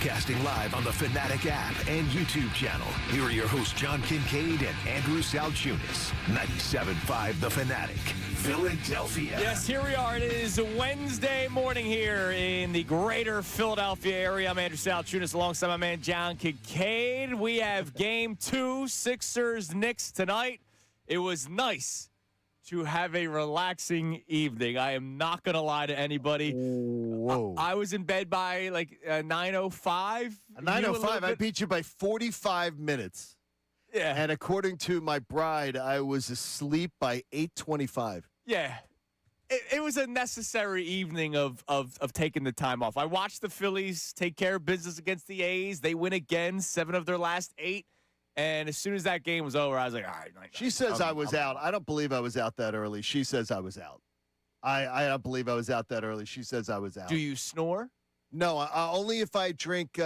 Broadcasting live on the Fanatic app and YouTube channel. Here are your hosts, John Kincade and Andrew Salciunas. 97.5 The Fanatic, Philadelphia. Yes, here we are. It is Wednesday morning here in the greater Philadelphia area. I'm Andrew Salciunas alongside my man, John Kincade. We have Game 2, Sixers-Knicks tonight. It was nice to have a relaxing evening. I am not going to lie to anybody. Whoa. I was in bed by like 9:05. 9:05. I beat you by 45 minutes. Yeah. And according to my bride, I was asleep by 8:25. Yeah. It was a necessary evening of taking the time off. I watched the Phillies take care of business against the A's. They win again, 7 of their last 8. And as soon as that game was over, I was like, all right. She says I was out. I don't believe I was out that early. She says I was out. I don't believe I was out that early. She says I was out. Do you snore? No, only if I drink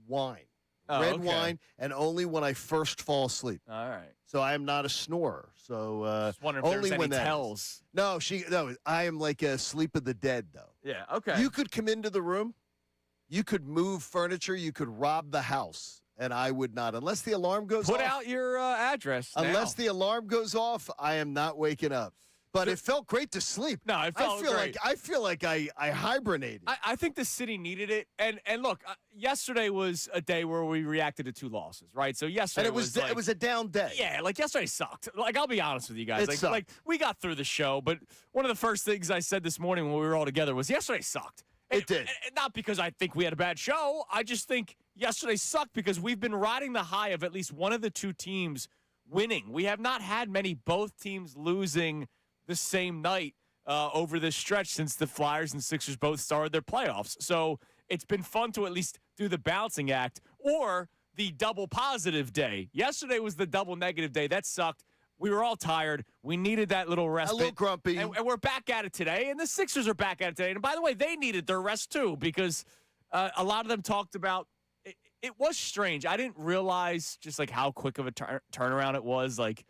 wine. Red wine, and only when I first fall asleep. All right. So I am not a snorer. So just wondering if only there's when any that tells. No, I am like a sleep of the dead, though. Yeah, okay. You could come into the room. You could move furniture. You could rob the house. And I would not, unless the alarm goes off. Put out your address now. Unless the alarm goes off, I am not waking up. But it felt great to sleep. No, it felt great. I feel like I hibernated. I think the city needed it. And look, yesterday was a day where we reacted to 2 losses, right? So yesterday and it was a down day. Yeah, like yesterday sucked. Like, I'll be honest with you guys. It sucked. Like we got through the show, but one of the first things I said this morning when we were all together was yesterday sucked. It did. And not because I think we had a bad show. I just think yesterday sucked because we've been riding the high of at least one of the 2 teams winning. We have not had many both teams losing the same night over this stretch since the Flyers and Sixers both started their playoffs. So it's been fun to at least do the balancing act or the double positive day. Yesterday was the double negative day. That sucked. We were all tired. We needed that little respite. A little grumpy. And we're back at it today, and the Sixers are back at it today. And by the way, they needed their rest too because a lot of them talked about it was strange. I didn't realize just like how quick of a turnaround it was. Like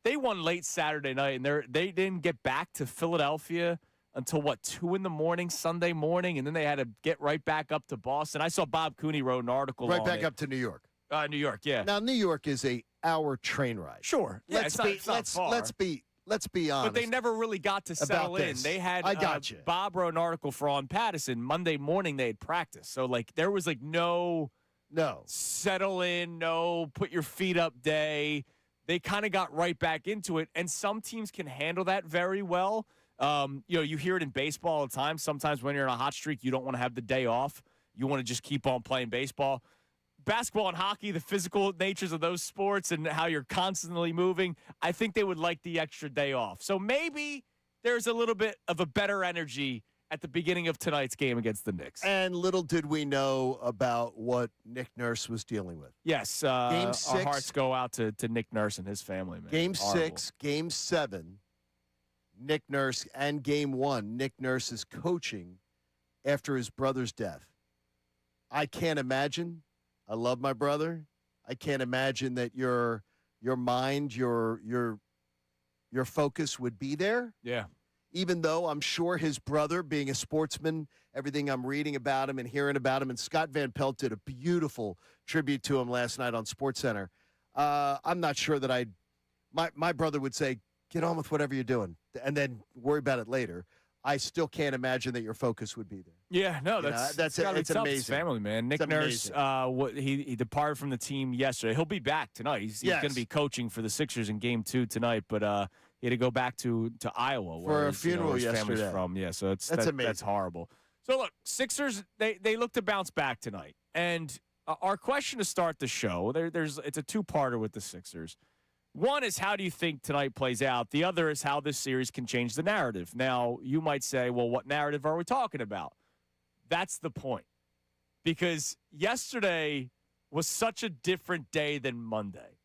they won late Saturday night, and they didn't get back to Philadelphia until 2 a.m. Sunday morning, and then they had to get right back up to Boston. I saw Bob Cooney wrote an article right on back it. up to New York. New York, yeah. Now New York is a hour train ride. Sure. Yeah, it's not far. Let's be honest. But they never really got to settle in. They had I got you. Bob wrote an article for On Pattison. Monday morning they had practice. So like there was like no settle in, no put your feet up day. They kind of got right back into it. And some teams can handle that very well. You hear it in baseball all the time. Sometimes when you're on a hot streak, you don't want to have the day off. You want to just keep on playing baseball. Basketball and hockey, the physical natures of those sports and how you're constantly moving, I think they would like the extra day off. So maybe there's a little bit of a better energy at the beginning of tonight's game against the Knicks. And little did we know about what Nick Nurse was dealing with. Yes. Game 6. Our hearts go out to Nick Nurse and his family, man. Game Horrible. 6, Game 7, Nick Nurse, and Game 1, Nick Nurse is coaching after his brother's death. I can't imagine. I love my brother. I can't imagine that your mind, your focus would be there. Yeah. Even though I'm sure his brother, being a sportsman, everything I'm reading about him and hearing about him, and Scott Van Pelt did a beautiful tribute to him last night on SportsCenter. I'm not sure that my brother would say, get on with whatever you're doing, and then worry about it later. I still can't imagine that your focus would be there. Yeah, no, it's amazing. His family, man. Nick Nurse, he departed from the team yesterday. He'll be back tonight. He's going to be coaching for the Sixers in Game 2 tonight, but he had to go back to Iowa for a funeral his yesterday. Family's from. Yeah, so that's amazing. That's horrible. So look, Sixers they look to bounce back tonight, and our question to start the show, it's a 2-parter with the Sixers. One is how do you think tonight plays out? The other is how this series can change the narrative. Now, you might say, well, what narrative are we talking about? That's the point. Because yesterday was such a different day than Monday.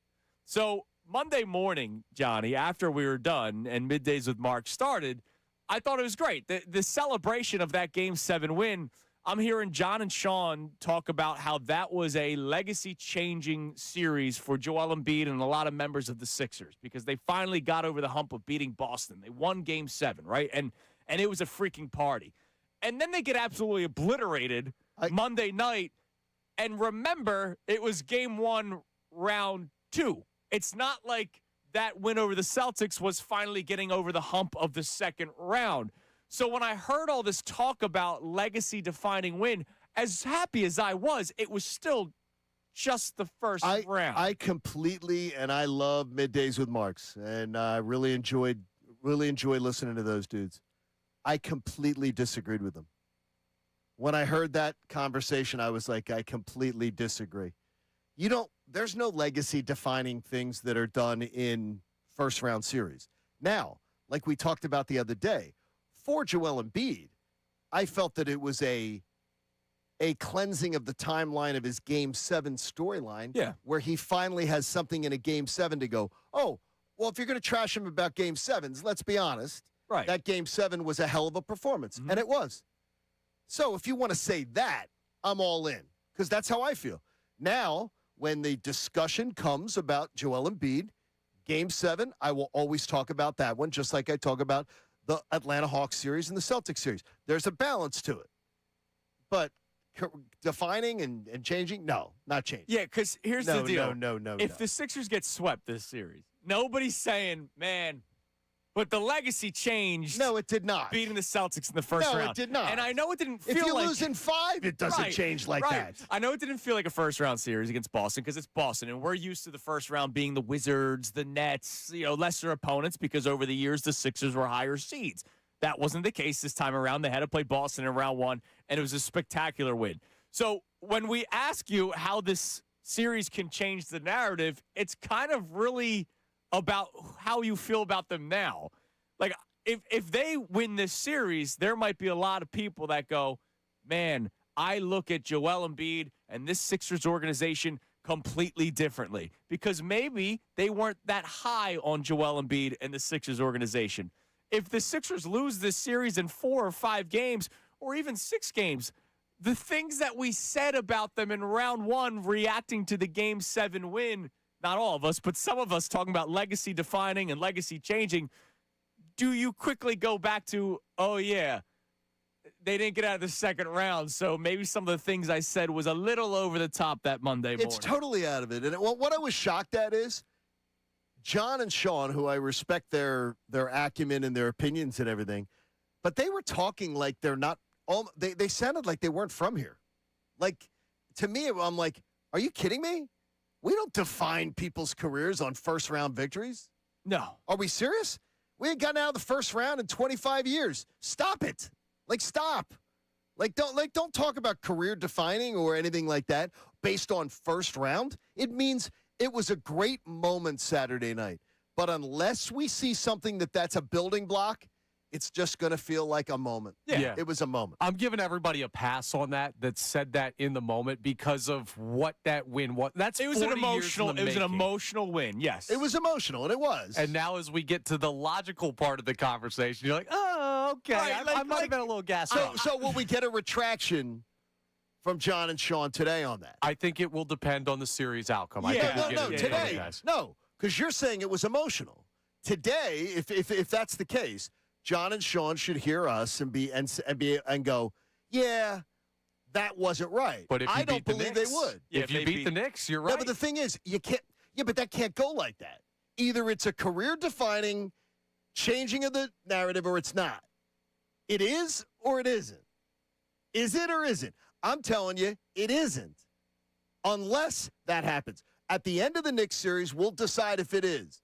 So Monday morning, Johnny, after we were done and Middays with Mark started, I thought it was great. The celebration of that Game 7 win, I'm hearing John and Sean talk about how that was a legacy-changing series for Joel Embiid and a lot of members of the Sixers because they finally got over the hump of beating Boston. They won Game 7, right? And it was a freaking party. And then they get absolutely obliterated Monday night And remember, it was game 1, round 2. It's not like that win over the Celtics was finally getting over the hump of the second round. So when I heard all this talk about legacy-defining win, as happy as I was, it was still just the first round. I completely, and I love Middays with Marks, and I really enjoy listening to those dudes. I completely disagreed with them. When I heard that conversation, I was like, I completely disagree. There's no legacy-defining things that are done in first-round series. Now, like we talked about the other day, for Joel Embiid, I felt that it was a cleansing of the timeline of his Game 7 storyline, where he finally has something in a Game 7 to go, oh, well, if you're going to trash him about Game 7s, let's be honest, right? That Game 7 was a hell of a performance, and it was. So if you want to say that, I'm all in, because that's how I feel. Now, when the discussion comes about Joel Embiid, Game 7, I will always talk about that one, just like I talk about the Atlanta Hawks series and the Celtics series. There's a balance to it. But defining and changing, no, not changing. Yeah, because here's the deal. No. If the Sixers get swept this series, nobody's saying, man, but the legacy changed. No, it did not. Beating the Celtics in the first round. No, it did not. And I know it didn't feel like... If you like... lose in 5, it doesn't change like that. I know it didn't feel like a first-round series against Boston because it's Boston, and we're used to the first round being the Wizards, the Nets, lesser opponents because over the years the Sixers were higher seeds. That wasn't the case this time around. They had to play Boston in round 1, and it was a spectacular win. So when we ask you how this series can change the narrative, it's kind of really about how you feel about them now. Like, if they win this series, there might be a lot of people that go, man, I look at Joel Embiid and this Sixers organization completely differently because maybe they weren't that high on Joel Embiid and the Sixers organization. If the Sixers lose this series in 4 or 5 games or even 6 games, the things that we said about them in round 1 reacting to the Game 7 win, not all of us, but some of us talking about legacy defining and legacy changing, do you quickly go back to, oh, yeah, they didn't get out of the second round, so maybe some of the things I said was a little over the top that Monday morning. It's totally out of it. And what I was shocked at is John and Sean, who I respect their acumen and their opinions and everything, but they were talking like they're not – they sounded like they weren't from here. Like, to me, I'm like, are you kidding me? We don't define people's careers on first-round victories. No. Are we serious? We ain't gotten out of the first round in 25 years. Stop it. Stop. Don't talk about career defining or anything like that based on first round. It means it was a great moment Saturday night. But unless we see something that's a building block, it's just going to feel like a moment. Yeah. It was a moment. I'm giving everybody a pass on that said that in the moment because of what that win was. It was an emotional win. Yes. It was emotional, and it was. And now as we get to the logical part of the conversation, you're like, oh, okay. Right, I might have been a little gassed up. So will we get a retraction from John and Sean today on that? I think it will depend on the series outcome. Today. No, because you're saying it was emotional. Today, if that's the case, John and Sean should hear us and go, yeah, that wasn't right. But if you I don't believe they would. If you beat the Knicks, you're right. No, but the thing is, you can't. Yeah, but that can't go like that. Either it's a career-defining changing of the narrative, or it's not. It is or it isn't. Is it or isn't? I'm telling you, it isn't. Unless that happens. At the end of the Knicks series, we'll decide if it is.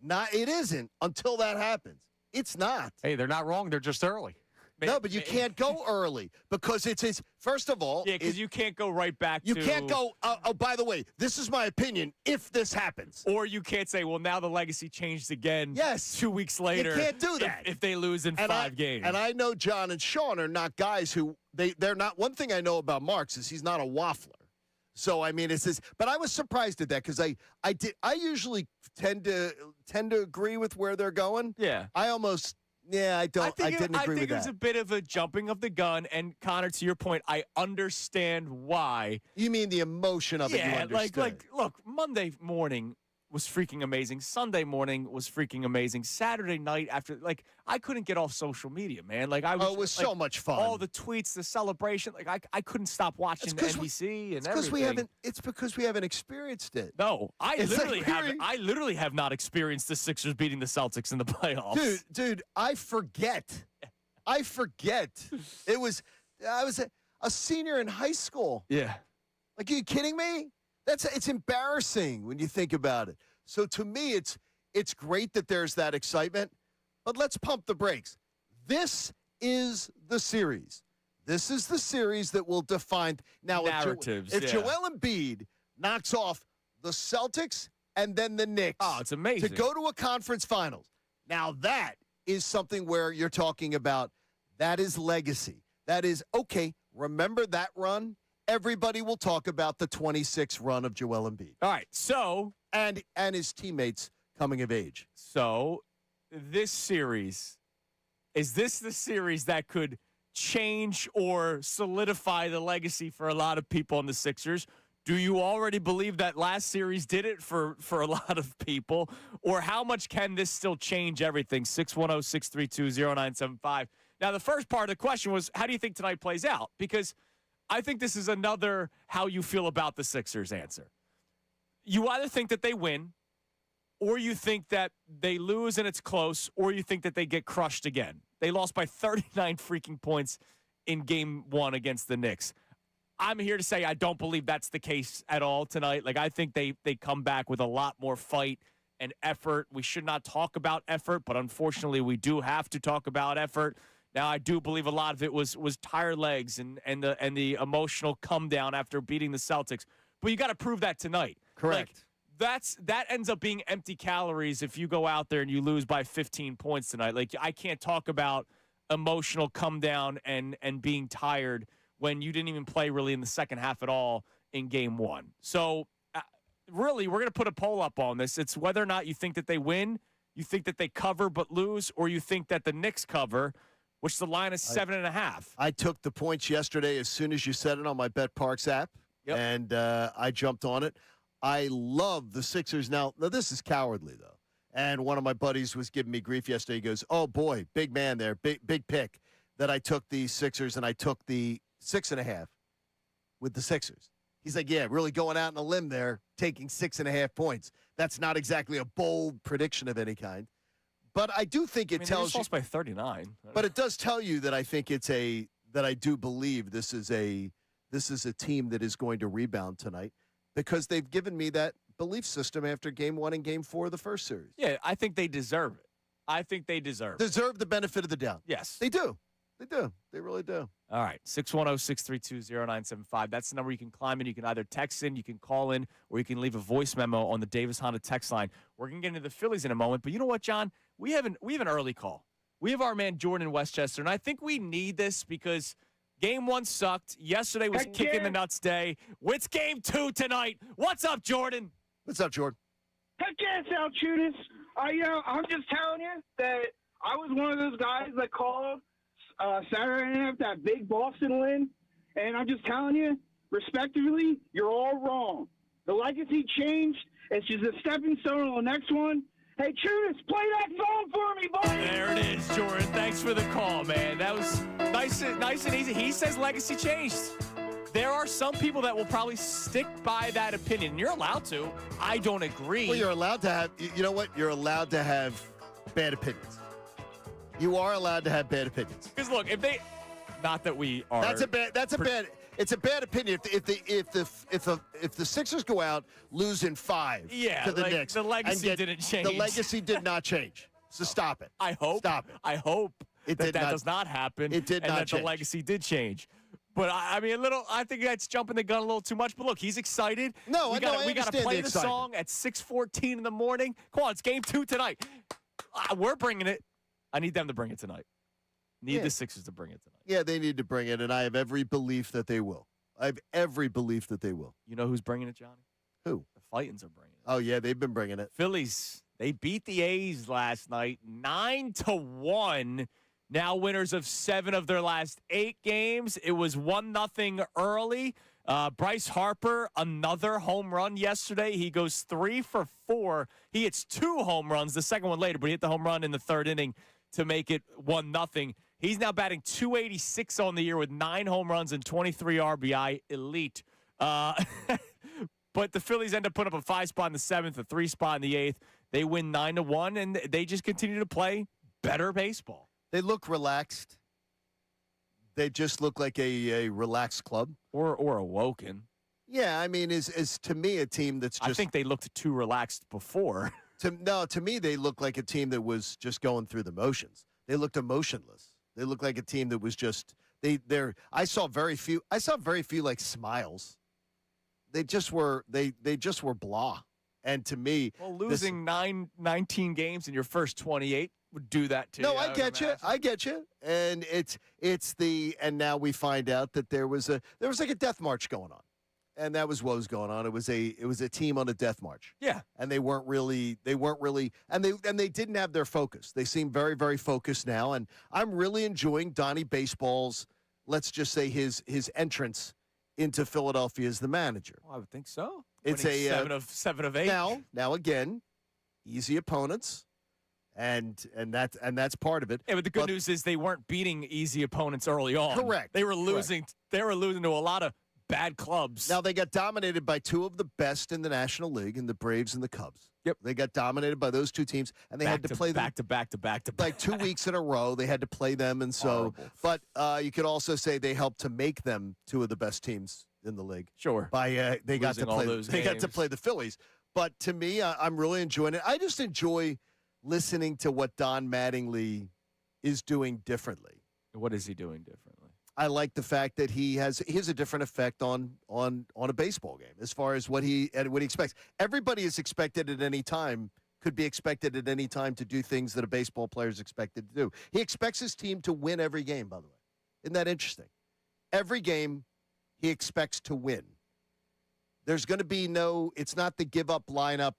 It isn't until that happens. It's not. Hey, they're not wrong. They're just early. No, but you can't go early because it's first of all. Yeah, because you can't go right back You can't go, by the way, this is my opinion, if this happens. Or you can't say, well, now the legacy changed again. Yes. 2 weeks later. You can't do that. If they lose in 5 games. And I know John and Sean are not guys who, they're not, one thing I know about Marks is he's not a waffler. So, I mean, it's this, but I was surprised at that because I usually tend to agree with where they're going. Yeah. I didn't agree with that. I think it was a bit of a jumping of the gun. And Connor, to your point, I understand why. You mean the emotion of it? You understood. look, Monday morning, was freaking amazing. Sunday morning was freaking amazing. Saturday night after, like, I couldn't get off social media, man. Like, I was. Oh, it was like, so much fun. All the tweets, the celebration. Like, I couldn't stop watching NBC and everything. It's because we haven't experienced it. No, I It's literally like haven't. I literally have not experienced the Sixers beating the Celtics in the playoffs. Dude, I forget. I was a senior in high school. Yeah. Like, are you kidding me? It's embarrassing when you think about it. So to me, it's great that there's that excitement, but let's pump the brakes. This is the series. This is the series that will define now narratives. If Joel Embiid knocks off the Celtics and then the Knicks, it's amazing to go to a conference finals. Now that is something where you're talking about that is legacy. That is okay. Remember that run? Everybody will talk about the 26 run of Joel Embiid. All right, so and his teammates coming of age. So this series, is this the series that could change or solidify the legacy for a lot of people in the Sixers? Do you already believe that last series did it for a lot of people? Or how much can this still change everything? 610-632-0975. Now, the first part of the question was, how do you think tonight plays out? Because I think this is another how you feel about the Sixers answer. You either think that they win, or you think that they lose and it's close, or you think that they get crushed again. They lost by 39 freaking points in game one against the Knicks. I'm here to say I don't believe that's the case at all tonight. Like, I think they come back with a lot more fight and effort. We should not talk about effort, but unfortunately we do have to talk about effort. Now, I do believe a lot of it was tired legs and the emotional come down after beating the Celtics. But you got to prove that tonight. Correct. Like, that ends up being empty calories if you go out there and you lose by 15 points tonight. Like, I can't talk about emotional come down and being tired when you didn't even play really in the second half at all in game one. So, really, we're going to put a poll up on this. It's whether or not you think that they win, you think that they cover but lose, or you think that the Knicks cover, which the line is 7.5. I took the points yesterday as soon as you said it on my Bet Parks app, and I jumped on it. I love the Sixers. Now, this is cowardly, though. And one of my buddies was giving me grief yesterday. He goes, oh, boy, big man there, big pick, that I took the Sixers and I took the 6.5 with the Sixers. He's like, yeah, really going out on a limb there, taking 6.5 points. That's not exactly a bold prediction of any kind. But I do think it tells you. Lost by 39. But it does tell you that I think that I do believe this is a team that is going to rebound tonight because they've given me that belief system after game 1 and game 4 of the first series. Yeah, I think they deserve it. Deserve the benefit of the doubt. Yes. They do. They really do. All right, 610-632-0975. That's the number you can climb in. You can either text in, you can call in, or you can leave a voice memo on the Davis Honda text line. We're going to get into the Phillies in a moment, but you know what, John? We have an early call. We have our man Jordan in Westchester, and I think we need this because game 1 sucked. Yesterday was kicking the nuts day. It's game 2 tonight. What's up, Jordan? What's up, Jordan? Heck yeah, Salciunas. I'm just telling you that I was one of those guys that called Saturday night after that big Boston win, and I'm just telling you, respectively, you're all wrong. The legacy changed. It's just a stepping stone on the next one. Hey, Chunas, play that phone for me, buddy. There it is, Jordan. Thanks for the call, man. That was nice and easy. He says legacy changed. There are some people that will probably stick by that opinion. You're allowed to. I don't agree. Well, you're allowed to have, you know what? You're allowed to have bad opinions. You are allowed to have bad opinions. Because look, if they, not that we are. It's a bad opinion. If the Sixers go out losing 5 to the Knicks, the legacy didn't change. The legacy did not change. So stop it. I hope. Stop it. I hope that does not happen. It did and not that change. The legacy did change. But I mean, I think that's jumping the gun a little too much. But look, he's excited. No, we got to understand play the the excitement. song at 6:14 in the morning. Come on, it's game 2 tonight. We're bringing it. I need them to bring it tonight. Need the Sixers to bring it tonight. Yeah, they need to bring it, and I have every belief that they will. You know who's bringing it, Johnny? Who? The Fightins are bringing it. Oh, yeah, they've been bringing it. Phillies, they beat the A's last night 9-1. Now winners of 7 of their last 8 games. It was 1-0 early. Bryce Harper, another home run yesterday. He goes 3 for 4. He hits 2 home runs, the second one later, but he hit the home run in the third inning to make it 1-0. He's now batting .286 on the year with 9 home runs and 23 RBI. Elite. But the Phillies end up putting up a 5 spot in the 7th, a 3 spot in the 8th. They win 9-1, and they just continue to play better baseball. They look relaxed. They just look like a relaxed club. Or awoken. Yeah, I mean, is to me a team that's just. I think they looked too relaxed before. To me, they look like a team that was just going through the motions. They looked emotionless. They looked like a team that was just I saw very few like smiles. They just were blah. And to me, well, losing 19 games in your first 28 would do that to you. No, I get you. And and now we find out that there was like a death march going on. And that was what was going on. It was a team on a death march. Yeah. And they weren't really and they didn't have their focus. They seem very, very focused now. And I'm really enjoying Donnie Baseball's, let's just say his entrance into Philadelphia as the manager. Well, I would think so. It's winning a 7 of 8. Now again, easy opponents. And that's part of it. Yeah, but the good news is they weren't beating easy opponents early on. Correct. They were losing. Correct. They were losing to a lot of bad clubs. Now they got dominated by 2 of the best in the National League, in the Braves and the Cubs. Yep. They got dominated by those 2 teams, and they had to play them back to back. like 2 weeks in a row. They had to play them, and so. Horrible. But you could also say they helped to make them 2 of the best teams in the league. Sure. By they got to play. They got to play the Phillies. But to me, I'm really enjoying it. I just enjoy listening to what Don Mattingly is doing differently. What is he doing differently? I like the fact that he has a different effect on a baseball game as far as what he expects. Everybody is expected at any time, could be expected at any time to do things that a baseball player is expected to do. He expects his team to win every game, by the way. Isn't that interesting? Every game he expects to win. There's going to be it's not the give up lineup,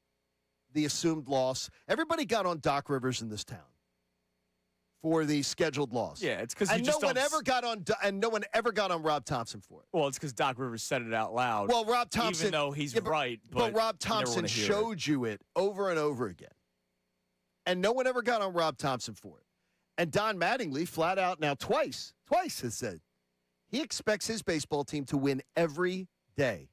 the assumed loss. Everybody got on Doc Rivers in this town for the scheduled loss. Yeah, it's because no one ever got on Rob Thompson for it. Well, it's because Doc Rivers said it out loud. Well, Rob Thompson, even though he's right, but Rob Thompson showed you it over and over again, and no one ever got on Rob Thompson for it. And Don Mattingly, flat out now, twice has said he expects his baseball team to win every day,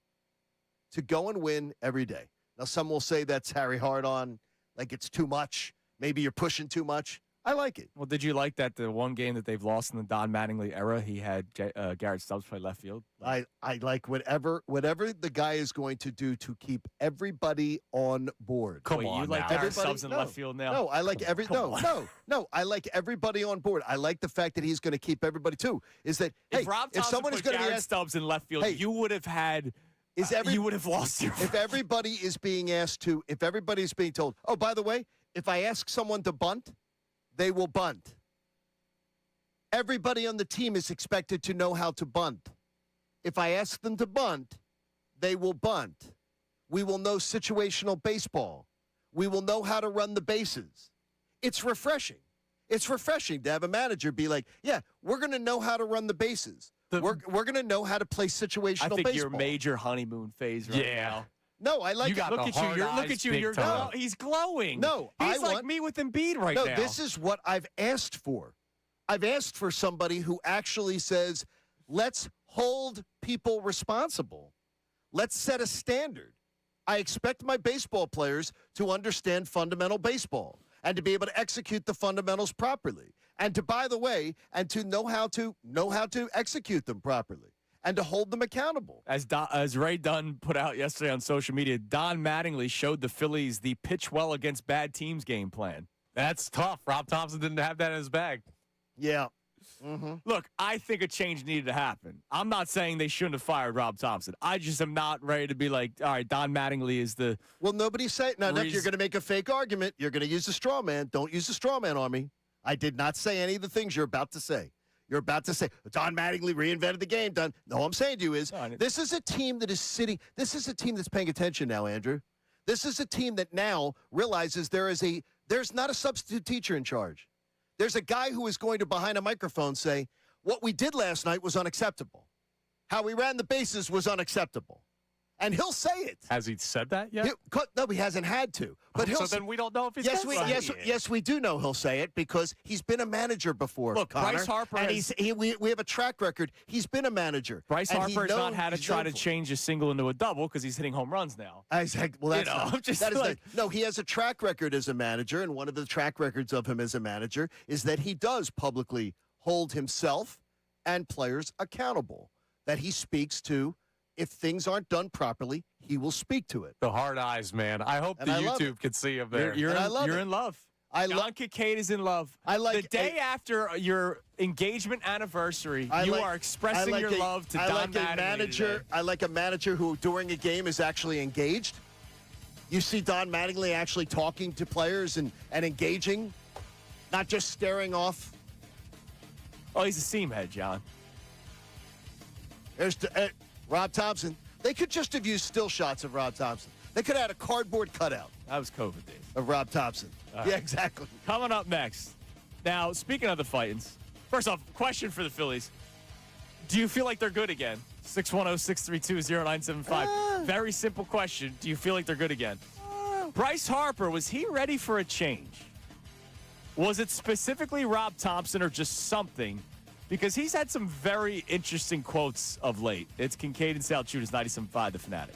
to go and win every day. Now, some will say that's Harry Hard-on, like it's too much. Maybe you're pushing too much. I like it. Well, did you like that the one game that they've lost in the Don Mattingly era, he had Garrett Stubbs play left field? I like whatever the guy is going to do to keep everybody on board. Come on, you like Garrett Stubbs in left field now? No, I like I like everybody on board. I like the fact that he's going to keep everybody too. Is that if Rob Thompson someone is going to be asked, Stubbs in left field, you would have had. You would have lost your. If everybody is being asked to, if everybody is being told, oh, by the way, if I ask someone to bunt, they will bunt. Everybody on the team is expected to know how to bunt. If I ask them to bunt, they will bunt. We will know situational baseball. We will know how to run the bases. It's refreshing. It's refreshing to have a manager be like, yeah, we're going to know how to run the bases. We're going to know how to play situational baseball. I think your major honeymoon phase right now. No, I like you got look at you. Look at you. You're he's glowing. No, he's like me with Embiid right now. No, this is what I've asked for. I've asked for somebody who actually says, let's hold people responsible. Let's set a standard. I expect my baseball players to understand fundamental baseball and to be able to execute the fundamentals properly. And to, by the way, and to know how to execute them properly. And to hold them accountable. As Ray Dunn put out yesterday on social media, Don Mattingly showed the Phillies the pitch well against bad teams game plan. That's tough. Rob Thompson didn't have that in his bag. Yeah. Mm-hmm. Look, I think a change needed to happen. I'm not saying they shouldn't have fired Rob Thompson. I just am not ready to be like, all right, Don Mattingly is the. Well, nobody's saying. Now, Nick, you're going to make a fake argument. You're going to use a straw man. Don't use a straw man on me. I did not say any of the things you're about to say. You're about to say, Don Mattingly reinvented the game, Don. No, I'm saying to you is, this is a team that is sitting, this is a team that's paying attention now, Andrew. This is a team that now realizes there's not a substitute teacher in charge. There's a guy who is going to, behind a microphone, say, what we did last night was unacceptable. how he ran the bases was unacceptable. And he'll say it. Has he said that yet? No, he hasn't had to. But So then we don't know if he's yes, going to say it. yes, we do know he'll say it because he's been a manager before. Look, Connor, Bryce Harper and has- we have a track record. He's been a manager. Bryce and Harper has not had to try to change a single into a double because he's hitting home runs now. Well, that's I'm just like, no, he has a track record as a manager, and one of the track records of him as a manager is that he does publicly hold himself and players accountable, that he speaks to. If things aren't done properly, he will speak to it. The hard eyes, man. I hope And the I love YouTube can see him there. You're And I love you're it. in love. I John love. Kincade is in love. I like the day after your engagement anniversary, you are expressing your love to Don Mattingly today. I like a manager who, during a game, is actually engaged. You see Don Mattingly actually talking to players and engaging, not just staring off. Oh, he's a seam head, John. There's Rob Thompson. They could just have used still shots of Rob Thompson. They could have had a cardboard cutout That was COVID days. of Rob Thompson. right. Yeah, exactly. Coming up next. Now, speaking of the Fightins, first off, question for the Phillies. Do you feel like they're good again? 610-632-0975. Very simple question. Do you feel like they're good again? Bryce Harper, was he ready for a change? Was it specifically Rob Thompson or just something? Because he's had some very interesting quotes of late. It's Kincade and Salciunas, 97.5 The Fanatic.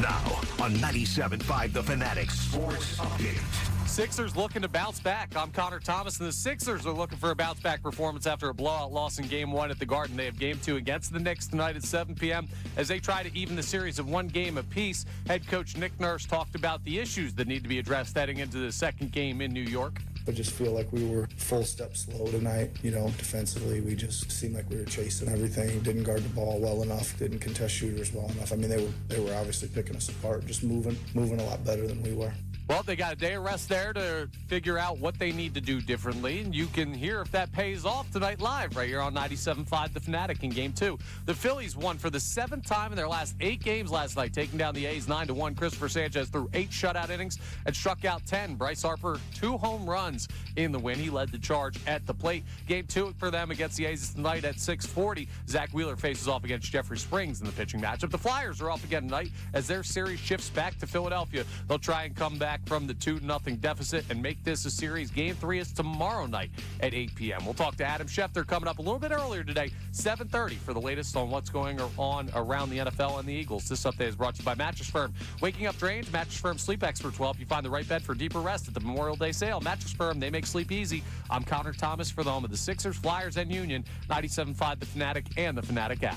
Now on 97.5 The Fanatic Sports Update. Sixers looking to bounce back. I'm Connor Thomas, and the Sixers are looking for a bounce-back performance after a blowout loss in Game 1 at the Garden. They have Game 2 against the Knicks tonight at 7 p.m. as they try to even the series of one game apiece. Head coach Nick Nurse talked about the issues that need to be addressed heading into the second game in New York. I just feel like we were full step slow tonight. Defensively, we just seemed like we were chasing everything, didn't guard the ball well enough, didn't contest shooters well enough. I mean, they were obviously picking us apart, just moving a lot better than we were. Well, they got a day of rest there to figure out what they need to do differently, and you can hear if that pays off tonight live right here on 97.5 The Fanatic in Game 2. The Phillies won for the 7th time in their last 8 games last night, taking down the A's 9-1. Christopher Sanchez threw 8 shutout innings and struck out 10. Bryce Harper, 2 home runs in the win. He led the charge at the plate. Game 2 for them against the A's tonight at 6:40. Zach Wheeler faces off against Jeffrey Springs in the pitching matchup. The Flyers are off again tonight as their series shifts back to Philadelphia. They'll try and come back from the 2-0 deficit and make this a series. Game 3 is tomorrow night at 8 p.m. We'll talk to Adam Schefter coming up a little bit earlier today, 7:30, for the latest on what's going on around the NFL and the Eagles. This update is brought to you by Mattress Firm. Waking up drains, Mattress Firm sleep experts will help you find the right bed for deeper rest at the Memorial Day sale. Mattress Firm, they make sleep easy. I'm Connor Thomas for the home of the Sixers, Flyers, and Union, 97.5 The Fanatic and the Fanatic app.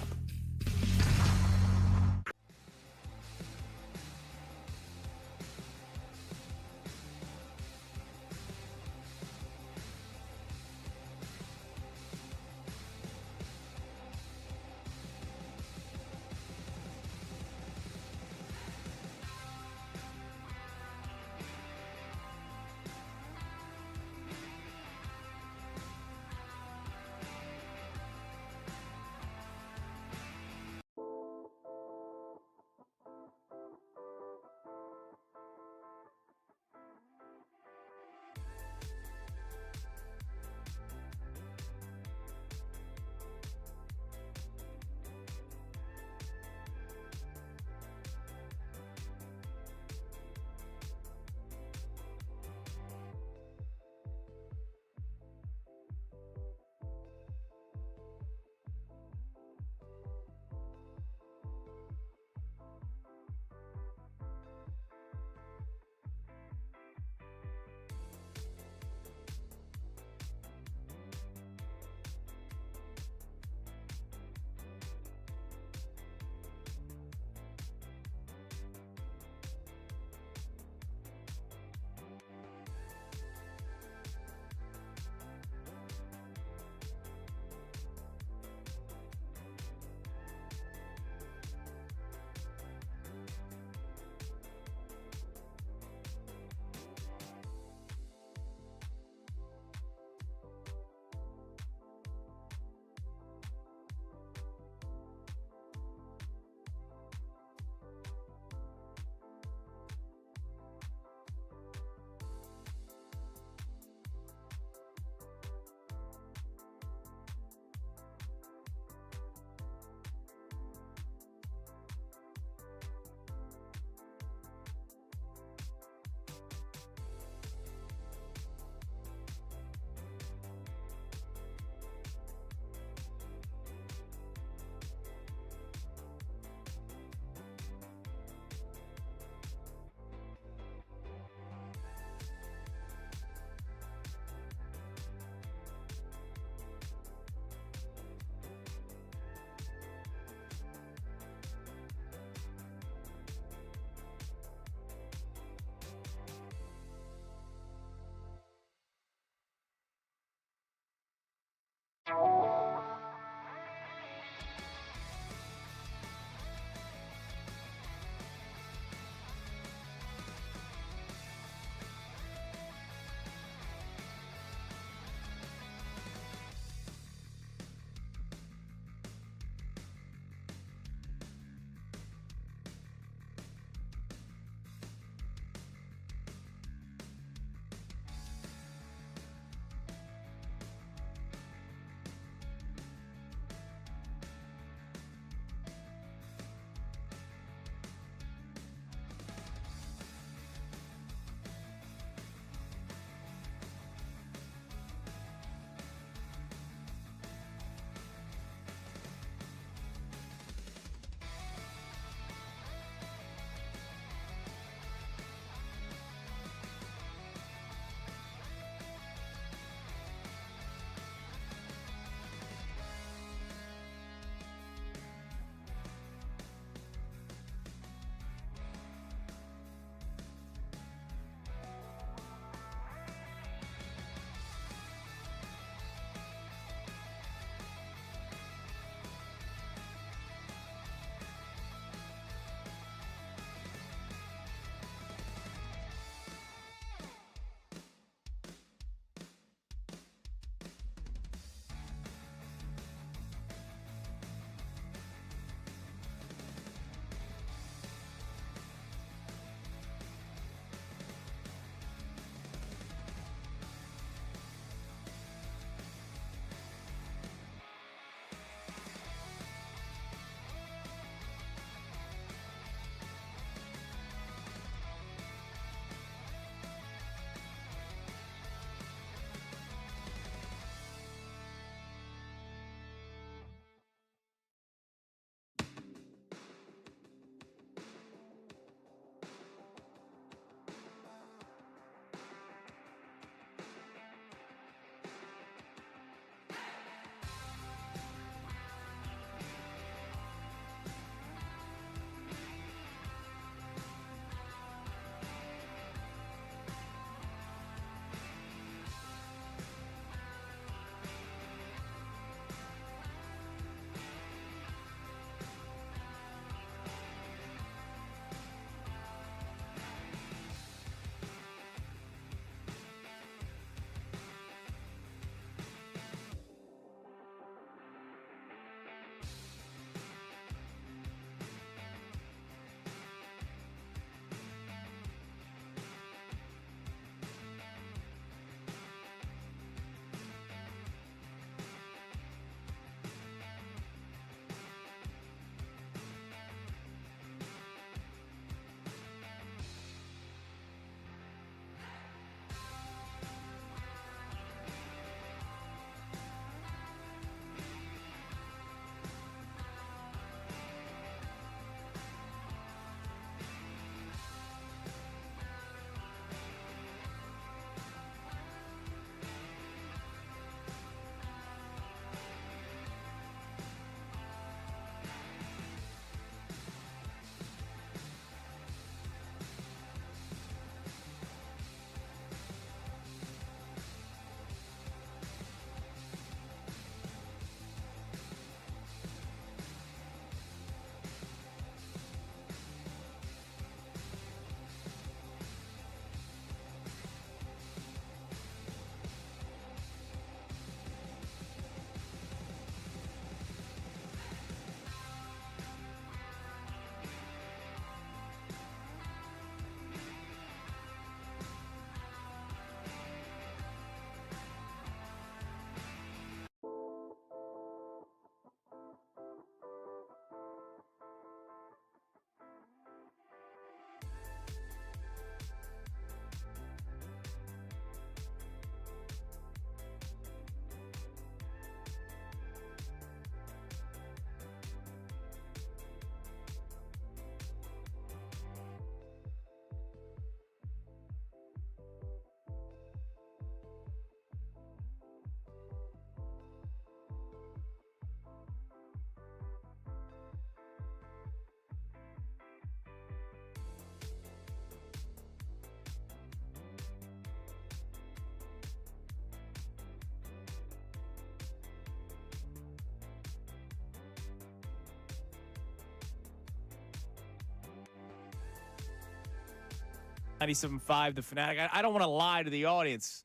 97.5 The Fanatic. I don't want to lie to the audience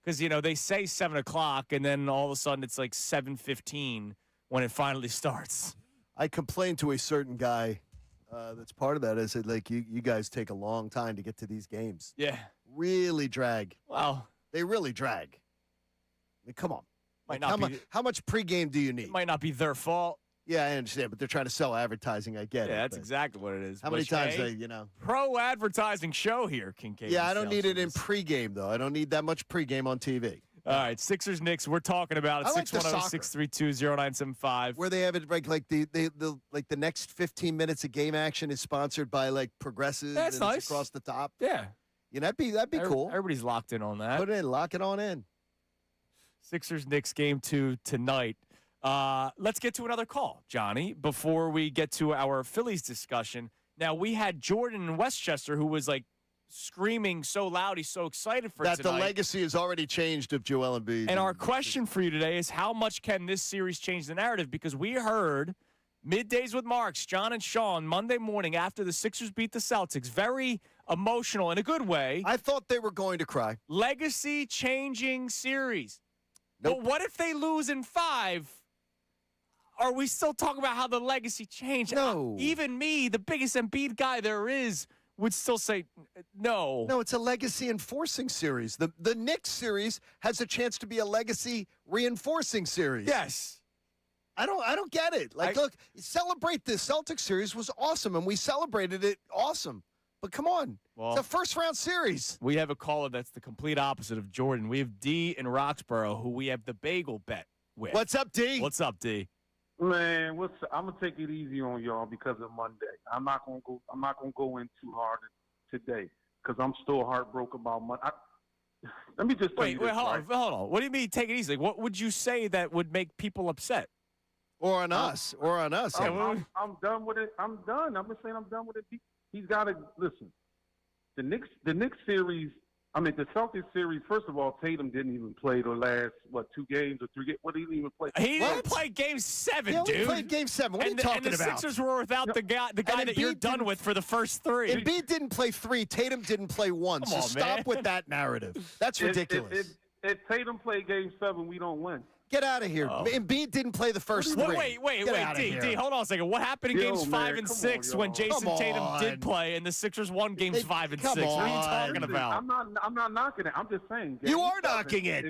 because, they say 7 o'clock and then all of a sudden it's like 7:15 when it finally starts. I complained to a certain guy that's part of that. I said, like, you guys take a long time to get to these games. Yeah. Really drag. Well, They really drag. I mean, come on. might Like, not be, how much pregame do you need? it might not be their fault. Yeah, I understand, but they're trying to sell advertising. I get it. Yeah, that's but exactly what it is. How many Which, times hey, they, pro advertising show here, Kincade. Yeah, I don't need it in Salciunas. pregame, though. I don't need that much pregame on TV. All right, Sixers Knicks. We're talking about it. I like the soccer. 610-632-0975. Where they have it like the next 15 minutes of game action is sponsored by like Progressive That's and it's nice. across the top. Yeah, That'd be cool. Everybody's locked in on that. Put it in, lock it on in. Sixers Knicks game 2 tonight. Let's get to another call, Johnny, before we get to our Phillies discussion. Now, we had Jordan in Westchester who was like screaming so loud. He's so excited for That tonight. the legacy has already changed of Joel Embiid. And our question for you today is how much can this series change the narrative? Because we heard Middays with Marks, John and Sean, Monday morning after the Sixers beat the Celtics. Very emotional in a good way. I thought they were going to cry. Legacy-changing series. Nope. But what if they lose in 5? Are we still talking about how the legacy changed? No. Even me, the biggest Embiid guy there is, would still say no. No, it's a legacy enforcing series. The Knicks series has a chance to be a legacy reinforcing series. Yes. I don't get it. Like, look, celebrate this. Celtics series was awesome, and we celebrated it awesome. But come on. Well, it's a first-round series. we have a caller that's the complete opposite of Jordan. We have D in Roxborough, who we have the bagel bet with. What's up, D? What's up, D? Man, I'm gonna take it easy on y'all because of Monday. I'm not gonna go in too hard today because I'm still heartbroken about Monday. Let me just tell you Wait, this, hold on. What do you mean take it easy? What would you say that would make people upset? Or on us. Yeah. I'm done with it. I'm done. I'm just saying I'm done with it. He's got to listen. The Knicks series. I mean, the Celtics series. First of all, Tatum didn't even play the last 2 games or 3 games. What, he didn't even play? He didn't play Game 7, Yeah, dude. we played Game 7. What are you talking and the about? Sixers were without the guy that you're Embiid done didn't- with for the first 3. Embiid didn't play 3. Tatum didn't play 1. Come So on, stop man. with that narrative. That's ridiculous. If Tatum played Game 7, we don't win. Get out of here. Oh. Embiid didn't play the first 3. Wait, Get outta D, here. hold on a second. What happened in Yo, games man, 5 and come 6 on, when y'all. Jason Come Tatum on. did play and the Sixers won games 5 and 6? come What are you on. talking about? I'm not knocking it. I'm just saying. You Game are 7, knocking it.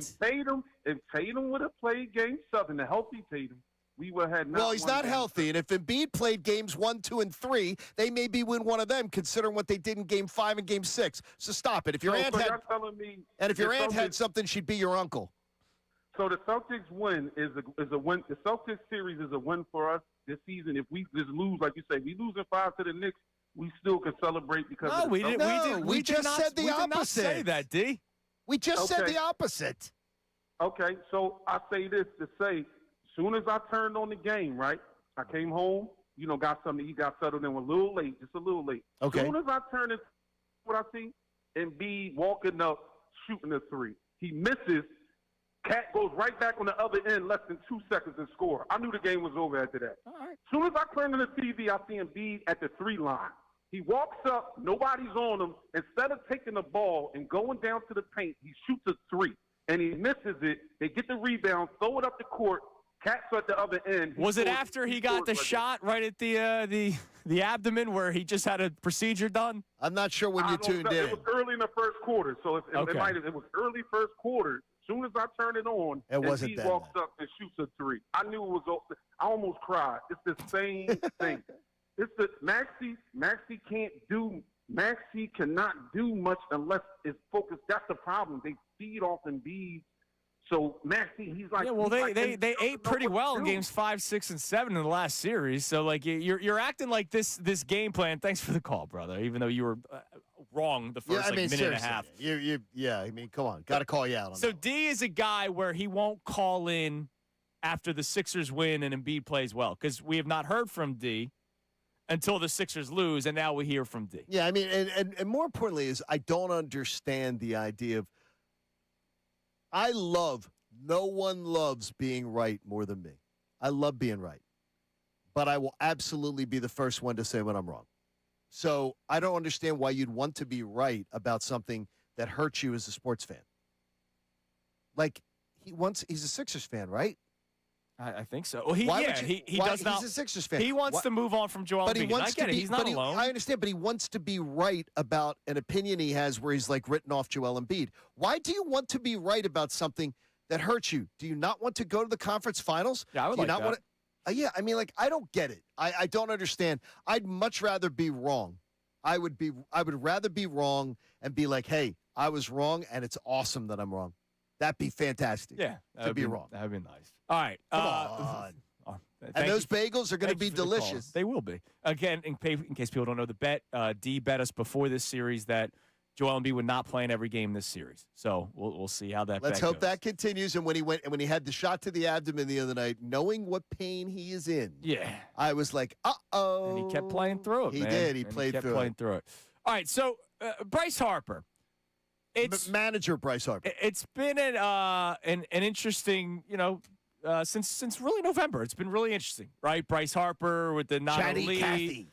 If Tatum would have played Game 7, the healthy Tatum, we would have had. Well, he's not healthy. And if Embiid played games 1, 2, and 3, they maybe win one of them, considering what they did in Game 5 and Game 6. So stop it. If your aunt had, you're telling me, and if your the aunt had Celtics- something, she'd be your uncle. So the Celtics win is a win. The Celtics series is a win for us this season. If we just lose, like you say, we lose in 5 to the Knicks, we still can celebrate because No, of we the didn't. Celtics. we just said the we did not say opposite. that, D. We just said Okay. the opposite. Okay, so I say this to say, as soon as I turned on the game, right, I came home, got something to eat, got settled in a little late, just a little late. Okay. As soon as I turn it, what I see, Embiid walking up, shooting a 3. He misses. Cat goes right back on the other end, less than 2 seconds and score. I knew the game was over after that. All right. As soon as I turn on the TV, I see Embiid at the 3 line. He walks up, nobody's on him. Instead of taking the ball and going down to the paint, he shoots a 3. And he misses it. They get the rebound, throw it up the court. Cat's at the other end. Was it after he got the shot right at the abdomen where he just had a procedure done? I'm not sure when you tuned in. It was early in the first quarter, so Okay. it was early first quarter. As soon as I turn it on, It wasn't he that walks bad. up and shoots a 3. I knew it was over. I almost cried. It's the same thing. It's the Maxey cannot do much unless it's focused. That's the problem. They feed off Embiid. So Maxey, he's like, Yeah, well, he's they like, he doesn't ate know pretty what to well in do. games 5, 6, and 7 in the last series. So like you're acting like this game plan. Thanks for the call, brother. Even though you were wrong the first minute and a seriously. half. I mean, come on. Got to call you out on So that. D is a guy where he won't call in after the Sixers win and Embiid plays well because we have not heard from D until the Sixers lose, and now we hear from D. Yeah, I mean, and more importantly is I don't understand the idea of no one loves being right more than me. I love being right. But I will absolutely be the first one to say when I'm wrong. So I don't understand why you'd want to be right about something that hurts you as a sports fan. Like, he's a Sixers fan, right? I think so. Well, he does not. He's a Sixers fan. He wants to move on from Joel Embiid. I get it. He's not alone. I understand, but he wants to be right about an opinion he has where he's like written off Joel Embiid. Why do you want to be right about something that hurts you? Do you not want to go to the conference finals? Yeah, I would do you like not want to? Yeah, I mean, like, I don't get it. I don't understand. I'd much rather be wrong. I would rather be wrong and be like, hey, I was wrong, and it's awesome that I'm wrong. That'd be fantastic. Yeah, to be wrong. That'd be nice. All right. Come on. And those bagels are going to be delicious. They will be. Again, in case people don't know, the bet, D bet us before this series that Joel Embiid would not play in every game this series. So we'll see how that. Let's bet hope goes. that continues. And when he had the shot to the abdomen the other night, knowing what pain he is in, I was like, uh-oh. And he kept playing through it. He man. did. He and played he kept through playing it. through it. All right. So Bryce Harper. It's manager Bryce Harper. It's been an interesting, since really November. It's been really interesting, right? Bryce Harper with the not Chatty Cathy.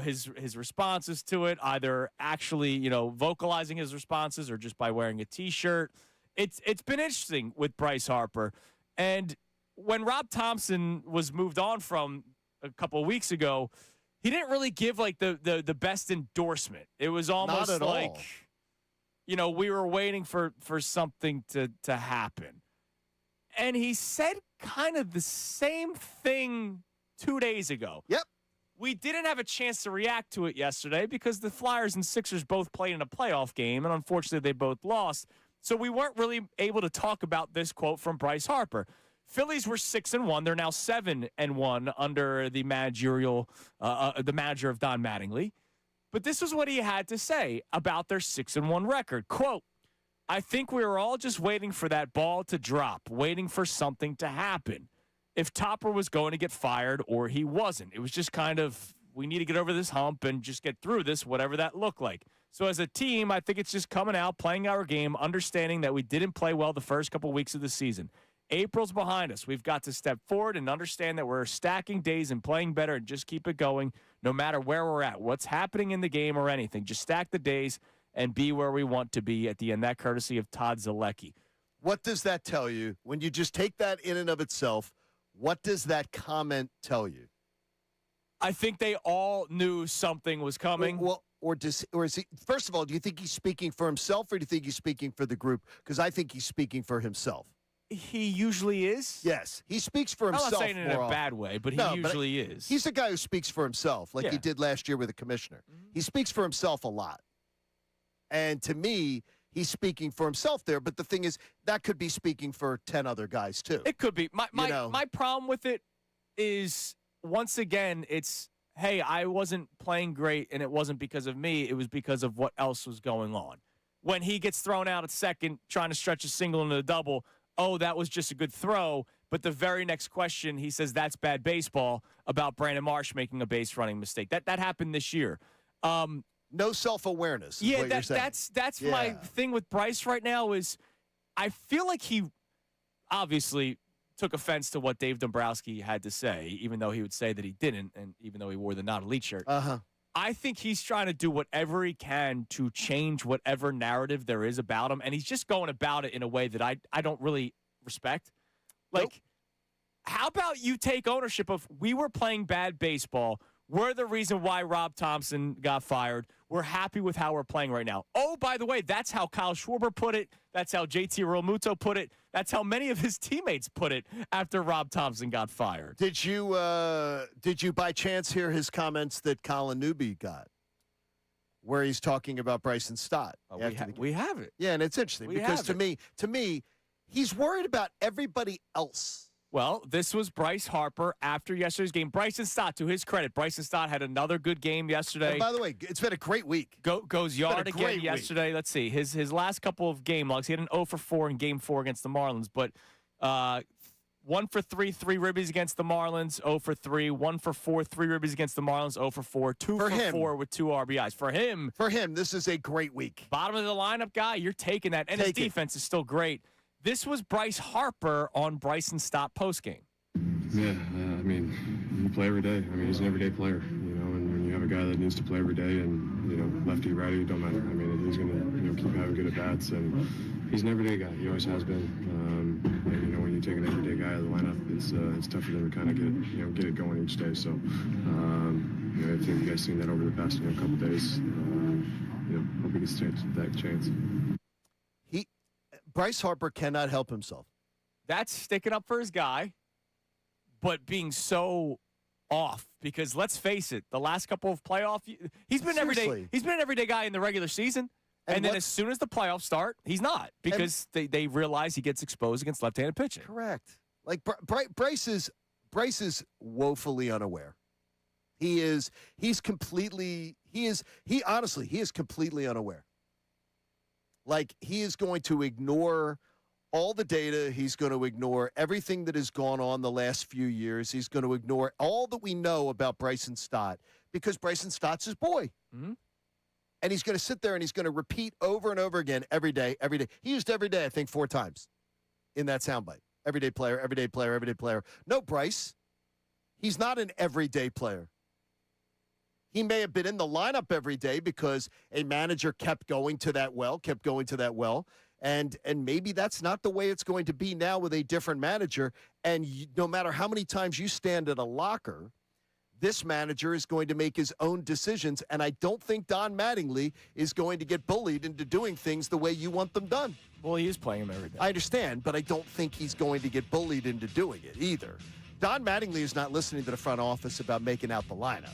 His responses to it, either actually, vocalizing his responses or just by wearing a T-shirt. It's been interesting with Bryce Harper. And when Rob Thompson was moved on from a couple of weeks ago, he didn't really give like the best endorsement. It was almost Not at like all. We were waiting for something to happen. And he said kind of the same thing 2 days ago. Yep. We didn't have a chance to react to it yesterday because the Flyers and Sixers both played in a playoff game, and unfortunately they both lost. So we weren't really able to talk about this quote from Bryce Harper. Phillies were 6-1. They're now 7-1 under the managerial, the manager of Don Mattingly. But this was what he had to say about their 6-1 record. Quote, I think we were all just waiting for that ball to drop, waiting for something to happen. If Topper was going to get fired or he wasn't. It was just kind of, we need to get over this hump and just get through this, whatever that looked like. So as a team, I think it's just coming out, playing our game, understanding that we didn't play well the first couple weeks of the season. April's behind us. We've got to step forward and understand that we're stacking days and playing better and just keep it going no matter where we're at, what's happening in the game or anything. Just stack the days and be where we want to be at the end. That courtesy of Todd Zalecki. What does that tell you? When you just take that in and of itself, what does that comment tell you? I think they all knew something was coming. Well, or is he, first of all, do you think he's speaking for himself or do you think he's speaking for the group? Because I think he's speaking for himself. He usually is. Yes, he speaks for himself. I'm not saying it in a bad way, but he usually is. He's a guy who speaks for himself, like he did last year with the commissioner. Mm-hmm. He speaks for himself a lot. And to me, he's speaking for himself there. But the thing is, that could be speaking for 10 other guys, too. It could be. My problem with it is, once again, it's, hey, I wasn't playing great, and it wasn't because of me. It was because of what else was going on. When he gets thrown out at second, trying to stretch a single into a double, oh, that was just a good throw. But the very next question, he says that's bad baseball about Brandon Marsh making a base running mistake. That happened this year. No self-awareness. Yeah, that's my thing with Bryce right now is I feel like he obviously took offense to what Dave Dombrowski had to say, even though he would say that he didn't, and even though he wore the not elite shirt. I think he's trying to do whatever he can to change whatever narrative there is about him, and he's just going about it in a way that I don't really respect. Like, how about you take ownership of we were playing bad baseball. We're the reason why Rob Thompson got fired. We're happy with how we're playing right now. Oh, by the way, that's how Kyle Schwarber put it. That's how JT Realmuto put it. That's how many of his teammates put it after Rob Thompson got fired. Did you by chance hear his comments that Colin Newby got, where he's talking about Bryson Stott? We have it. Yeah, and it's interesting because to me, he's worried about everybody else. Well, this was Bryce Harper after yesterday's game. Bryson Stott, to his credit, Bryson Stott had another good game yesterday. And by the way, it's been a great week. Goes yard again yesterday. Let's see. His last couple of game logs, he had an 0 for 4 in Game 4 against the Marlins, but 1 for 3, 3 ribbies against the Marlins, 0 for 3, 1 for 4, 3 ribbies against the Marlins, 0 for 4, 2 for 4 with 2 RBIs. For him, this is a great week. Bottom of the lineup guy, you're taking that. And his defense is still great. This was Bryce Harper on Bryson Stott postgame. Yeah, I mean, you play every day. I mean, he's an everyday player, and when you have a guy that needs to play every day, and lefty, righty, don't matter. I mean, he's going to keep having good at bats, and he's an everyday guy. He always has been. And when you take an everyday guy out of the lineup, it's tough for them to kind of get it going each day. So I think you guys seen that over the past couple days. Hope he gets that chance. Bryce Harper cannot help himself. That's sticking up for his guy, but being so off, because let's face it, the last couple of playoff, he's been an everyday guy in the regular season, and then as soon as the playoffs start, he's not, because they realize he gets exposed against left-handed pitching. Correct. Like Bryce is woefully unaware. He is completely unaware. Like, he is going to ignore all the data. He's going to ignore everything that has gone on the last few years. He's going to ignore all that we know about Bryson Stott, because Bryson Stott's his boy. Mm-hmm. And he's going to sit there and he's going to repeat over and over again every day. He used every day, I think, 4 times in that soundbite. Everyday player, everyday player, everyday player. No, Bryce, he's not an everyday player. He may have been in the lineup every day because a manager kept going to that well. And maybe that's not the way it's going to be now with a different manager. And no matter how many times you stand at a locker, this manager is going to make his own decisions. And I don't think Don Mattingly is going to get bullied into doing things the way you want them done. Well, he is playing him every day. I understand, but I don't think he's going to get bullied into doing it either. Don Mattingly is not listening to the front office about making out the lineup.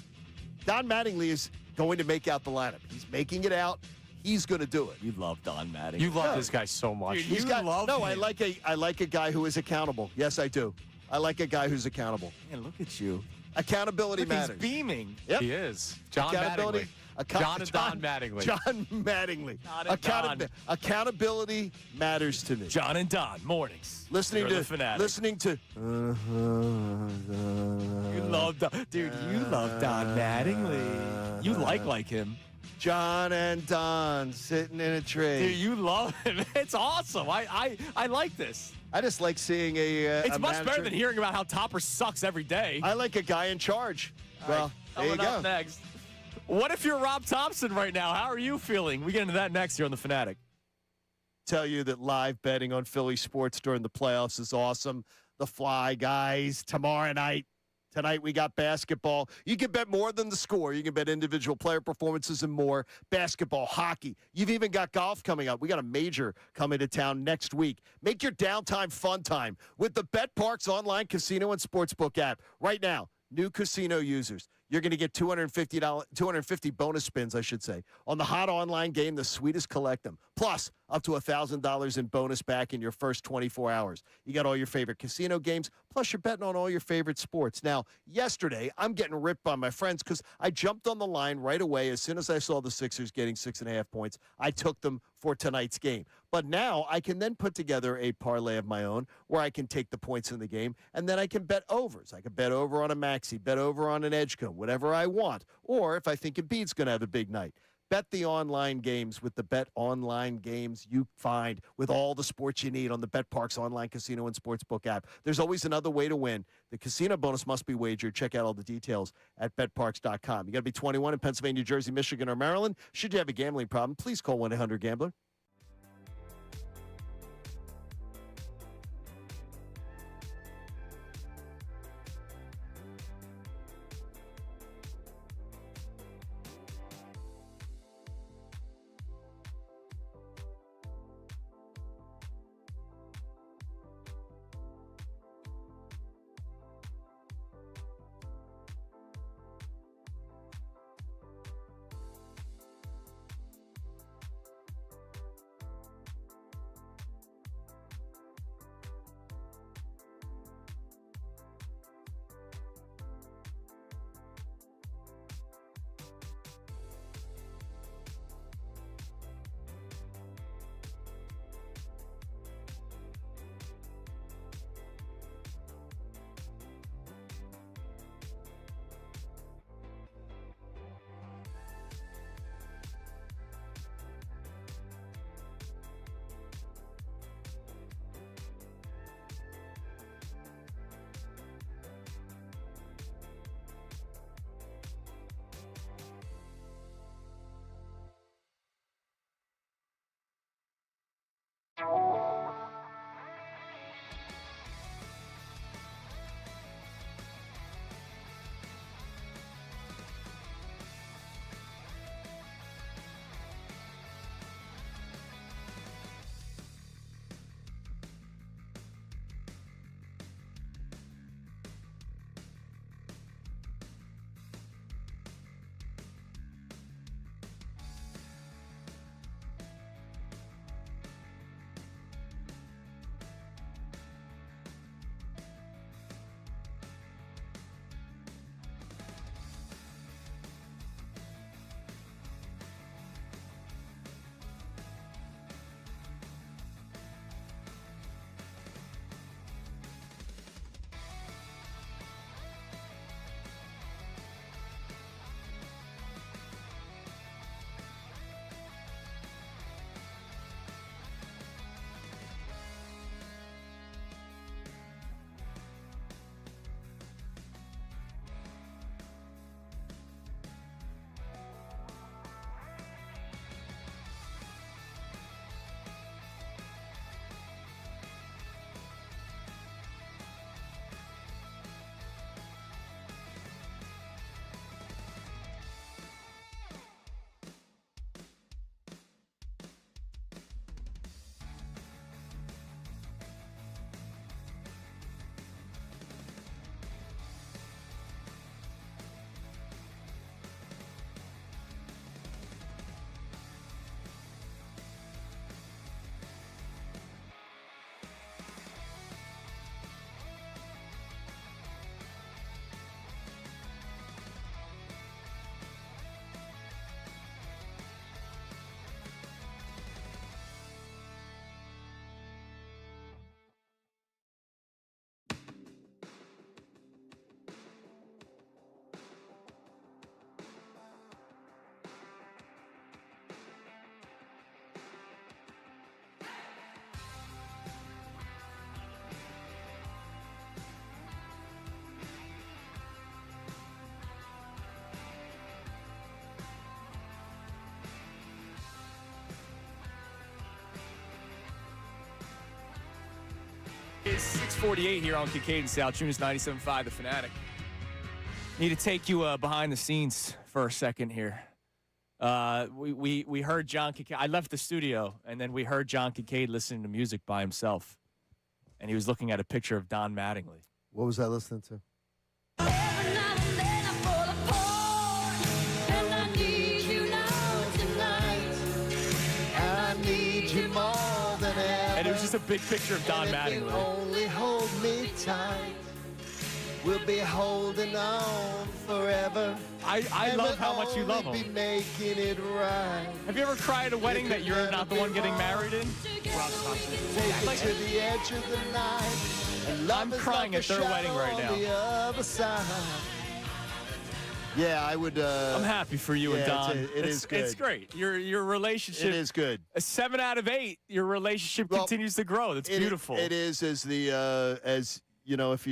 Don Mattingly is going to make out the lineup. He's making it out. He's going to do it. You love Don Mattingly. You love this guy so much. Dude, love him. I like a guy who is accountable. Yes, I do. I like a guy who's accountable. Man, look at you. Accountability matters. He's beaming. Yep. He is. John Mattingly. John Mattingly. John Mattingly. Accountability matters to me. John and Don, mornings. Listening to You love Don. Dude, you love Don Mattingly. You like him. John and Don sitting in a tree. Dude, you love him. It's awesome. I like this. I just like seeing It's a much manager. better than hearing about how Topper sucks every day. I like a guy in charge. Well, there you Coming go. up next. What if you're Rob Thompson right now? How are you feeling? We get into that next here on The Fanatic. Tell you that live betting on Philly sports during the playoffs is awesome. The Fly, guys, tomorrow night. Tonight we got basketball. You can bet more than the score. You can bet individual player performances and more. Basketball, hockey. You've even got golf coming up. We got a major coming to town next week. Make your downtime fun time with the BetParx online casino and sportsbook app. Right now, new casino users, you're going to get $250 bonus spins, I should say, on the hot online game, The Sweetest Collect 'em. Plus, up to $1,000 in bonus back in your first 24 hours. You got all your favorite casino games, plus you're betting on all your favorite sports. Now, yesterday, I'm getting ripped by my friends because I jumped on the line right away as soon as I saw the Sixers getting 6.5 points. I took them for tonight's game. But now I can then put together a parlay of my own where I can take the points in the game, and then I can bet overs. I can bet over on a Maxey, bet over on an Edgecombe, whatever I want. Or if I think Embiid's going to have a big night. Bet the online games with the Bet Online games you find with all the sports you need on the BetParx online casino and sportsbook app. There's always another way to win. The casino bonus must be wagered. Check out all the details at betparx.com. You got to be 21 in Pennsylvania, New Jersey, Michigan, or Maryland. Should you have a gambling problem, please call 1-800-GAMBLER. It's 6:48 here on Kincade Salciunas, 97.5 The Fanatic. Need to take you behind the scenes for a second here. We heard John Kincade. I left the studio, and then we heard John Kincade listening to music by himself. And he was looking at a picture of Don Mattingly. What was I listening to? And it was just a big picture of Don Mattingly. Only hold me tight. We'll be holding on forever. I love how much you love Be him. making it right. Have you ever cried at a wedding that you're not the one getting married in? Take it to the edge of the night. And love I'm is crying like at their a wedding right shadow now. on the other side. Yeah, I would. I'm happy for you and Don. It is good. It's great. Your relationship. It is good. 7 out of 8. Your relationship continues to grow. That's beautiful. It is as you know, if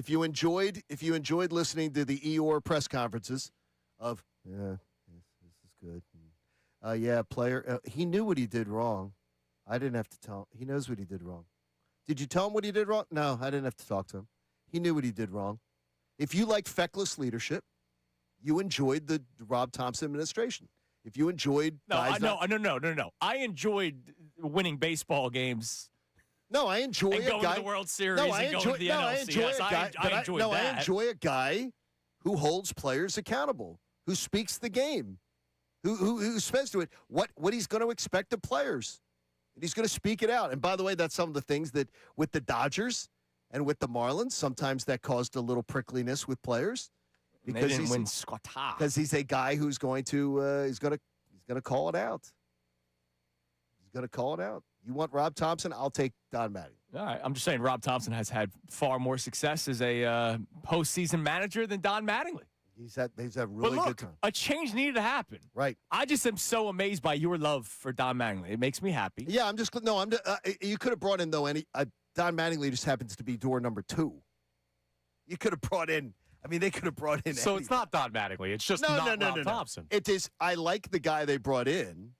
you enjoyed listening to the Eeyore press conferences of this is good. Player. He knew what he did wrong. I didn't have to tell him. He knows what he did wrong. Did you tell him what he did wrong? No, I didn't have to talk to him. He knew what he did wrong. If you like feckless leadership, you enjoyed the Rob Thompson administration. If you enjoyed No. I enjoyed winning baseball games. No, I enjoy and going to the World Series I and enjoy, going to the no, I NLCS. enjoy a guy, I enjoyed that. I enjoy a guy who holds players accountable, who speaks the game, who says to it what he's going to expect of players. And he's going to speak it out. And by the way, that's some of the things that with the Dodgers and with the Marlins, sometimes that caused a little prickliness with players. Because they didn't win squat. Because he's a guy who's going to he's going to call it out. He's going to call it out. You want Rob Thompson? I'll take Don Mattingly. All right. I'm just saying Rob Thompson has had far more success as a postseason manager than Don Mattingly. He's had really but look, good time. A change needed to happen. Right. I just am so amazed by your love for Don Mattingly. It makes me happy. Yeah, you could have brought in though Don Mattingly just happens to be door number 2. You could have brought in. I mean, they could have brought in. So it's not Don Mattingly. It's just not Rob Thompson. It is. I like the guy they brought in,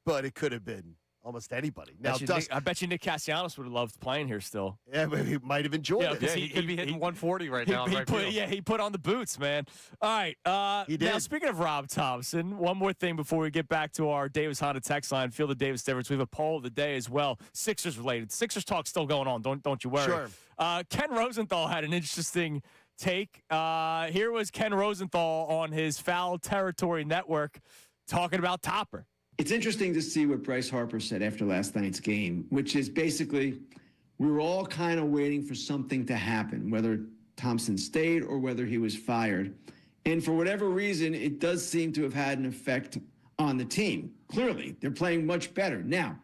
but it could have been almost anybody. Now, I bet you Nick Castellanos would have loved playing here still. Yeah, but he might have enjoyed it. Yeah, he could be hitting 140 right now. He put on the boots, man. All right. He did. Now, speaking of Rob Thompson, one more thing before we get back to our Davis Honda text line, Feel the Davis difference. We have a poll of the day as well. Sixers related. Sixers talk still going on. Don't you worry. Sure. Ken Rosenthal had an interesting take. Here was Ken Rosenthal on his Foul Territory Network talking about Topper. It's interesting to see what Bryce Harper said after last night's game, which is basically we were all kind of waiting for something to happen, whether Thompson stayed or whether he was fired. And for whatever reason, it does seem to have had an effect on the team. Clearly, they're playing much better. Now,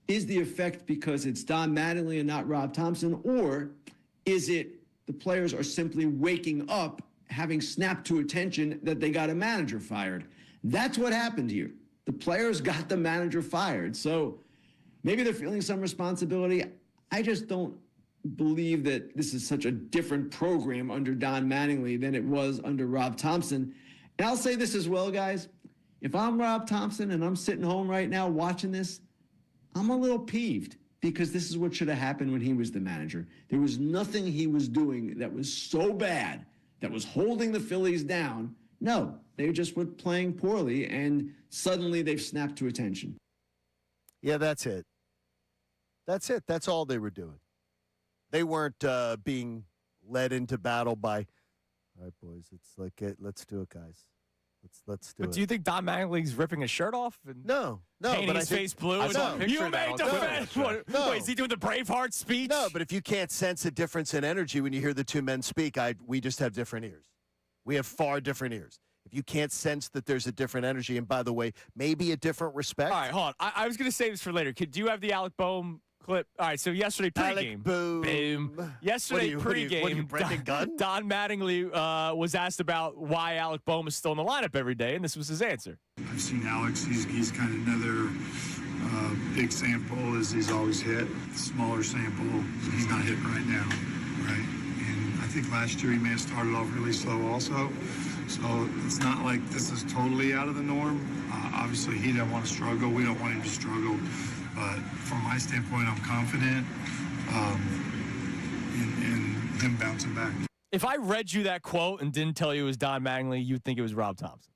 is the effect because it's Don Mattingly and not Rob Thompson, or is it the players are simply waking up, having snapped to attention that they got a manager fired? That's what happened here. The players got the manager fired. So maybe they're feeling some responsibility. I just don't believe that this is such a different program under Don Mattingly than it was under Rob Thompson. And I'll say this as well, guys. If I'm Rob Thompson and I'm sitting home right now watching this, I'm a little peeved because this is what should have happened when he was the manager. There was nothing he was doing that was so bad that was holding the Phillies down. No, they just were playing poorly, and suddenly they've snapped to attention. Yeah, that's it. That's it. That's all they were doing. They weren't being led into battle by, all right, boys, it's like, let's do it, guys. Let's do it. But do you think Don Mattingly's ripping his shirt off? And no. Painting but his face blue? I saw a picture You of that made on the Twitter. fence. What, is he doing the Braveheart speech? No, but if you can't sense a difference in energy when you hear the two men speak, we just have different ears. We have far different ears. If you can't sense that there's a different energy, and by the way, maybe a different respect. All right, hold on. I was going to save this for later. Do you have the Alec Boehm clip? All right, so yesterday pregame. Alec Boom. Yesterday pregame. What are you, Brendan Gunn? Don Mattingly was asked about why Alec Boehm is still in the lineup every day, and this was his answer. I've seen Alex. He's kind of another big sample as he's always hit. Smaller sample. He's not hitting right now, right? And I think last year he may have started off really slow also. So it's not like this is totally out of the norm. Obviously, he doesn't want to struggle. We don't want him to struggle. But from my standpoint, I'm confident. him bouncing back. If I read you that quote and didn't tell you it was Don Mattingly, you'd think it was Rob Thompson.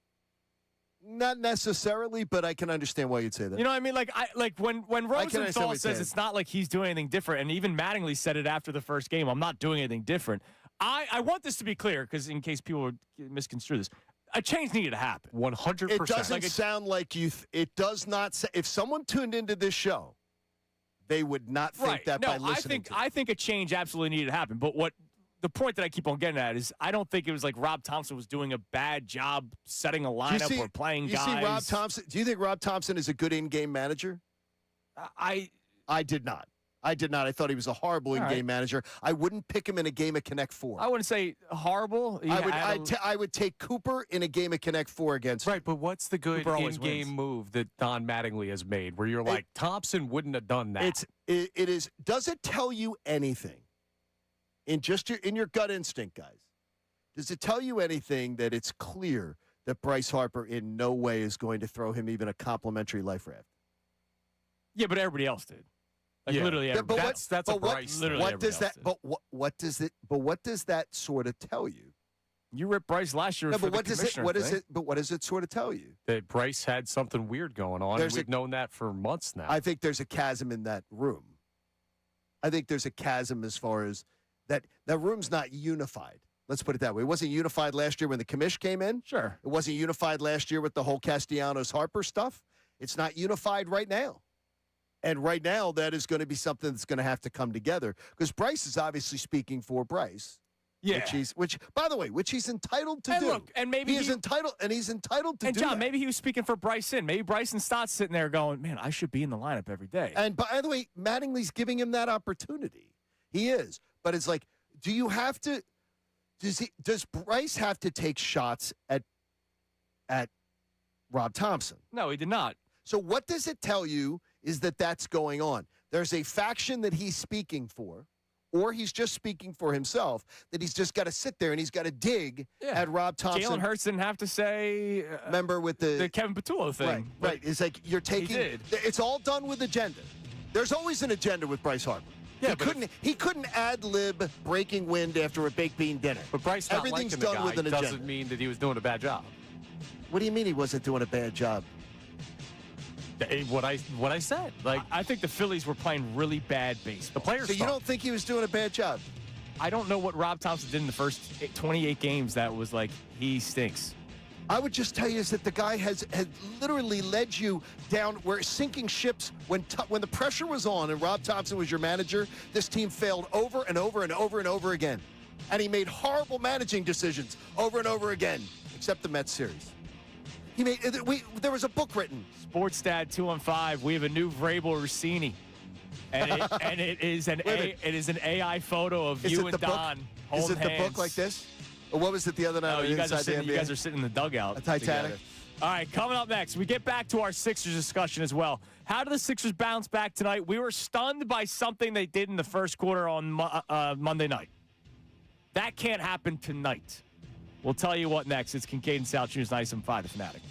Not necessarily, but I can understand why you'd say that. You know what I mean? Like when Rosenthal says it's not like he's doing anything different, and even Mattingly said it after the first game, I'm not doing anything different. I want this to be clear, because in case people would misconstrue this, a change needed to happen. 100%. It doesn't sound like you. It does not. If someone tuned into this show, they would not think that by listening to it. I think a change absolutely needed to happen. But the point that I keep on getting at is I don't think it was like Rob Thompson was doing a bad job setting a lineup or playing guys. You see Rob Thompson? Do you think Rob Thompson is a good in-game manager? I did not. I thought he was a horrible in-game manager. I wouldn't pick him in a game of Connect 4. I wouldn't say horrible. I would take Cooper in a game of Connect 4 against Right, but what's the good in-game move that Don Mattingly has made where you're like, Thompson wouldn't have done that? It is. Does it tell you anything? In your gut instinct, guys, does it tell you anything that it's clear that Bryce Harper in no way is going to throw him even a complimentary life raft? Yeah, but everybody else did. Like literally everybody. That's a Bryce. What does that? But what does it? But what does that sort of tell you? You ripped Bryce last year. But what does it? What is it? But what does it sort of tell you? That Bryce had something weird going on. And we've known that for months now. I think there's a chasm in that room. I think there's a chasm as far as that room's not unified. Let's put it that way. It wasn't unified last year when the commish came in. Sure. It wasn't unified last year with the whole Castellanos-Harper stuff. It's not unified right now. And right now, that is going to be something that's going to have to come together because Bryce is obviously speaking for Bryce. Yeah. Which, by the way, he's entitled to do. Look, and maybe he's entitled to do. And John, that. maybe he was speaking for Bryson. Maybe Bryson Stott's sitting there going, "Man, I should be in the lineup every day." And by the way, Mattingly's giving him that opportunity. He is, but it's like, do you have to? Does Bryce have to take shots at Rob Thompson? No, he did not. So what does it tell you is that that's going on? There's a faction that he's speaking for, or he's just speaking for himself, that he's just got to sit there and he's got to dig at Rob Thompson. Jalen Hurts didn't have to say, remember with the Kevin Patullo thing. Right. It's like you're taking, it's all done with agenda. There's always an agenda with Bryce Harper. Yeah, he couldn't ad-lib breaking wind after a baked bean dinner. But Bryce not Everything's liking the done guy with an agenda. doesn't mean that he was doing a bad job. What do you mean he wasn't doing a bad job? What I said. Like I think the Phillies were playing really bad baseball. The players. So you don't think he was doing a bad job? I don't know what Rob Thompson did in the first 28 games that was like he stinks. I would just tell you is that the guy has literally led you down where sinking ships when the pressure was on and Rob Thompson was your manager. This team failed over and over and over and over again, and he made horrible managing decisions over and over again, except the Mets series. There was a book written. Sports Dad 215. We have a new Vrabel Rossini, and it is an AI photo of you and Don holding hands. Is it the book like this? Or what was it the other night? No, you guys are sitting in the dugout. A Titanic. Together. All right, coming up next, we get back to our Sixers discussion as well. How do the Sixers bounce back tonight? We were stunned by something they did in the first quarter on Monday night. That can't happen tonight. We'll tell you what next. It's Kincade Salciunas, 97.5 The Fanatic.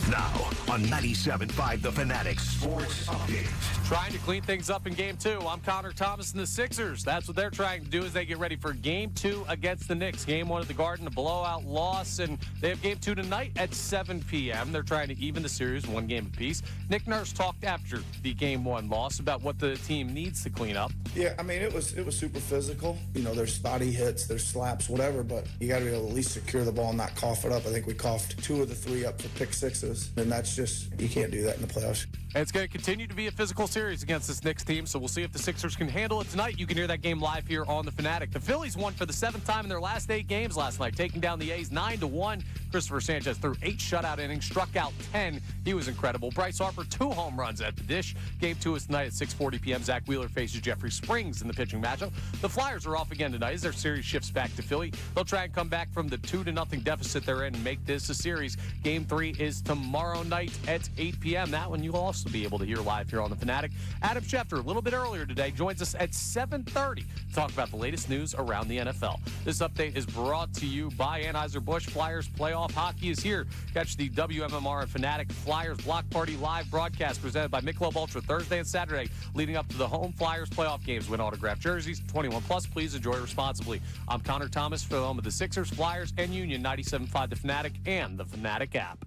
Now on 97.5 The Fanatic Sports Update. Trying to clean things up in Game 2. I'm Connor Thomas and the Sixers. That's what they're trying to do as they get ready for Game 2 against the Knicks. Game 1 at the Garden, a blowout loss, and they have Game 2 tonight at 7 p.m. They're trying to even the series, one game apiece. Nick Nurse talked after the Game 1 loss about what the team needs to clean up. Yeah, I mean, it was super physical. You know, there's spotty hits, there's slaps, whatever, but you got to be able to at least secure the ball and not cough it up. I think we coughed 2 of the 3 up for pick sixes, and that's just, you can't do that in the playoffs. And it's going to continue to be a physical series against this Knicks team, so we'll see if the Sixers can handle it tonight. You can hear that game live here on The Fanatic. The Phillies won for the 7th time in their last 8 games last night, taking down the A's 9-1. Christopher Sanchez threw 8 shutout innings, struck out 10. He was incredible. Bryce Harper, 2 home runs at the dish. Game 2 is tonight at 6:40 p.m. Zach Wheeler faces Jeffrey Springs in the pitching matchup. The Flyers are off again tonight as their series shifts back to Philly. They'll try and come back from the 2-0 deficit they're in and make this a series. Game 3 is tomorrow. tomorrow night at 8 p.m. That one you'll also be able to hear live here on The Fanatic. Adam Schefter, a little bit earlier today, joins us at 7:30 to talk about the latest news around the NFL. This update is brought to you by Anheuser-Busch. Flyers playoff hockey is here. Catch the WMMR and Fanatic Flyers Block Party live broadcast presented by Michelob Ultra Thursday and Saturday, leading up to the home Flyers playoff games. Win autographed jerseys, 21 plus. Please enjoy responsibly. I'm Connor Thomas for the home of the Sixers, Flyers, and Union, 97.5 The Fanatic and the Fanatic app.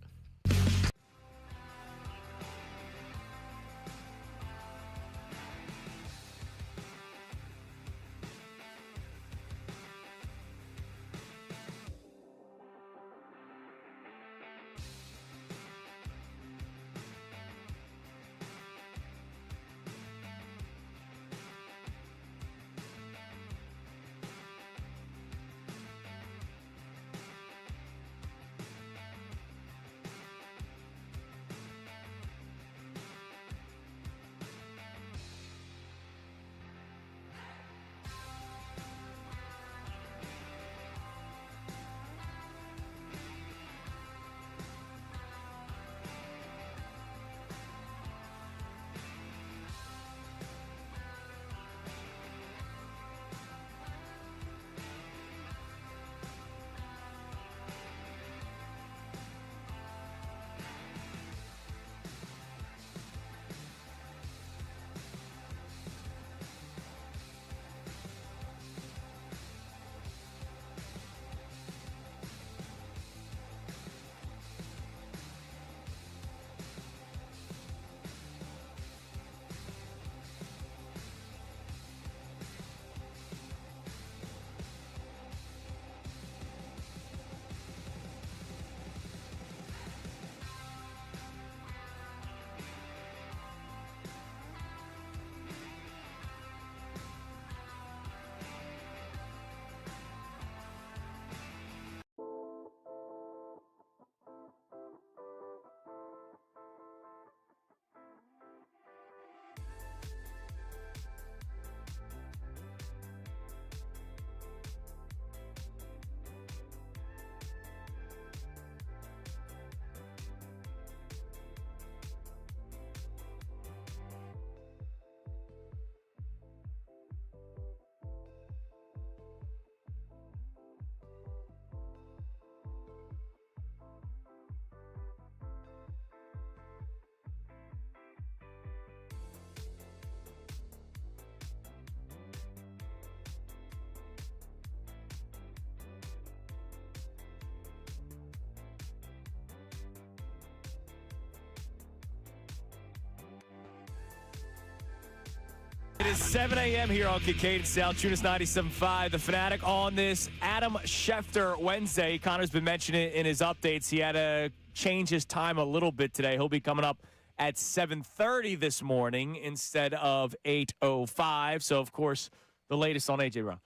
It is 7 a.m. here on Kincade Salciunas 97.5. The Fanatic on this Adam Schefter Wednesday. Connor's been mentioning it in his updates. He had to change his time a little bit today. He'll be coming up at 7:30 this morning instead of 8:05. So, of course, the latest on A.J. Brown.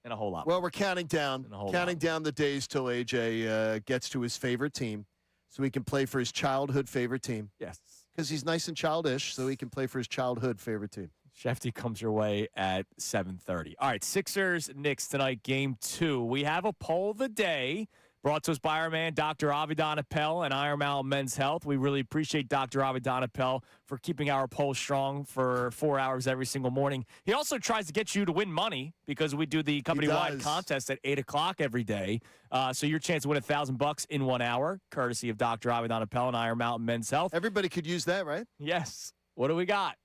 And a whole lot. Well, we're counting down the days till A.J. Gets to his favorite team so he can play for his childhood favorite team. Yes. Because he's nice and childish, so he can play for his childhood favorite team. Shefty comes your way at 7:30. All right, Sixers, Knicks tonight, Game 2. We have a poll of the day brought to us by our man, Dr. Avidan Appel and Iron Mountain Men's Health. We really appreciate Dr. Avidan Appel for keeping our poll strong for 4 hours every single morning. He also tries to get you to win money because we do the company-wide contest at 8 o'clock every day. So your chance to win $1,000 in 1 hour, courtesy of Dr. Avidan Appel and Iron Mountain Men's Health. Everybody could use that, right? Yes. What do we got?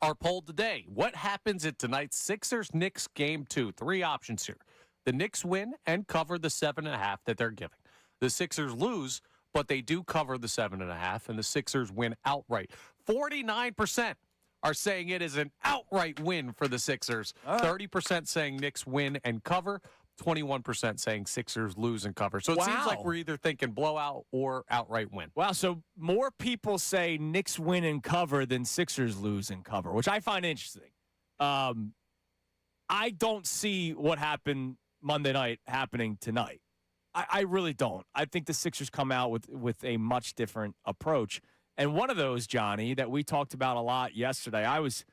Our poll today. What happens at tonight's Sixers-Knicks Game 2? 3 options here. The Knicks win and cover the 7.5 that they're giving. The Sixers lose, but they do cover the 7.5, and the Sixers win outright. 49% are saying it is an outright win for the Sixers. 30% saying Knicks win and cover. 21% saying Sixers lose and cover. So it seems like we're either thinking blowout or outright win. Wow, so more people say Knicks win and cover than Sixers lose and cover, which I find interesting. I don't see what happened Monday night happening tonight. I really don't. I think the Sixers come out with a much different approach. And one of those, Johnny, that we talked about a lot yesterday, I was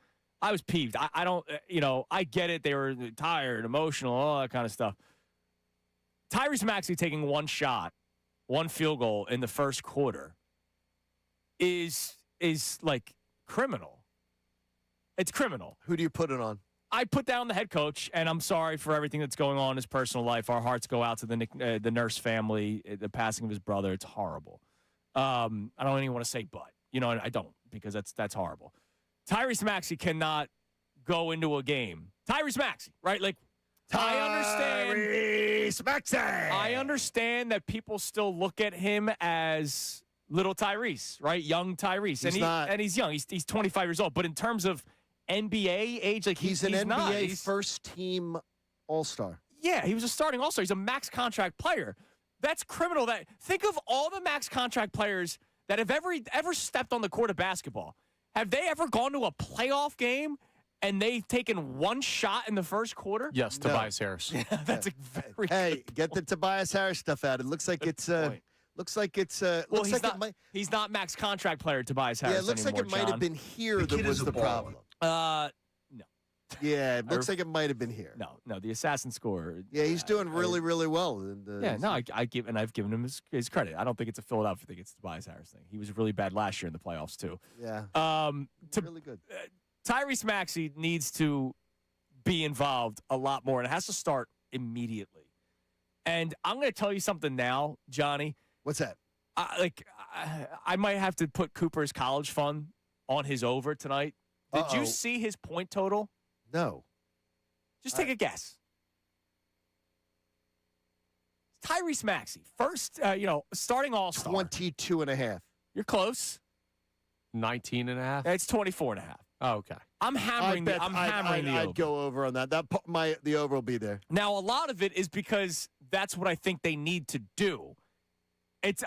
peeved. I don't, I get it. They were tired, emotional, all that kind of stuff. Tyrese Maxey taking one shot one field goal in the first quarter is like criminal. It's criminal. Who do you put it on? I put down the head coach, and I'm sorry for everything that's going on in his personal life. Our hearts go out to the Nurse family, the passing of his brother. It's horrible. I don't even want to say but. I don't, because that's horrible. Tyrese Maxey cannot go into a game. Tyrese Maxey, right? Like, Tyrese Maxey. I understand that people still look at him as little Tyrese, right? Young Tyrese. And he's young. He's 25 years old. But in terms of NBA age, like he's an NBA first-team All-Star. Yeah, he was a starting All-Star. He's a max contract player. That's criminal. Think of all the max contract players that have ever stepped on the court of basketball. Have they ever gone to a playoff game and they've taken one shot in the first quarter? Yes, No. Tobias Harris. Yeah, that's a very Hey, get the Tobias Harris stuff out. It looks like it's he's not max contract player Tobias Harris. Yeah, it looks anymore, like it might have been here that was the problem. No. Yeah, it looks like it might have been here. No, the assassin scorer. Yeah, he's doing really, really well. I've given him his credit. I don't think it's a Philadelphia thing. It's the Tobias Harris thing. He was really bad last year in the playoffs too. Yeah. Really good. Tyrese Maxey needs to be involved a lot more, and it has to start immediately. And I'm going to tell you something now, Johnny. What's that? I might have to put Cooper's college fund on his over tonight. Did you see his point total? No. Just take a guess. Tyrese Maxey, first, starting All-Star. 22.5. You're close. 19.5. It's 24.5. Oh, okay. I'm hammering the over. I'd go over on that. The over will be there. Now, a lot of it is because that's what I think they need to do.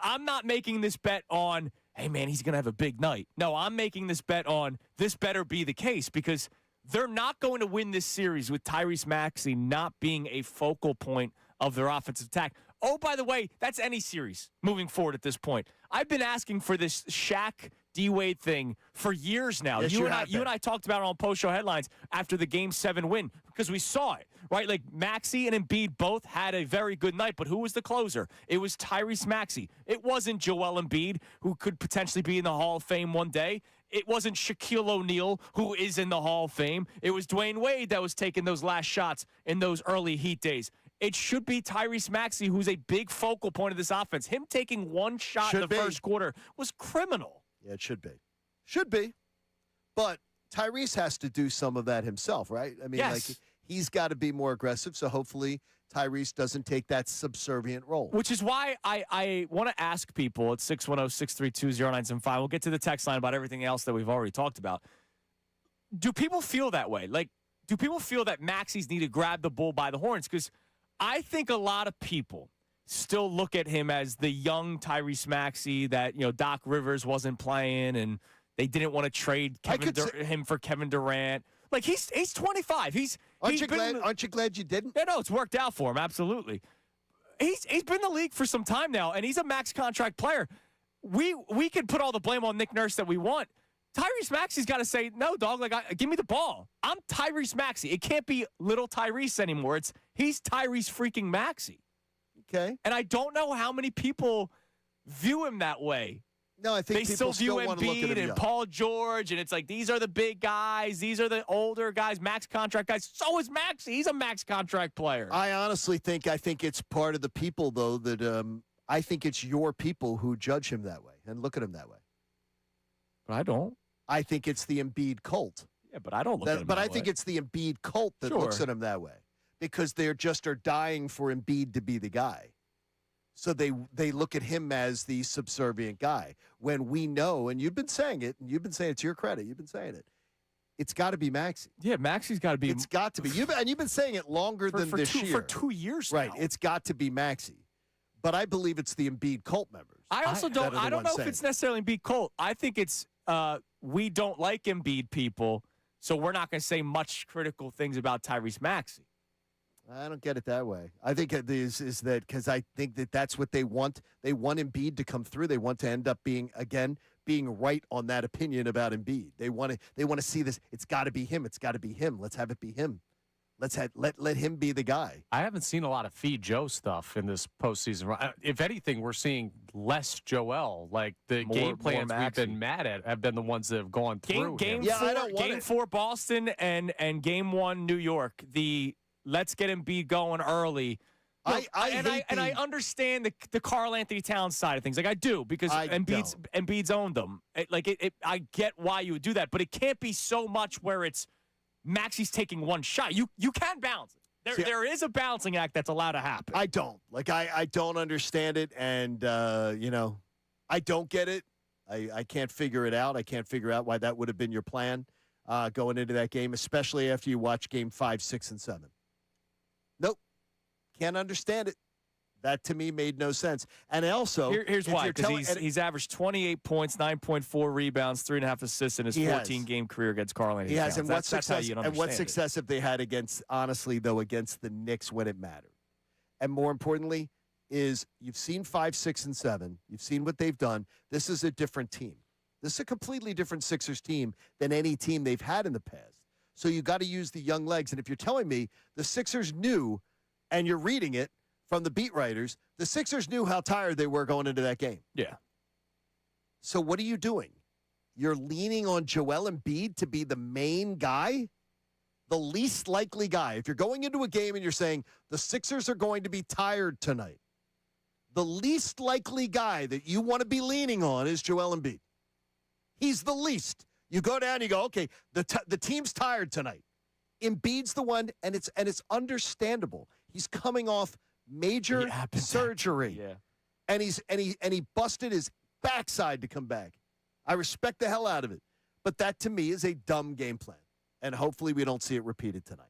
I'm not making this bet on, hey, man, he's going to have a big night. No, I'm making this bet on this better be the case, because they're not going to win this series with Tyrese Maxey not being a focal point of their offensive attack. Oh, by the way, that's any series moving forward at this point. I've been asking for this Shaq D-Wade thing for years now. Yes, you and I talked about it on post-show headlines after the Game 7 win because we saw it, right? Like, Maxey and Embiid both had a very good night, but who was the closer? It was Tyrese Maxey. It wasn't Joel Embiid, who could potentially be in the Hall of Fame one day. It wasn't Shaquille O'Neal, who is in the Hall of Fame. It was Dwayne Wade that was taking those last shots in those early Heat days. It should be Tyrese Maxey, who's a big focal point of this offense. Him taking one shot in the first quarter was criminal. Yeah, it should be. Should be. But Tyrese has to do some of that himself, right? I mean, yes. He's got to be more aggressive, so hopefully Tyrese doesn't take that subservient role. Which is why I want to ask people at 610-632-0975. We'll get to the text line about everything else that we've already talked about. Do people feel that way? Like, do people feel that Maxey's need to grab the bull by the horns? Because I think a lot of people still look at him as the young Tyrese Maxey that, Doc Rivers wasn't playing and they didn't want to trade him for Kevin Durant. Like, he's 25. Aren't you glad you didn't? Yeah, no, it's worked out for him, absolutely. He's been in the league for some time now, and he's a max contract player. We can put all the blame on Nick Nurse that we want. Tyrese Maxey's got to say, no, dog, give me the ball. I'm Tyrese Maxey. It can't be little Tyrese anymore. He's Tyrese freaking Maxey. Okay. And I don't know how many people view him that way. No, I think they people still view want to look at Embiid him and young. Paul George, and it's like, these are the big guys. These are the older guys, max contract guys. So is Maxey. He's a max contract player. I honestly think it's part of the people, though, that I think it's your people who judge him that way and look at him that way. But I don't. I think it's the Embiid cult. Yeah, but I don't look at him But that I think way. it's the Embiid cult that looks at him that way because they are dying for Embiid to be the guy. So they look at him as the subservient guy when we know, and you've been saying it, and you've been saying it to your credit, you've been saying it. It's got to be Maxey. Yeah, Maxey's got to be. It's got to be. You've been saying it longer than this year. For 2 years Right. now. It's got to be Maxey. But I believe it's the Embiid cult members. I also don't know if it's necessarily Embiid cult. I think it's we don't like Embiid people, so we're not going to say much critical things about Tyrese Maxey. I don't get it that way. I think it is that because I think that's what they want. They want Embiid to come through. They want to end up being right on that opinion about Embiid. They want to see this. It's got to be him. It's got to be him. Let's have it be him. Let him be the guy. I haven't seen a lot of feed Joe stuff in this postseason run. If anything, we're seeing less Joel. Like the game plans we've been mad at have been the ones that have gone through. Game four Boston and game one New York. Let's get Embiid going early. Look, I understand the Karl Anthony Towns side of things. Like I do because Embiid's owned them. I get why you would do that, but it can't be so much where it's Maxey's taking one shot. You can balance it. There is a balancing act that's allowed to happen. I don't. I don't understand it, and, I don't get it. I can't figure it out. I can't figure out why that would have been your plan going into that game, especially after you watch Game 5, 6, and 7. Nope. Can't understand it. That, to me, made no sense. And also, here's why. Because he's averaged 28 points, 9.4 rebounds, 3.5 assists in his 14-game career against Karl Anthony Towns. And what success have they had against the Knicks when it mattered? And more importantly, is you've seen 5, 6, and 7. You've seen what they've done. This is a different team. This is a completely different Sixers team than any team they've had in the past. So you got to use the young legs. And if you're telling me the Sixers knew, and you're reading it from the beat writers, the Sixers knew how tired they were going into that game. Yeah. So what are you doing? You're leaning on Joel Embiid to be the main guy? The least likely guy. If you're going into a game and you're saying the Sixers are going to be tired tonight, the least likely guy that you want to be leaning on is Joel Embiid. He's the least. You go down, you go, okay, the team's tired tonight. Embiid's the one, and it's understandable. He's coming off major surgery, and he busted his backside to come back. I respect the hell out of it, but that to me is a dumb game plan, and hopefully we don't see it repeated tonight.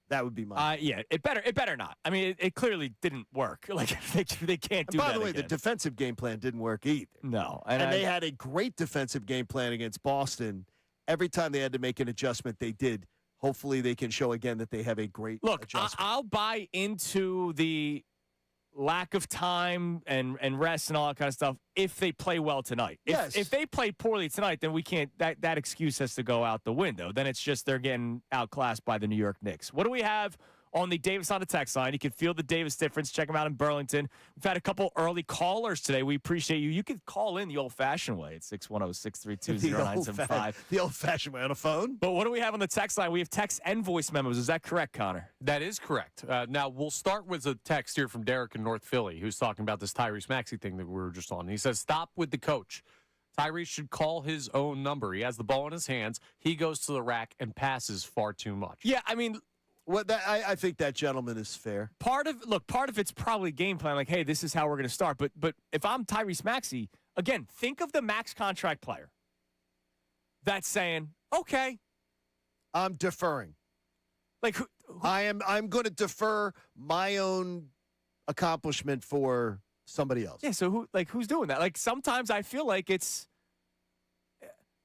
That would be my it better not. I mean, it clearly didn't work. Like they can't do that. By the way, again. the defensive game plan didn't work either. No, and they had a great defensive game plan against Boston. Every time they had to make an adjustment, they did. Hopefully they can show again that they have a great adjustment. I'll buy into the lack of time and rest and all that kind of stuff if they play well tonight. If they play poorly tonight, then we can't. That excuse has to go out the window. Then it's just they're getting outclassed by the New York Knicks. What do we have on the Davis on the text line? You can feel the Davis difference. Check them out in Burlington. We've had a couple early callers today. We appreciate you. You can call in the old-fashioned way at 610-632-0975. The old-fashioned way on a phone. But what do we have on the text line? We have text and voice memos. Is that correct, Connor? That is correct. Now, we'll start with a text here from Derek in North Philly, who's talking about this Tyrese Maxey thing that we were just on. He says, stop with the coach. Tyrese should call his own number. He has the ball in his hands. He goes to the rack and passes far too much. Yeah, I mean – I think that gentleman is fair. Part of it's probably game plan, like, hey, this is how we're going to start. But if I'm Tyrese Maxey, again, think of the max contract player that's saying, okay, I'm deferring. Like I'm going to defer my own accomplishment for somebody else. Yeah. So who's doing that? Like sometimes I feel like it's,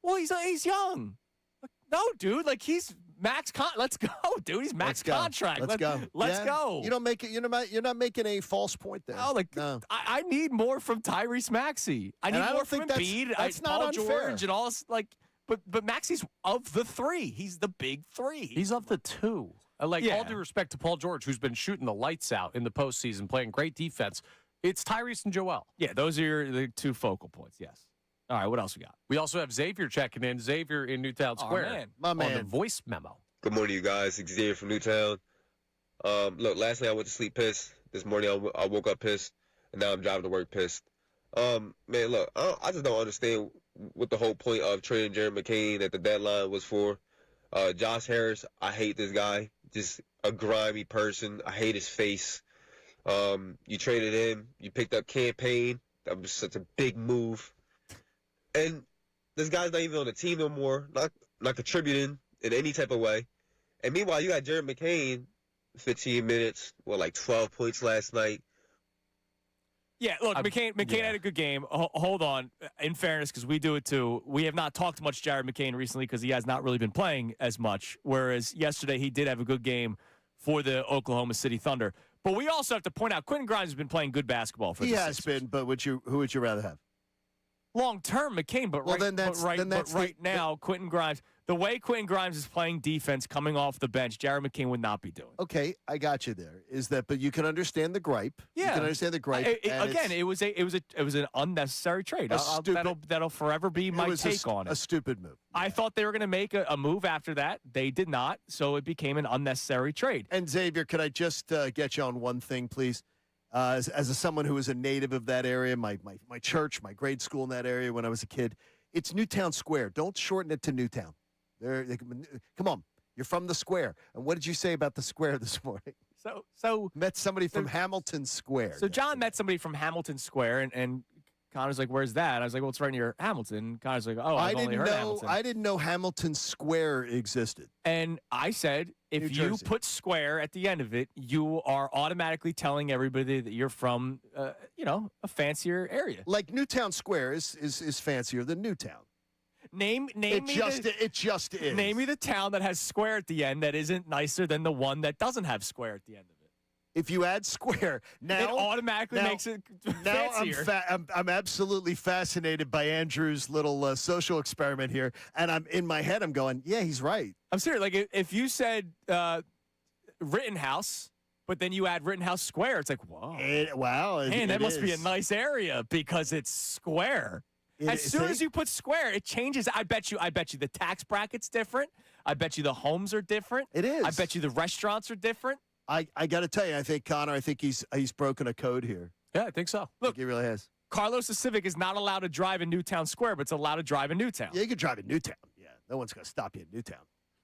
well, he's young. Like, no, dude. Like he's. Let's go, dude. He's max contract. Let's go. Let's go. You don't make it. You're not making a false point there. No, I need more from Tyrese Maxey. I need more from Embiid. That's not Paul unfair. George and all this. But Maxey's of the three. He's the big three. He's of the two. All due respect to Paul George, who's been shooting the lights out in the postseason, playing great defense. It's Tyrese and Joel. Yeah, those are the two focal points. Yes. All right, what else we got? We also have Xavier checking in. Xavier in Newtown Square. My man. On the voice memo. Good morning, you guys. Xavier from Newtown. Look, last night I went to sleep pissed. This morning I woke up pissed, and now I'm driving to work pissed. Man, look, I just don't understand what the whole point of trading Jared McCain at the deadline was for. Josh Harris, I hate this guy. Just a grimy person. I hate his face. You traded him. You picked up Campaign. That was such a big move. And this guy's not even on the team no more, not contributing in any type of way. And meanwhile, you got Jared McCain, 15 minutes, 12 points last night. Yeah, look, McCain had a good game. Hold on. In fairness, because we do it too, we have not talked much Jared McCain recently because he has not really been playing as much, whereas yesterday he did have a good game for the Oklahoma City Thunder. But we also have to point out Quentin Grimes has been playing good basketball for the Sixers. He has been, but who would you rather have? Long-term, McCain, but right now, Quentin Grimes. The way Quentin Grimes is playing defense coming off the bench, Jared McCain would not be doing. Okay, I got you there. But you can understand the gripe. Yeah. You can understand the gripe. It was an unnecessary trade. That'll forever be my take on it. A stupid move. I thought they were going to make a move after that. They did not, so it became an unnecessary trade. And Xavier, could I just get you on one thing, please? As someone who was a native of that area, my church, my grade school in that area when I was a kid, it's Newtown Square. Don't shorten it to Newtown. Come on, you're from the square. And what did you say about the square this morning? So met somebody from Hamilton Square. So John met somebody from Hamilton Square, and Connor's like, "Where's that?" I was like, "Well, it's right near Hamilton." Connor's like, "Oh, I've only heard of Hamilton." I didn't know Hamilton Square existed. And I said, if you put square at the end of it, you are automatically telling everybody that you're from, a fancier area. Like Newtown Square is fancier than Newtown. Name it me just is. Name me the town that has square at the end that isn't nicer than the one that doesn't have square at the end of it. If you add square, now it automatically makes it fancier. I'm absolutely fascinated by Andrew's little social experiment here, and in my head I'm going, yeah, he's right. I'm serious. Like if you said Rittenhouse, but then you add Rittenhouse Square, it's like, whoa, that must be a nice area because it's square. As soon as you put square, it changes. I bet you the tax bracket's different. I bet you the homes are different. It is. I bet you the restaurants are different. I got to tell you, I think Connor, he's broken a code here. Yeah, I think so. Look, he really has. Carlos the Civic is not allowed to drive in Newtown Square, but it's allowed to drive in Newtown. Yeah, you can drive in Newtown. Yeah, no one's going to stop you in Newtown.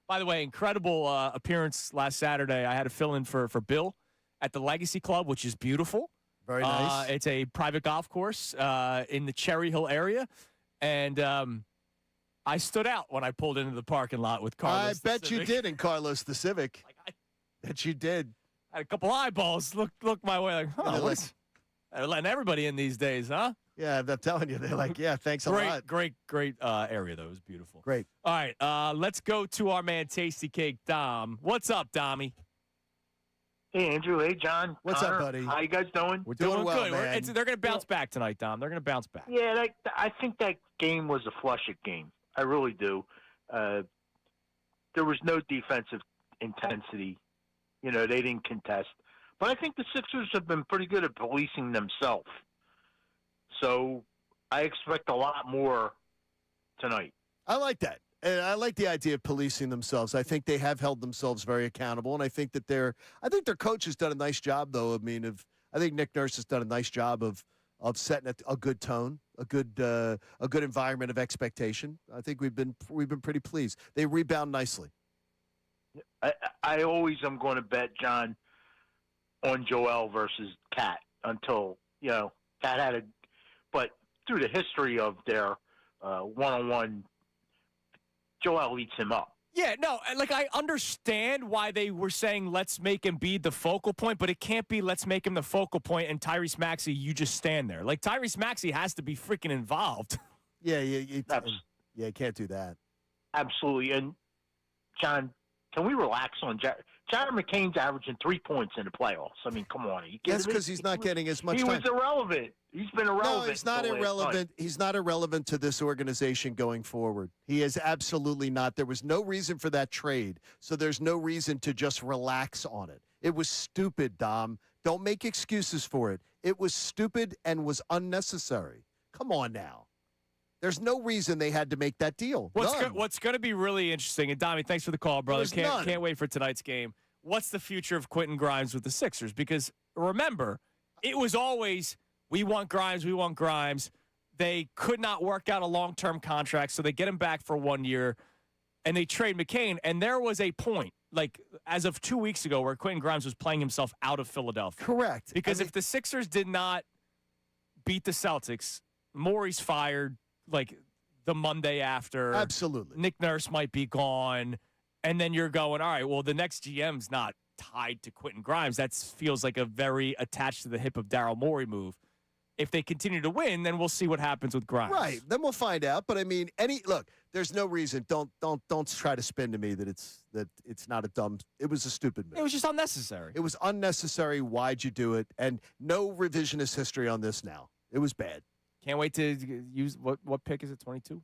By the way, incredible appearance last Saturday. I had to fill in for Bill at the Legacy Club, which is beautiful. Very nice. It's a private golf course in the Cherry Hill area. And I stood out when I pulled into the parking lot with Carlos. I bet you did in Carlos the Civic. Bet you did. I had a couple eyeballs look my way like, they're letting everybody in these days, huh? Yeah, I'm telling you. They're like, yeah, thanks a lot. Great area, though. It was beautiful. Great. All right, let's go to our man Tasty Cake, Dom. What's up, Dommy? Hey, Andrew. Hey, John. What's Connor. up, buddy? How you guys doing? We're doing well, good. Man. They're going to bounce back tonight, Dom. They're going to bounce back. Yeah, I think that game was a flush-it game. I really do. There was no defensive intensity. They didn't contest. But I think the Sixers have been pretty good at policing themselves. So I expect a lot more tonight. I like that. And I like the idea of policing themselves. I think they have held themselves very accountable, and I think that their coach has done a nice job, though. I think Nick Nurse has done a nice job of setting a good tone, a good environment of expectation. I think we've been pretty pleased. They rebound nicely. I always am going to bet, John, on Joel versus Cat until Cat had but through the history of their one-on-one, Joel eats him up. Yeah, no, I understand why they were saying let's make Embiid the focal point, but it can't be let's make him the focal point and Tyrese Maxey, you just stand there. Like, Tyrese Maxey has to be freaking involved. Yeah, you can't do that. Absolutely. And, John, can we relax on Jared McCain's averaging 3 points in the playoffs? I mean, come on. That's because he's not getting as much time. He was irrelevant. He's been irrelevant. No, he's not irrelevant. He's not irrelevant to this organization going forward. He is absolutely not. There was no reason for that trade, so there's no reason to just relax on it. It was stupid, Dom. Don't make excuses for it. It was stupid and was unnecessary. Come on now. There's no reason they had to make that deal. What's going to be really interesting, and Dommy, thanks for the call, brother. Can't wait for tonight's game. What's the future of Quentin Grimes with the Sixers? Because remember, it was always we want Grimes. They could not work out a long-term contract, so they get him back for 1 year, and they trade McCain. And there was a point, like as of 2 weeks ago, where Quentin Grimes was playing himself out of Philadelphia. Correct. Because if the Sixers did not beat the Celtics, Morey's fired like the Monday after. Absolutely. Nick Nurse might be gone. And then you're going, all right, well, the next GM's not tied to Quentin Grimes. That feels like a very attached to the hip of Daryl Morey move. If they continue to win, then we'll see what happens with Grimes. Right. Then we'll find out. But I mean, there's no reason. Don't try to spin to me that it's not it was a stupid move. It was just unnecessary. It was unnecessary. Why'd you do it? And no revisionist history on this now. It was bad. Can't wait to use what pick is it? 22?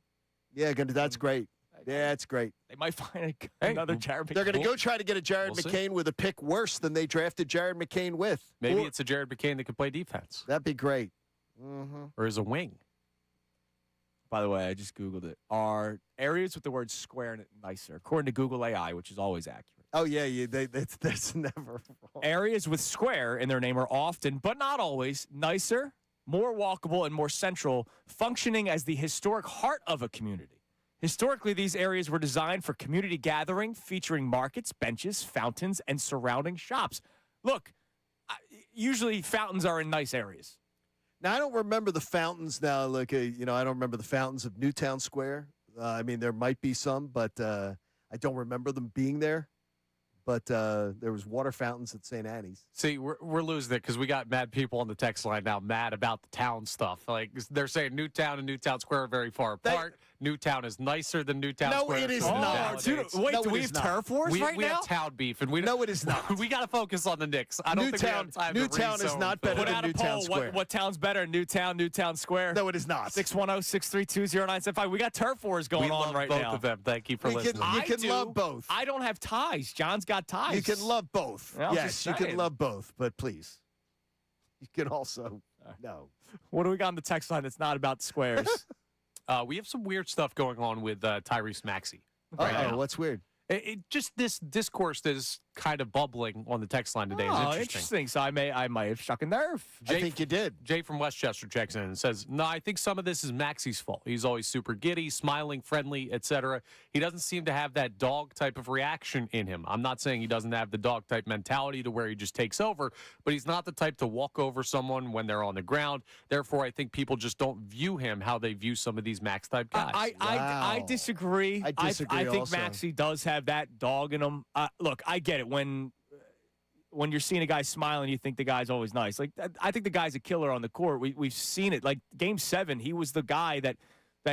Yeah, that's great. Yeah, it's great. They might find another Jared McCain. They're going to go try to get a Jared McCain with a pick worse than they drafted Jared McCain with. Maybe it's a Jared McCain that can play defense. That'd be great. Mm-hmm. Or as a wing. By the way, I just Googled it. Are areas with the word square in it nicer? According to Google AI, which is always accurate. Oh, yeah, that's never wrong. Areas with square in their name are often, but not always, nicer, more walkable, and more central, functioning as the historic heart of a community. Historically, these areas were designed for community gathering, featuring markets, benches, fountains, and surrounding shops. Look, usually fountains are in nice areas. Now, I don't remember the fountains now. I don't remember the fountains of Newtown Square. I mean, there might be some, but I don't remember them being there. But there was water fountains at St. Annie's. See, we're losing it because we got mad people on the text line now, mad about the town stuff. Like, they're saying Newtown and Newtown Square are very far apart. Newtown is nicer than Newtown Square. No, it is not. Wait, do we have turf wars right now? We have town beef. And no, it is not. We got to focus on the Knicks. I don't think we have time Newtown is not better than Newtown Square. What town's better, Newtown Square? No, it is not. 610-632-0975. We got turf wars going on right now. We love both of them. Thank you for listening. You can love both. I don't have ties. John's got ties. You can love both. Well, yes, you can love both, but please. You can also no. What do we got on the text line that's not about the squares? We have some weird stuff going on with Tyrese Maxey. What's weird? Just this discourse that is kind of bubbling on the text line today is interesting. So I might have struck a nerve. I think you did. Jay from Westchester checks in and says, "No, I think some of this is Maxey's fault. He's always super giddy, smiling, friendly, etc. He doesn't seem to have that dog type of reaction in him. I'm not saying he doesn't have the dog type mentality to where he just takes over, but he's not the type to walk over someone when they're on the ground. Therefore, I think people just don't view him how they view some of these Max type guys." I disagree. I disagree. I think also. Maxey does have that dog in him. Look, I get it when you're seeing a guy smiling, you think the guy's always nice. Like, I think the guy's a killer on the court. We've seen it. Like, Game 7, he was the guy that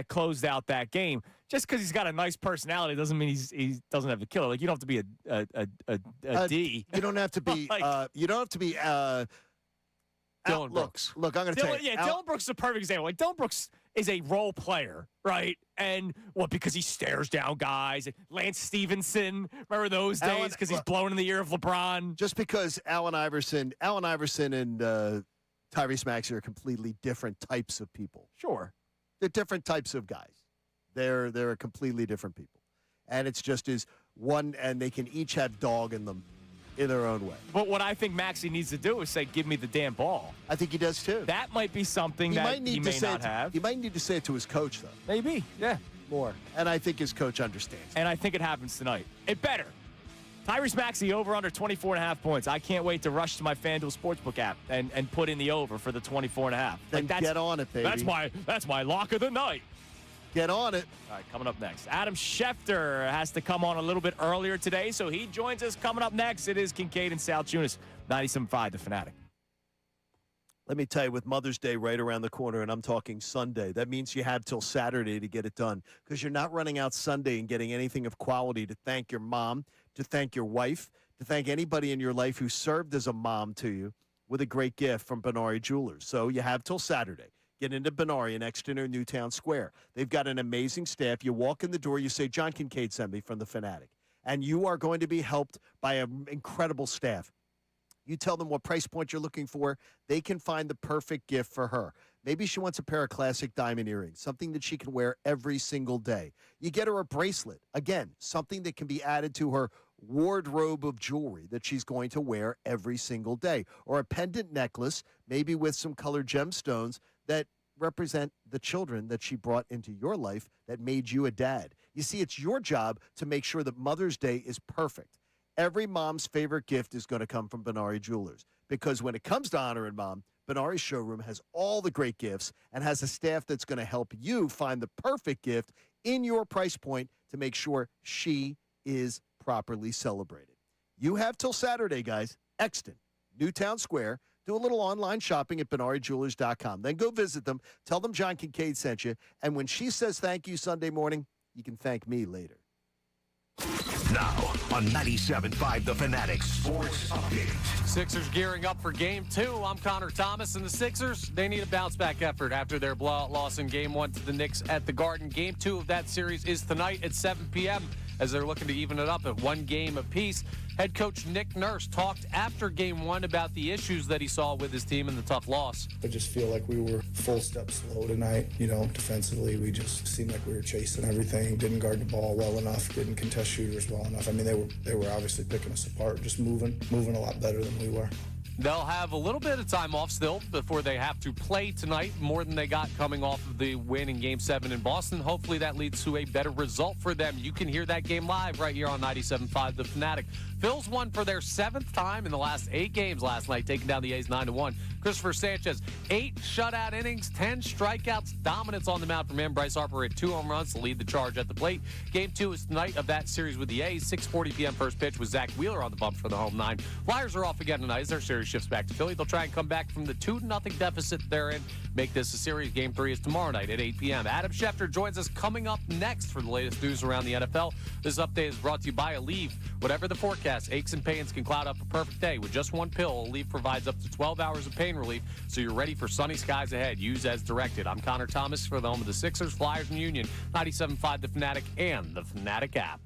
closed out that game. Just because he's got a nice personality doesn't mean he doesn't have the killer. Like, you don't have to be a D. You don't have to be. You don't have to be. Dylan Brooks. Look, I'm going to tell you. Dylan Brooks is a perfect example. Like, Dylan Brooks is a role player, right? And because he stares down guys. Lance Stevenson, remember those days? Because he's blown in the ear of LeBron. Just because Allen Iverson and Tyrese Maxey are completely different types of people. Sure. They're different types of guys. They're completely different people. And it's just as one, and they can each have dog in them in their own way. But what I think Maxey needs to do is say, give me the damn ball. I think he does too. That might be something he may not have. He might need to say it to his coach, though. Maybe, yeah. More. And I think his coach understands. And I think it happens tonight. It better. Tyrese Maxey over under 24.5 points. I can't wait to rush to my FanDuel Sportsbook app and put in the over for the 24.5. Then get on it, baby. That's my lock of the night. Get on it. All right, coming up next. Adam Schefter has to come on a little bit earlier today, so he joins us coming up next. It is Kincade and Salciunas, 97.5 The Fanatic. Let me tell you, with Mother's Day right around the corner, and I'm talking Sunday, that means you have till Saturday to get it done because you're not running out Sunday and getting anything of quality to thank your mom, to thank your wife, to thank anybody in your life who served as a mom to you with a great gift from Benari Jewelers. So you have till Saturday. Get into Benari in Exeter, Newtown Square. They've got an amazing staff. You walk in the door, you say, John Kincade sent me from the Fanatic. And you are going to be helped by an incredible staff. You tell them what price point you're looking for. They can find the perfect gift for her. Maybe she wants a pair of classic diamond earrings, something that she can wear every single day. You get her a bracelet. Again, something that can be added to her wardrobe of jewelry that she's going to wear every single day. Or a pendant necklace, maybe with some colored gemstones that represent the children that she brought into your life that made you a dad. You see, it's your job to make sure that Mother's Day is perfect. Every mom's favorite gift is going to come from Benari Jewelers because when it comes to honoring mom, Benari's showroom has all the great gifts and has a staff that's going to help you find the perfect gift in your price point to make sure she is properly celebrated. You have till Saturday, guys. Exton, Newtown Square. Do a little online shopping at BenariJewelers.com. Then go visit them. Tell them John Kincade sent you. And when she says thank you Sunday morning, you can thank me later. Now on 97.5 The Fanatic Sports Update. Sixers gearing up for Game 2. I'm Connor Thomas, and the Sixers, they need a bounce-back effort after their blowout loss in Game 1 to the Knicks at the Garden. Game 2 of that series is tonight at 7 p.m. as they're looking to even it up at one game apiece. Head coach Nick Nurse talked after Game 1 about the issues that he saw with his team in the tough loss. I just feel like we were full step slow tonight. Defensively, we just seemed like we were chasing everything, didn't guard the ball well enough, didn't contest shooters well enough. I mean, they were obviously picking us apart, just moving a lot better than we were. They'll have a little bit of time off still before they have to play tonight, more than they got coming off of the win in Game 7 in Boston. Hopefully that leads to a better result for them. You can hear that game live right here on 97.5 The Fanatic. Phils won for their 7th time in the last 8 games last night, taking down the A's 9-1. Christopher Sanchez, 8 shutout innings, 10 strikeouts, dominance on the mound from him. Bryce Harper had 2 home runs to lead the charge at the plate. Game 2 is tonight of that series with the A's. 6:40 p.m. first pitch with Zach Wheeler on the bump for the home 9. Flyers are off again tonight as their series shifts back to Philly. They'll try and come back from the 2-0 deficit they're in. Make this a series. Game 3 is tomorrow night at 8 p.m. Adam Schefter joins us coming up next for the latest news around the NFL. This update is brought to you by Aleve. Whatever the forecast, aches and pains can cloud up a perfect day. With just one pill, Aleve provides up to 12 hours of pain relief, so you're ready for sunny skies ahead. Use as directed. I'm Connor Thomas for the home of the Sixers, Flyers, and Union. 97.5 The Fanatic and the Fanatic app.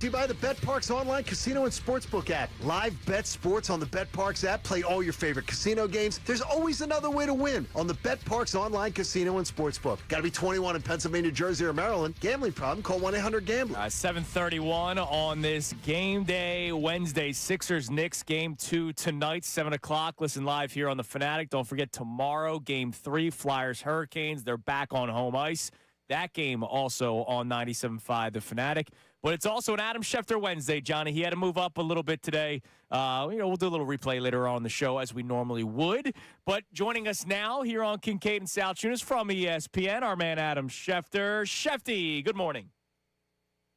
Do you buy the BetParks online casino and sportsbook app? Live bet sports on the BetParks app. Play all your favorite casino games. There's always another way to win on the BetParks online casino and sportsbook. Got to be 21 in Pennsylvania, Jersey, or Maryland. Gambling problem? Call 1-800-GAMBLER. 7:31 on this game day, Wednesday. Sixers-Knicks game 2 tonight, 7 o'clock. Listen live here on the Fanatic. Don't forget tomorrow, game 3, Flyers-Hurricanes. They're back on home ice. That game also on 97.5 The Fanatic. But it's also an Adam Schefter Wednesday, Johnny. He had to move up a little bit today. We'll do a little replay later on the show as we normally would. But joining us now here on Kincade and Salciunas from ESPN, our man Adam Schefter. Shefty, good morning.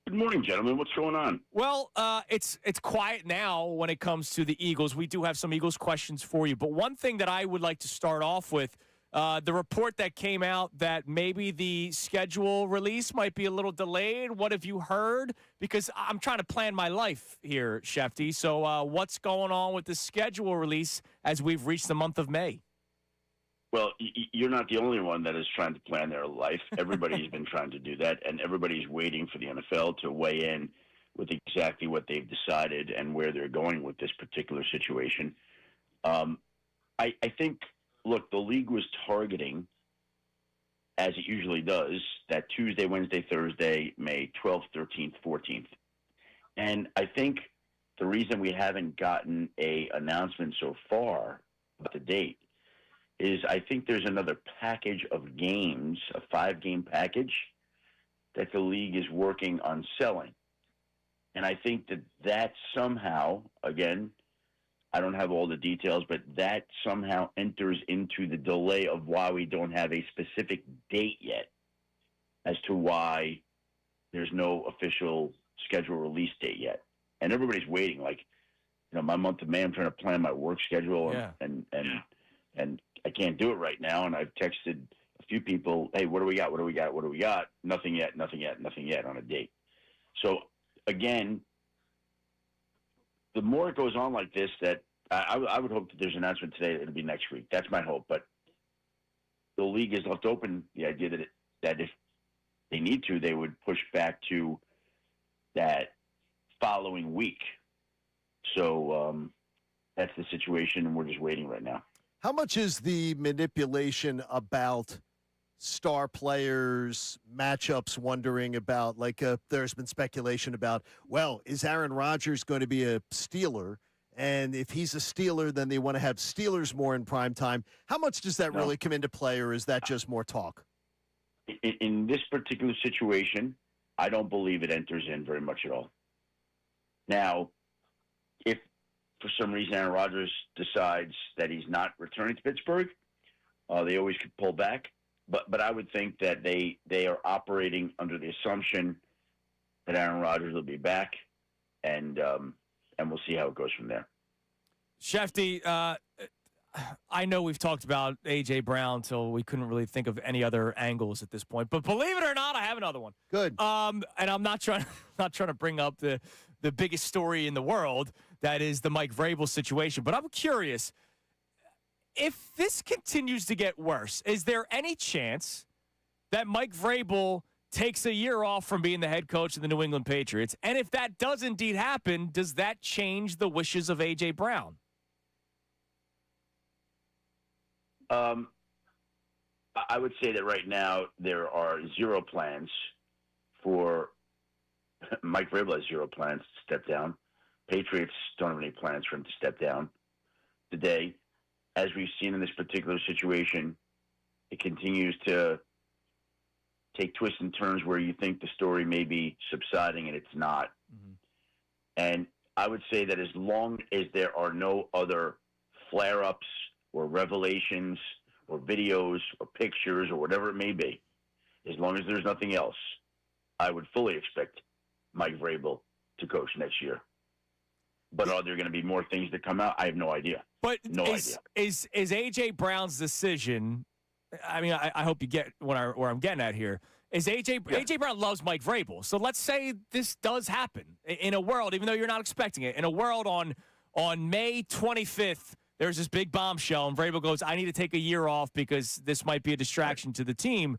Good morning, gentlemen. What's going on? Well, it's quiet now when it comes to the Eagles. We do have some Eagles questions for you. But one thing that I would like to start off with, the report that came out that maybe the schedule release might be a little delayed. What have you heard? Because I'm trying to plan my life here, Shefty. So what's going on with the schedule release as we've reached the month of May? Well, you're not the only one that is trying to plan their life. Everybody's been trying to do that, and everybody's waiting for the NFL to weigh in with exactly what they've decided and where they're going with this particular situation. I think, look, the league was targeting, as it usually does, that Tuesday, Wednesday, Thursday, May 12th, 13th, 14th. And I think the reason we haven't gotten an announcement so far about the date is I think there's another package of games, a 5-game package, that the league is working on selling. And I think that somehow, again, I don't have all the details, but that somehow enters into the delay of why we don't have a specific date yet as to why there's no official schedule release date yet. And everybody's waiting. Like, my month of May, I'm trying to plan my work schedule, and I can't do it right now. And I've texted a few people, hey, what do we got? What do we got? What do we got? Nothing yet on a date. So, again, the more it goes on like this, that I would hope that there's an announcement today that it'll be next week. That's my hope. But the league has left open the idea that if they need to, they would push back to that following week. So that's the situation, and we're just waiting right now. How much is the manipulation about star players, matchups, wondering about, there's been speculation about, well, is Aaron Rodgers going to be a Steeler? And if he's a Steeler, then they want to have Steelers more in prime time. How much does that really come into play, or is that just more talk? In this particular situation, I don't believe it enters in very much at all. Now, if for some reason Aaron Rodgers decides that he's not returning to Pittsburgh, they always could pull back. But I would think that they are operating under the assumption that Aaron Rodgers will be back, and we'll see how it goes from there. Shefty, I know we've talked about A.J. Brown till we couldn't really think of any other angles at this point. But believe it or not, I have another one. Good. And I'm not trying to bring up the biggest story in the world, that is the Mike Vrabel situation. But I'm curious, if this continues to get worse, is there any chance that Mike Vrabel takes a year off from being the head coach of the New England Patriots? And if that does indeed happen, does that change the wishes of A.J. Brown? I would say that right now there are zero plans for Mike Vrabel has zero plans to step down. Patriots don't have any plans for him to step down today. As we've seen in this particular situation, it continues to take twists and turns where you think the story may be subsiding and it's not. Mm-hmm. And I would say that as long as there are no other flare-ups or revelations or videos or pictures or whatever it may be, as long as there's nothing else, I would fully expect Mike Vrabel to coach next year. But are there going to be more things that come out? I have no idea. But no idea. Is A.J. Brown's decision, I mean, I hope you get where I'm getting at here, is A.J. Brown loves Mike Vrabel. So let's say this does happen in a world, even though you're not expecting it, in a world on May 25th, there's this big bombshell, and Vrabel goes, I need to take a year off because this might be a distraction to the team.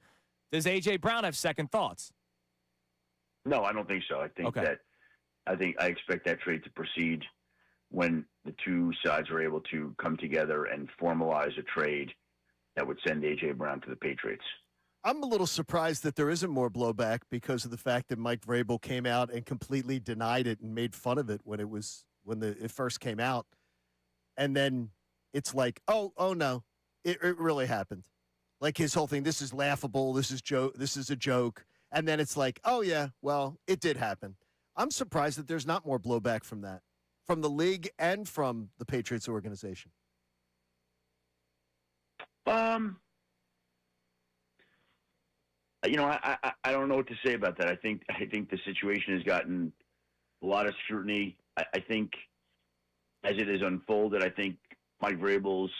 Does A.J. Brown have second thoughts? No, I don't think so. I think that I expect that trade to proceed when the two sides are able to come together and formalize a trade that would send A.J. Brown to the Patriots. I'm a little surprised that there isn't more blowback because of the fact that Mike Vrabel came out and completely denied it and made fun of it when it first came out. And then it's like, oh no, it really happened. Like his whole thing, this is laughable, this is a joke. And then it's like, oh yeah, well, it did happen. I'm surprised that there's not more blowback from that, from the league and from the Patriots organization. I don't know what to say about that. I think the situation has gotten a lot of scrutiny. I think as it has unfolded, I think Mike Vrabel's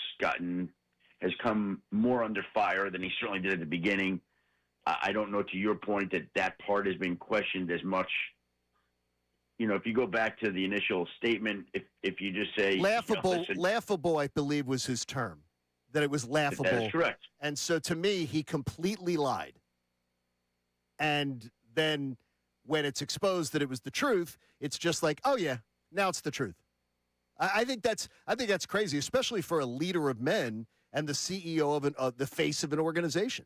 has come more under fire than he certainly did at the beginning. I don't know, to your point, that part has been questioned as much. If you go back to the initial statement, if you just say laughable, I believe was his term, that it was laughable. That is correct. And so to me, he completely lied. And then when it's exposed that it was the truth, it's just like, oh yeah, now it's the truth. I think that's crazy, especially for a leader of men and the CEO of the face of an organization.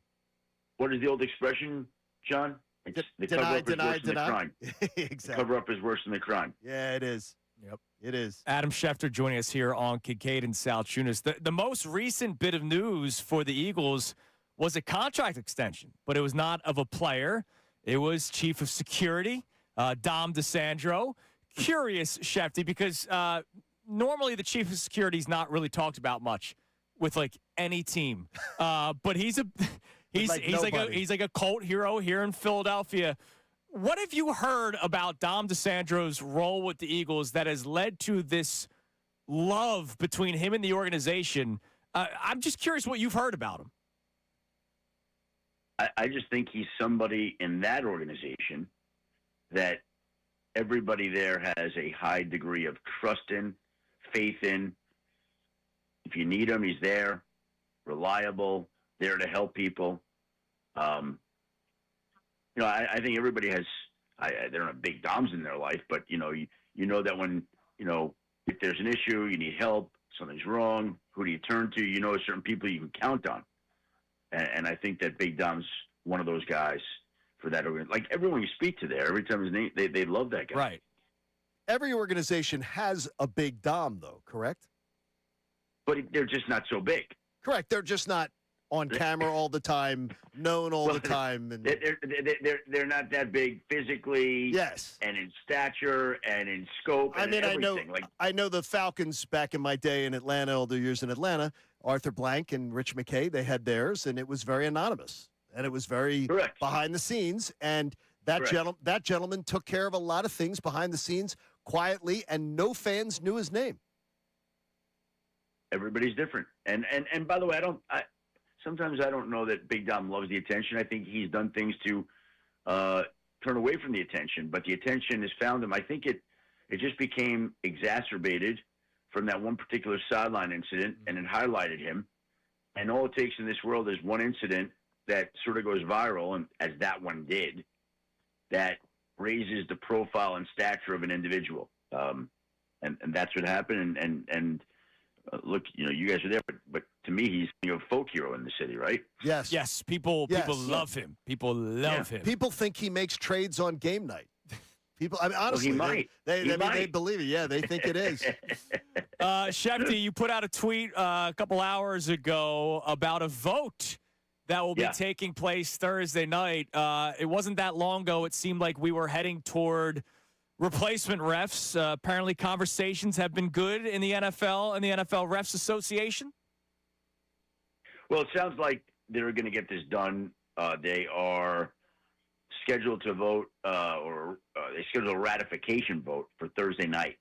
What is the old expression, John? It's the cover-up is worse than the crime. Exactly. The cover-up is worse than the crime. Yeah, it is. Yep. It is. Adam Schefter joining us here on Kincade and Salciunas. The most recent bit of news for the Eagles was a contract extension, but it was not of a player. It was chief of security, Dom DeSandro. Curious, Schefty, because normally the chief of security is not really talked about much with like any team, but he's like a cult hero here in Philadelphia. What have you heard about Dom DeSandro's role with the Eagles that has led to this love between him and the organization? I'm just curious what you've heard about him. I just think he's somebody in that organization that everybody there has a high degree of trust in, faith in. If you need him, he's there, reliable, there to help people. I think everybody has. They're not big Doms in their life, but you know that when if there's an issue, you need help, something's wrong, who do you turn to? Certain people you can count on. And I think that Big Dom's one of those guys for that organization. Like everyone you speak to there, every time his name, they love that guy. Right. Every organization has a Big Dom, though, correct? But they're just not so big. Correct. They're just not on camera all the time, known all the time. And they're not that big physically. Yes. And in stature and in scope. And everything. I know the Falcons back in my day in Atlanta, all the years in Atlanta. Arthur Blank and Rich McKay, they had theirs, and it was very anonymous, and it was very behind the scenes. And that gentleman took care of a lot of things behind the scenes quietly, and no fans knew his name. Everybody's different, and by the way, sometimes I don't know that Big Dom loves the attention. I think he's done things to turn away from the attention, but the attention has found him. I think it just became exacerbated from that one particular sideline incident, and it highlighted him. And all it takes in this world is one incident that sort of goes viral, and as that one did, that raises the profile and stature of an individual. And that's what happened. And look, you guys are there, but to me, he's a folk hero in the city, right? Yes. Yes. People love him. People love him. People think he makes trades on game night. People, honestly, well, he might. They believe it. Yeah, they think it is. Schefty, you put out a tweet a couple hours ago about a vote that will be taking place Thursday night. It wasn't that long ago. It seemed like we were heading toward replacement refs. Apparently, conversations have been good in the NFL and the NFL Refs Association. Well, it sounds like they're going to get this done. They are scheduled to vote, they scheduled a ratification vote for Thursday night.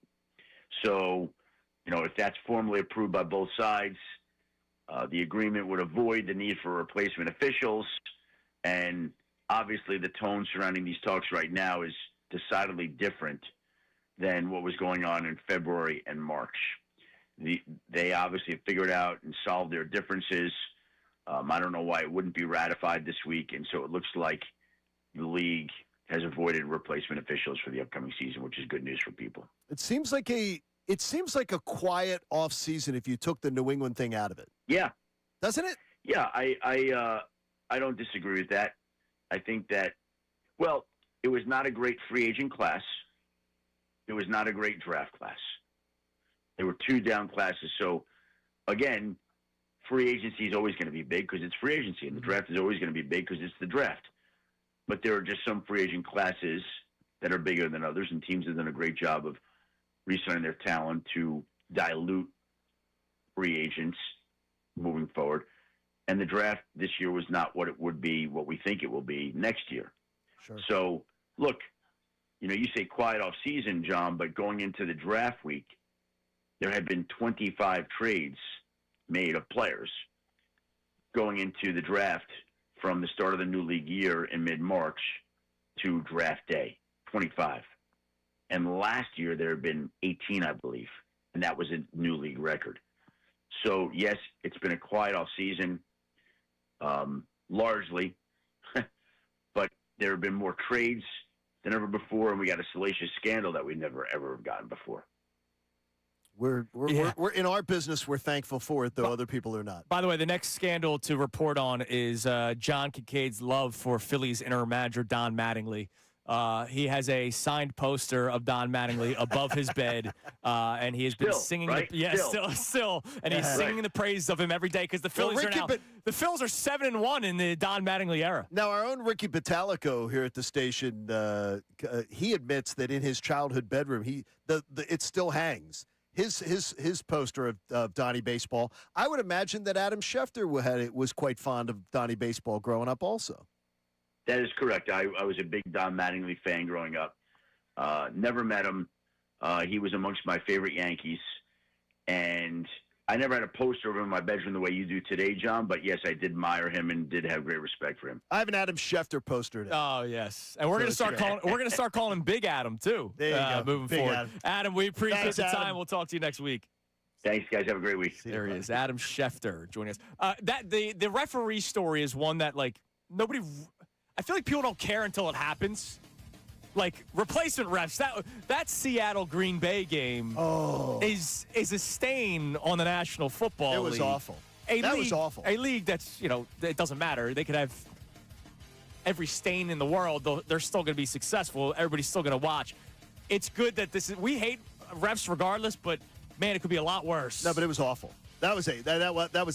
So, if that's formally approved by both sides, the agreement would avoid the need for replacement officials. And obviously the tone surrounding these talks right now is decidedly different than what was going on in February and March. They obviously have figured out and solved their differences. I don't know why it wouldn't be ratified this week. And so it looks like the league has avoided replacement officials for the upcoming season, which is good news for people. It seems like a quiet off season if you took the New England thing out of it. Yeah, doesn't it? Yeah, I don't disagree with that. I think that, well, it was not a great free agent class. It was not a great draft class. There were 2 down classes. So, again, free agency is always going to be big because it's free agency, and the draft is always going to be big because it's the draft. But there are just some free agent classes that are bigger than others, and teams have done a great job of re-signing their talent to dilute free agents moving forward. And the draft this year was not what it would be, what we think it will be next year. Sure. So, look, you say quiet off season, John, but going into the draft week, there had been 25 trades made of players going into the draft from the start of the new league year in mid-March to draft day, 25. And last year there had been 18, I believe, and that was a new league record. So, yes, it's been a quiet off season, largely, but there have been more trades than ever before, and we got a salacious scandal that we've never, ever gotten before. We're in our business. We're thankful for it, though other people are not. By the way, the next scandal to report on is John Kincaid's love for Phillies interim manager Don Mattingly. He has a signed poster of Don Mattingly above his bed, and he has been singing. Right? Still, and he's singing the praise of him every day because the Phillies are now. The Phillies are 7-1 in the Don Mattingly era. Now, our own Ricky Batalico here at the station, he admits that in his childhood bedroom, it still hangs. His poster of Donnie Baseball. I would imagine that Adam Schefter was quite fond of Donnie Baseball growing up also. That is correct. I was a big Don Mattingly fan growing up. Never met him. He was amongst my favorite Yankees. And I never had a poster of him in my bedroom the way you do today, John. But, yes, I did admire him and did have great respect for him. I have an Adam Schefter poster now. Oh, yes. And we're going to start calling him Big Adam, too, there you go. moving Big forward. Adam, we appreciate the time. Adam. We'll talk to you next week. Thanks, guys. Have a great week. There he is, Adam Schefter joining us. The referee story is one that, nobody – I feel like people don't care until it happens. Like replacement refs, that Seattle Green Bay game is a stain on the National Football League. It was awful. That was awful. A league that's, it doesn't matter. They could have every stain in the world. They're still going to be successful. Everybody's still going to watch. It's good that we hate refs regardless, but man, it could be a lot worse. No, but it was awful. That was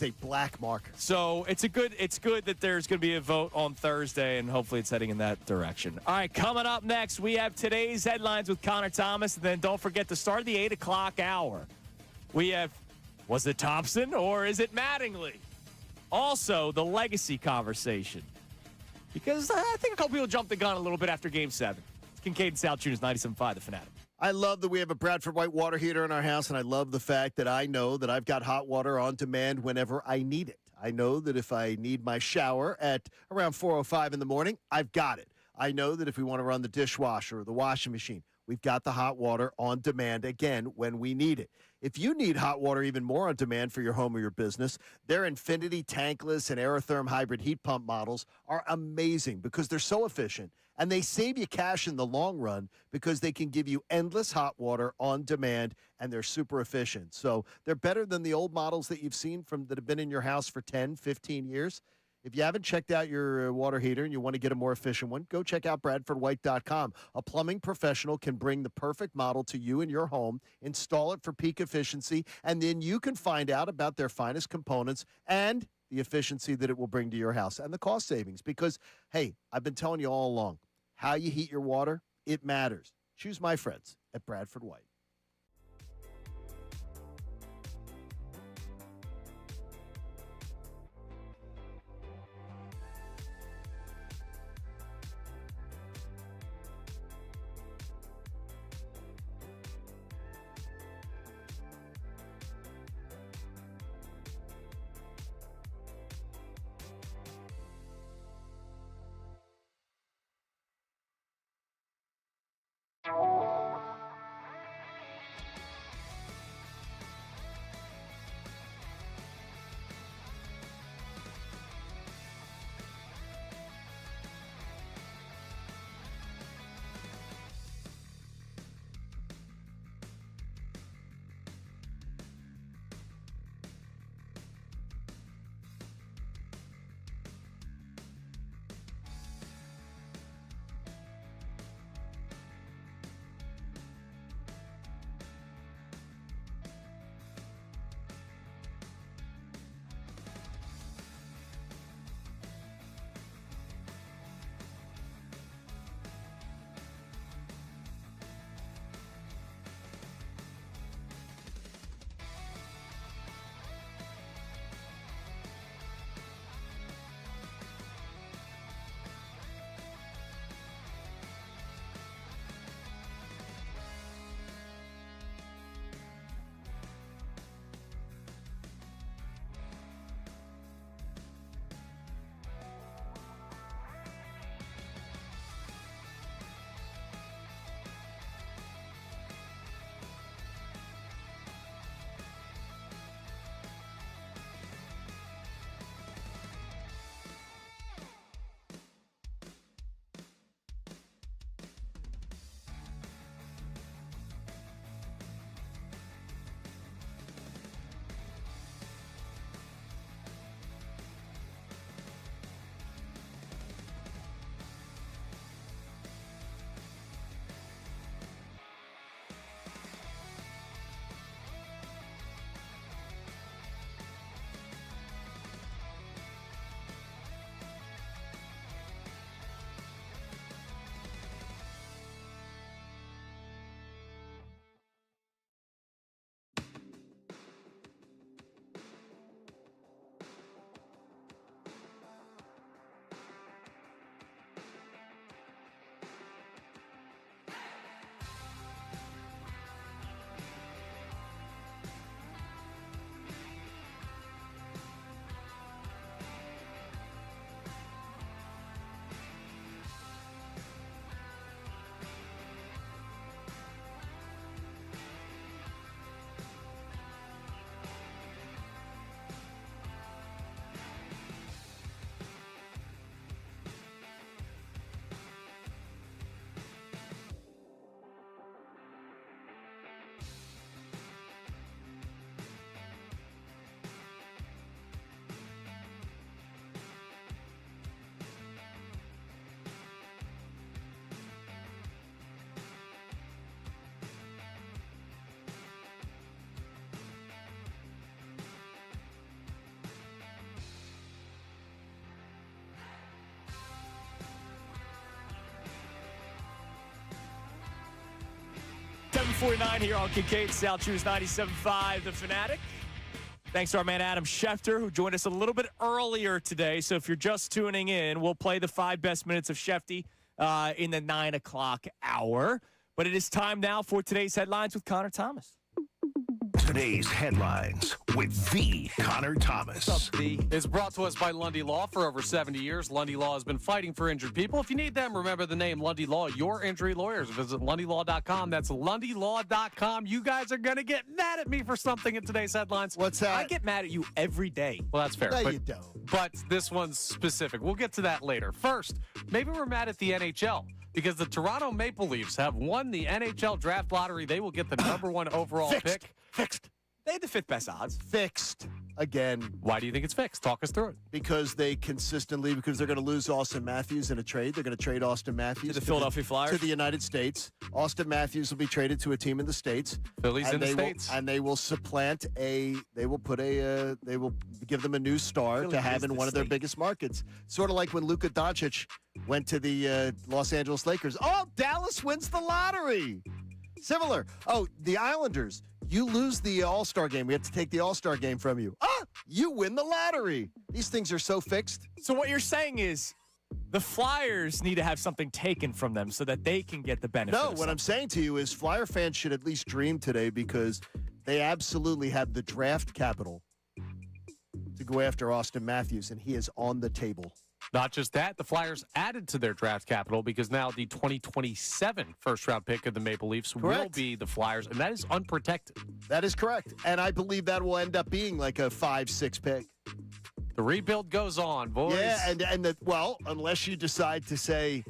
a black mark. So it's good that there's going to be a vote on Thursday, and hopefully it's heading in that direction. All right, coming up next, we have today's headlines with Connor Thomas, and then don't forget to start the 8 o'clock hour. We have, was it Thompson or is it Mattingly? Also, the legacy conversation. Because I think a couple people jumped the gun a little bit after Game 7. It's Kincade Salciunas, 97.5, The Fanatic. I love that we have a Bradford White water heater in our house, and I love the fact that I know that I've got hot water on demand whenever I need it. I know that if I need my shower at around 4:05 in the morning, I've got it. I know that if we want to run the dishwasher or the washing machine, we've got the hot water on demand again when we need it. If you need hot water even more on demand for your home or your business, their Infinity tankless and Aerotherm hybrid heat pump models are amazing because they're so efficient, and they save you cash in the long run because they can give you endless hot water on demand, and they're super efficient. So they're better than the old models that you've seen that have been in your house for 10, 15 years. If you haven't checked out your water heater and you want to get a more efficient one, go check out BradfordWhite.com. A plumbing professional can bring the perfect model to you in your home, install it for peak efficiency, and then you can find out about their finest components and the efficiency that it will bring to your house and the cost savings. Because, hey, I've been telling you all along, how you heat your water, it matters. Choose my friends at Bradford White. 9:49 here on Kincade Salciunas 97.5 The Fanatic. Thanks to our man Adam Schefter, who joined us a little bit earlier today. So if you're just tuning in, we'll play the 5 best minutes of Shefty in the 9 o'clock hour. But it is time now for today's headlines with Connor Thomas. Today's headlines with the Connor Thomas. What's up, V? Is brought to us by Lundy Law. For over 70 years, Lundy Law has been fighting for injured people. If you need them, remember the name Lundy Law, your injury lawyers. Visit LundyLaw.com. That's LundyLaw.com. You guys are going to get mad at me for something in today's headlines. What's that? I get mad at you every day. Well, that's fair. No, but, you don't. But this one's specific. We'll get to that later. First, maybe we're mad at the NHL. Because the Toronto Maple Leafs have won the NHL draft lottery. They will get the number 1 overall pick. Fixed. They had the 5th best odds. Fixed again. Why do you think it's fixed? Talk us through it. Because they're going to lose Austin Matthews in a trade. They're going to trade Austin Matthews To the Philadelphia Flyers? to the United States. Austin Matthews will be traded to a team in the States. Phillies in the States. And they will they will give them a new star Philly to have is in the one of their state. biggest markets. Sort of like when Luka Doncic went to the Los Angeles Lakers. Oh, Dallas wins the lottery. Similar. Oh, the Islanders. You lose the All-Star game. We have to take the All-Star game from you. You win the lottery. These things are so fixed. So what you're saying is the Flyers need to have something taken from them so that they can get the benefit. No, of what I'm saying to you is Flyer fans should at least dream today because they absolutely have the draft capital to go after Austin Matthews, and he is on the table. Not just that, the Flyers added to their draft capital because now the 2027 first-round pick of the Maple Leafs will Correct. be the Flyers, and that is unprotected. That is correct. And I believe that will end up being like a 5-6 pick. The rebuild goes on, boys. Yeah, unless you decide to say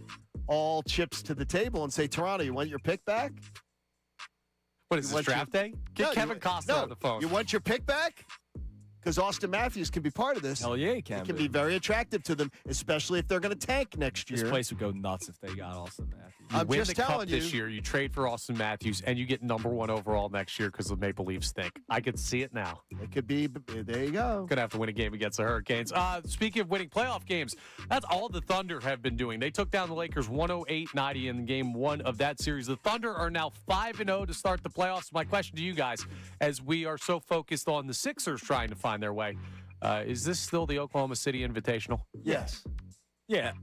all chips to the table and say, Toronto, you want your pick back? What is this, draft day? Get Kevin Costner on the phone. You want your pick back? Because Austin Matthews can be part of this. Hell yeah, he can. It can be very attractive to them, especially if they're going to tank next year. This place would go nuts if they got Austin Matthews. You I'm win just the cup telling this you. year, you trade for Austin Matthews, and you get number 1 overall next year because the Maple Leafs stink. I could see it now. It could be. There you go. Going to have to win a game against the Hurricanes. Speaking of winning playoff games, that's all the Thunder have been doing. They took down the Lakers 108-90 in game 1 of that series. The Thunder are now 5-0 to start the playoffs. My question to you guys, as we are so focused on the Sixers trying to find their way, is this still the Oklahoma City Invitational? Yes. Yeah.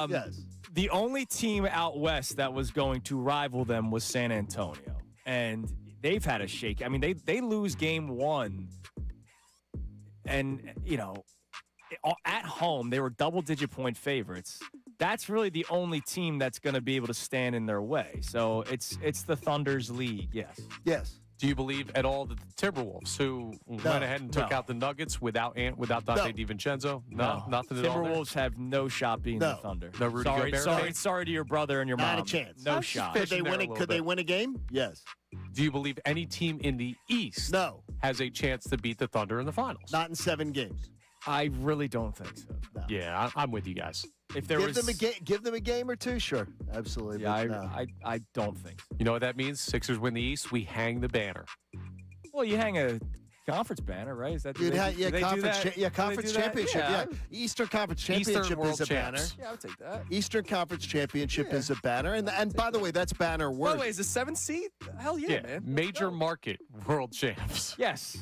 Yes. The only team out west that was going to rival them was San Antonio. And they've had a shake. I mean, they lose game 1. And, at home, they were double-digit point favorites. That's really the only team that's going to be able to stand in their way. So it's the Thunder's league, yes. Yes. Do you believe at all that the Timberwolves, who went ahead and took out the Nuggets without Dante DiVincenzo? No, nothing at all there? Timberwolves have no shot beating the Thunder. No Rudy Gobert? Sorry to your brother and your mom. Not a chance. No shot. Could they win a game? Yes. Do you believe any team in the East has a chance to beat the Thunder in the finals? Not in 7 games. I really don't think so. No. Yeah, I'm with you guys. If there give them a game or two, sure, absolutely. Yeah, I don't think so. You know what that means? Sixers win the East. We hang the banner. Well, you hang a conference banner, right? Is that conference championship. Yeah. Eastern Conference Championship World is a banner. Champs. Yeah, I would take that. Eastern Conference Championship is a banner, and by the way, that's banner By worth. the way, is the 7th seed? Hell yeah, man. Major market world champs. Yes,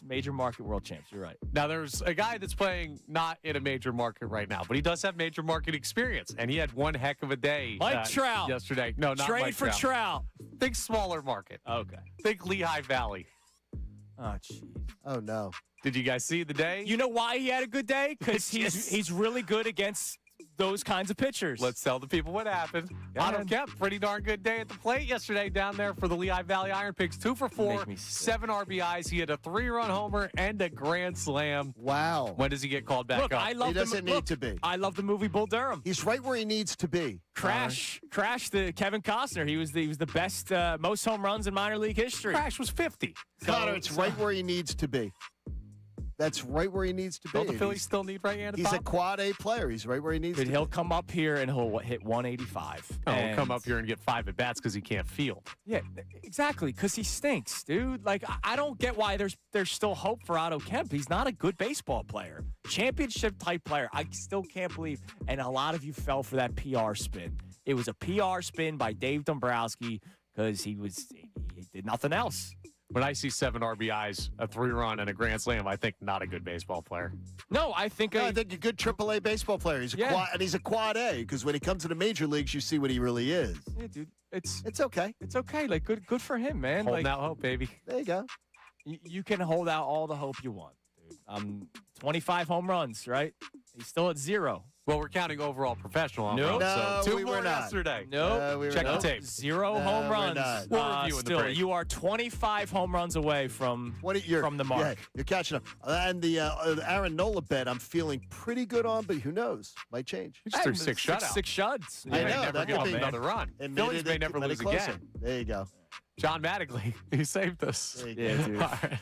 major market world champs. You're right. Now, there's a guy that's playing not in a major market right now, but he does have major market experience, and he had one heck of a day Mike Trout. yesterday. No, not Trade Mike for Trout. Think smaller market. Okay. Think Lehigh Valley. Oh, jeez. Oh, no. Did you guys see the day? You know why he had a good day? Because he's really good against those kinds of pitchers. Let's tell the people what happened. Go Adam ahead. Kemp, pretty darn good day at the plate yesterday down there for the Lehigh Valley Iron Pigs. 2 for 4, Make me sick. 7 RBIs. He had a 3-run homer and a grand slam. Wow. When does he get called back Look, up? I love He doesn't need to be. I love the movie Bull Durham. He's right where he needs to be. Crash the Kevin Costner. He was the best, most home runs in minor league history. Crash was 50. Connor, it's right where he needs to be. That's right where he needs to be. Don't the Phillies still need right-handed He's a Tom? quad A player. He's right where he needs to He'll be. come up here and he'll hit 185. He'll come up here and get 5 at-bats because he can't field. Yeah, exactly. Because he stinks, dude. Like, I don't get why there's still hope for Otto Kemp. He's not a good baseball player. Championship-type player. I still can't believe. And a lot of you fell for that PR spin. It was a PR spin by Dave Dombrowski because he did nothing else. When I see 7 RBIs, a 3-run, and a grand slam, I think not a good baseball player. No, I think I think a good AAA baseball player. He's a quad A, because when he comes to the major leagues, you see what he really is. Yeah, dude, it's okay. It's okay. Like good for him, man. Holding like, out hope, baby. There you go. You can hold out all the hope you want, dude. 25 home runs, right? He's still at 0. Well, we're counting overall professional home Nope. runs. So 2 we more were not. yesterday. Nope. Check the tape. 0 home runs. We'll review in the Still, break. you are 25 home runs away from the mark. Yeah, you're catching up. And the Aaron Nola bet, I'm feeling pretty good on, but who knows? Might change. He just threw 6 shutouts. 6 shuds. I know. Never That get could be another run. And Phillies may never lose again. There you go. John Mattingly, he saved us. Yeah,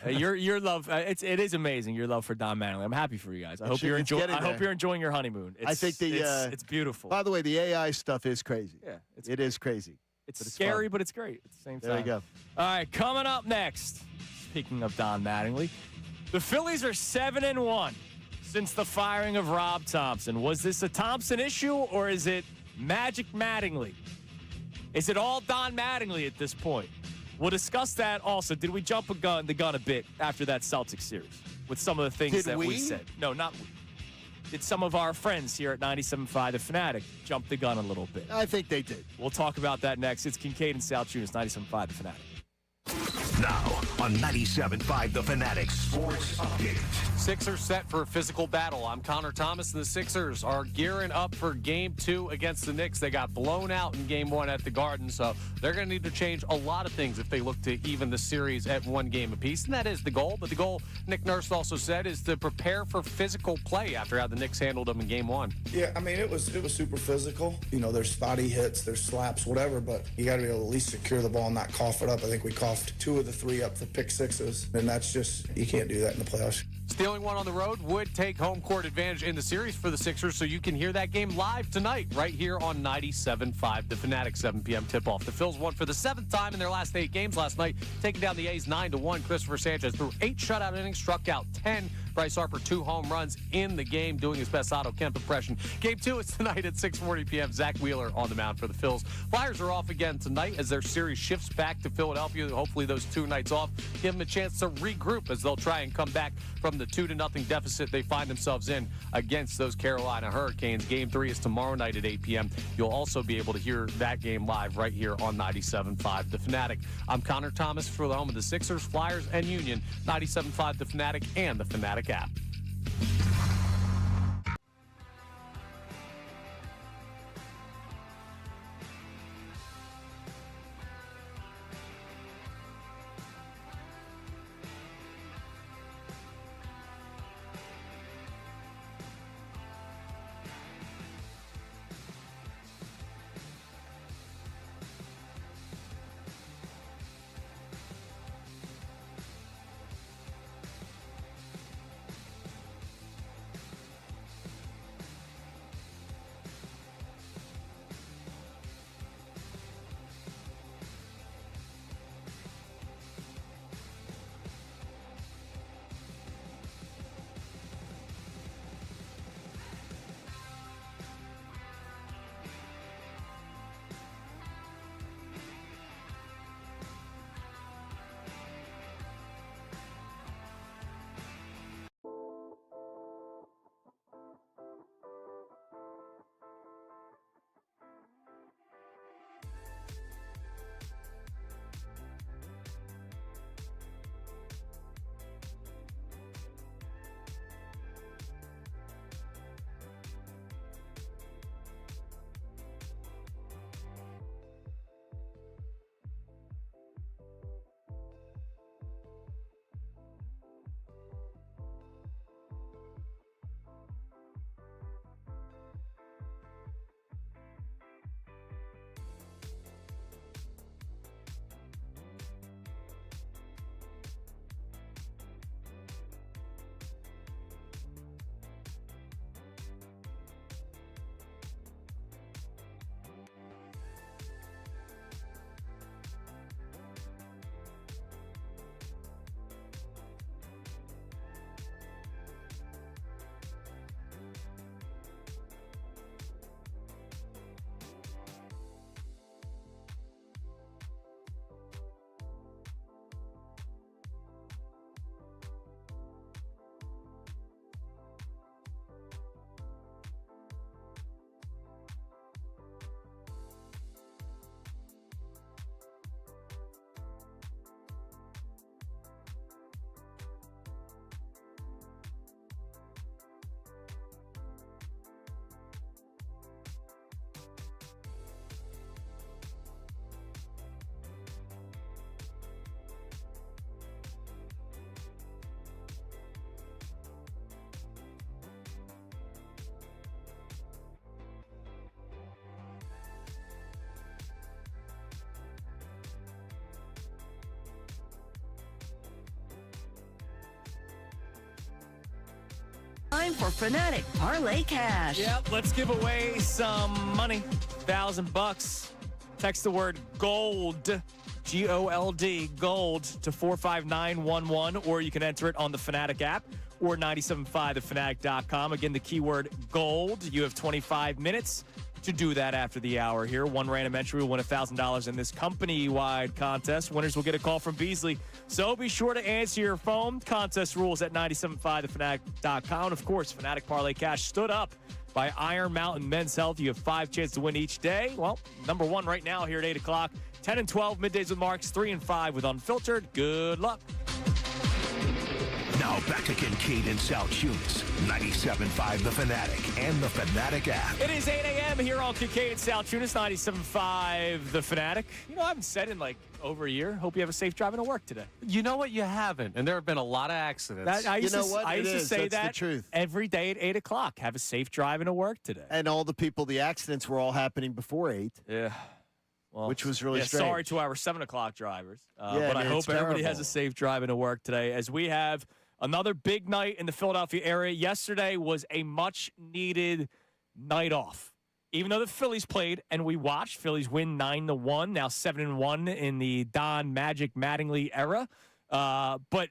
dude. Your love, it is amazing. Your love for Don Mattingly. I'm happy for you guys. I hope you're enjoying your honeymoon. I think it's beautiful. By the way, the AI stuff is crazy. Yeah, it is crazy. It's scary, but it's great at the same time. There you go. All right, coming up next. Speaking of Don Mattingly, the Phillies are 7-1 since the firing of Rob Thompson. Was this a Thompson issue, or is it Magic Mattingly? Is it all Don Mattingly at this point? We'll discuss that also. Did we jump the gun a bit after that Celtics series with some of the things that we said? No, not we. Did some of our friends here at 97.5 The Fanatic jump the gun a little bit? I think they did. We'll talk about that next. It's Kincade and Salciunas, 97.5 The Fanatic. Now on 97.5 The Fanatic Sports Update. Sixers set for a physical battle. I'm Connor Thomas, and the Sixers are gearing up for Game 2 against the Knicks. They got blown out in Game 1 at the Garden, so they're going to need to change a lot of things if they look to even the series at 1 game apiece, and that is the goal. But the goal, Nick Nurse also said, is to prepare for physical play after how the Knicks handled them in Game 1. Yeah, I mean, it was super physical. You know, there's spotty hits, there's slaps, whatever, but you got to be able to at least secure the ball and not cough it up. I think we coughed 2 of the 3 up for pick sixes, and that's just, you can't do that in the playoffs. Stealing one on the road would take home court advantage in the series for the Sixers, so you can hear that game live tonight right here on 97.5 The Fanatic, 7 p.m. tip-off. The Phils won for the 7th time in their last 8 games last night, taking down the A's 9-1. Christopher Sanchez threw 8 shutout innings, struck out 10. Bryce Harper, 2 home runs in the game, doing his best Otto Kemp impression. Game 2 is tonight at 6:40 p.m. Zach Wheeler on the mound for the Phils. Flyers are off again tonight as their series shifts back to Philadelphia. Hopefully those 2 nights off give them a chance to regroup as they'll try and come back from the 2-0 deficit they find themselves in against those Carolina Hurricanes. Game 3 is tomorrow night at 8 p.m. You'll also be able to hear that game live right here on 97.5 The Fanatic. I'm Connor Thomas for the home of the Sixers, Flyers, and Union, 97.5 The Fanatic and the Fanatic app. Time for Fanatic Parlay Cash. Yep, let's give away some money. $1,000. Text the word GOLD, G-O-L-D, GOLD to 45911, or you can enter it on the Fanatic app or 975thefanatic.com. Again, the keyword GOLD. You have 25 minutes to do that after the hour here. One random entry will win $1,000 in this company-wide contest. Winners will get a call from Beasley. So be sure to answer your phone. Contest rules at 975thefanatic.com. Of course, Fanatic Parlay Cash stood up by Iron Mountain Men's Health. You have 5 chances to win each day. Well, number 1 right now here at 8 o'clock. 10 and 12, middays with Marks. 3 and 5 with Unfiltered. Good luck. Now back to Kincade and Salciunas, 97.5 The Fanatic and the Fanatic app. It is 8 a.m. here on Kincade and Salciunas, 97.5 The Fanatic. You know, I haven't said in like over a year. Hope you have a safe driving to work today. You know what? You haven't. And there have been a lot of accidents. I used to say That's that the truth. every day at 8 o'clock. Have a safe driving to work today. And all the accidents were all happening before 8. Yeah. Well, which was really strange. Sorry to our 7 o'clock drivers. Yeah, but I hope it's everybody terrible. has a safe driving to work today as we have another big night in the Philadelphia area. Yesterday was a much-needed night off. Even though the Phillies played and we watched, Phillies win 9-1, now 7-1 in the Don Magic Mattingly era. But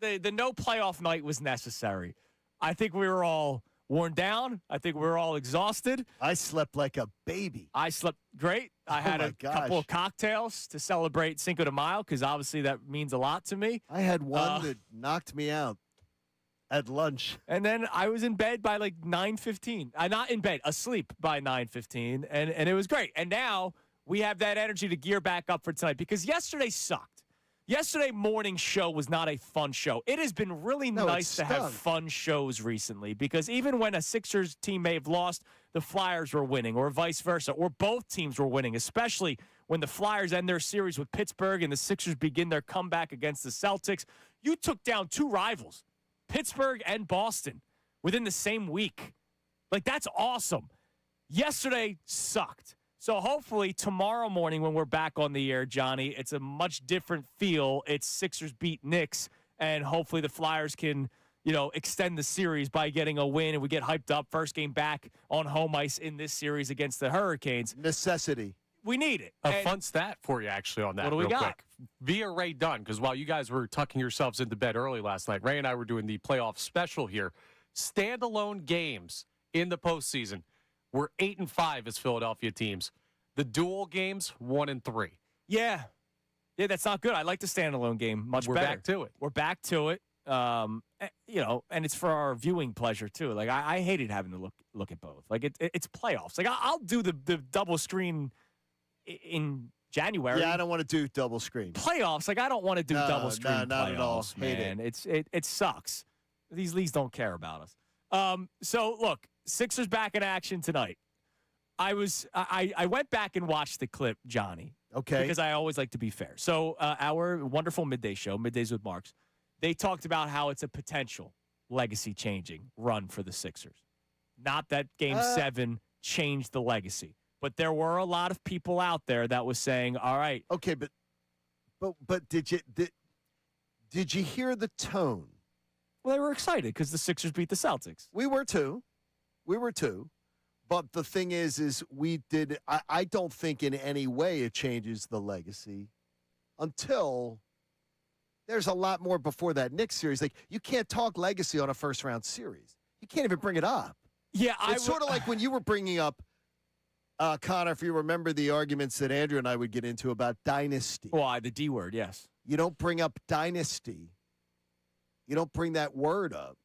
the no playoff night was necessary. I think we were all worn down. I think we were all exhausted. I slept like a baby. I slept great. I had a couple of cocktails to celebrate Cinco de Mayo because obviously that means a lot to me. I had one that knocked me out at lunch. And then I was in bed by like 9:15. Not in bed, asleep by 9:15. And it was great. And now we have that energy to gear back up for tonight because yesterday sucked. Yesterday morning show was not a fun show. It has been really nice to have fun shows recently because even when a Sixers team may have lost, the Flyers were winning or vice versa, or both teams were winning, especially when the Flyers end their series with Pittsburgh and the Sixers begin their comeback against the Celtics. You took down 2 rivals, Pittsburgh and Boston, within the same week. Like, that's awesome. Yesterday sucked. So hopefully tomorrow morning when we're back on the air, Johnny, it's a much different feel. It's Sixers beat Knicks, and hopefully the Flyers can, extend the series by getting a win, and we get hyped up. First game back on home ice in this series against the Hurricanes. Necessity. We need it. A fun stat for you, actually, on that. What do we got? Quick. Via Ray Dunn, because while you guys were tucking yourselves into bed early last night, Ray and I were doing the playoff special here. Standalone games in the postseason. We're 8-5 as Philadelphia teams. The dual games, 1-3. Yeah, that's not good. I like the standalone game much better. We're back to it. We're back to it. And it's for our viewing pleasure too. Like I hated having to look at both. Like it's playoffs. Like I'll do the double screen in January. Yeah, I don't want to do double screen. Playoffs, like I don't want to do double screen not playoffs, at all. man. It sucks. These leagues don't care about us. So look, Sixers back in action tonight. I went back and watched the clip, Johnny. Okay. Because I always like to be fair. So our wonderful midday show, Middays with Marks, they talked about how it's a potential legacy-changing run for the Sixers. Not that Game 7 changed the legacy, but there were a lot of people out there that was saying, "All right, okay, but did you hear the tone?" Well, they were excited because the Sixers beat the Celtics. We were too. But the thing is I don't think in any way it changes the legacy until there's a lot more before that Knicks series. Like, you can't talk legacy on a first-round series. You can't even bring it up. Yeah, it's sort of like when you were bringing up, Connor, if you remember the arguments that Andrew and I would get into about dynasty. Why, the D word, yes. You don't bring up dynasty. You don't bring that word up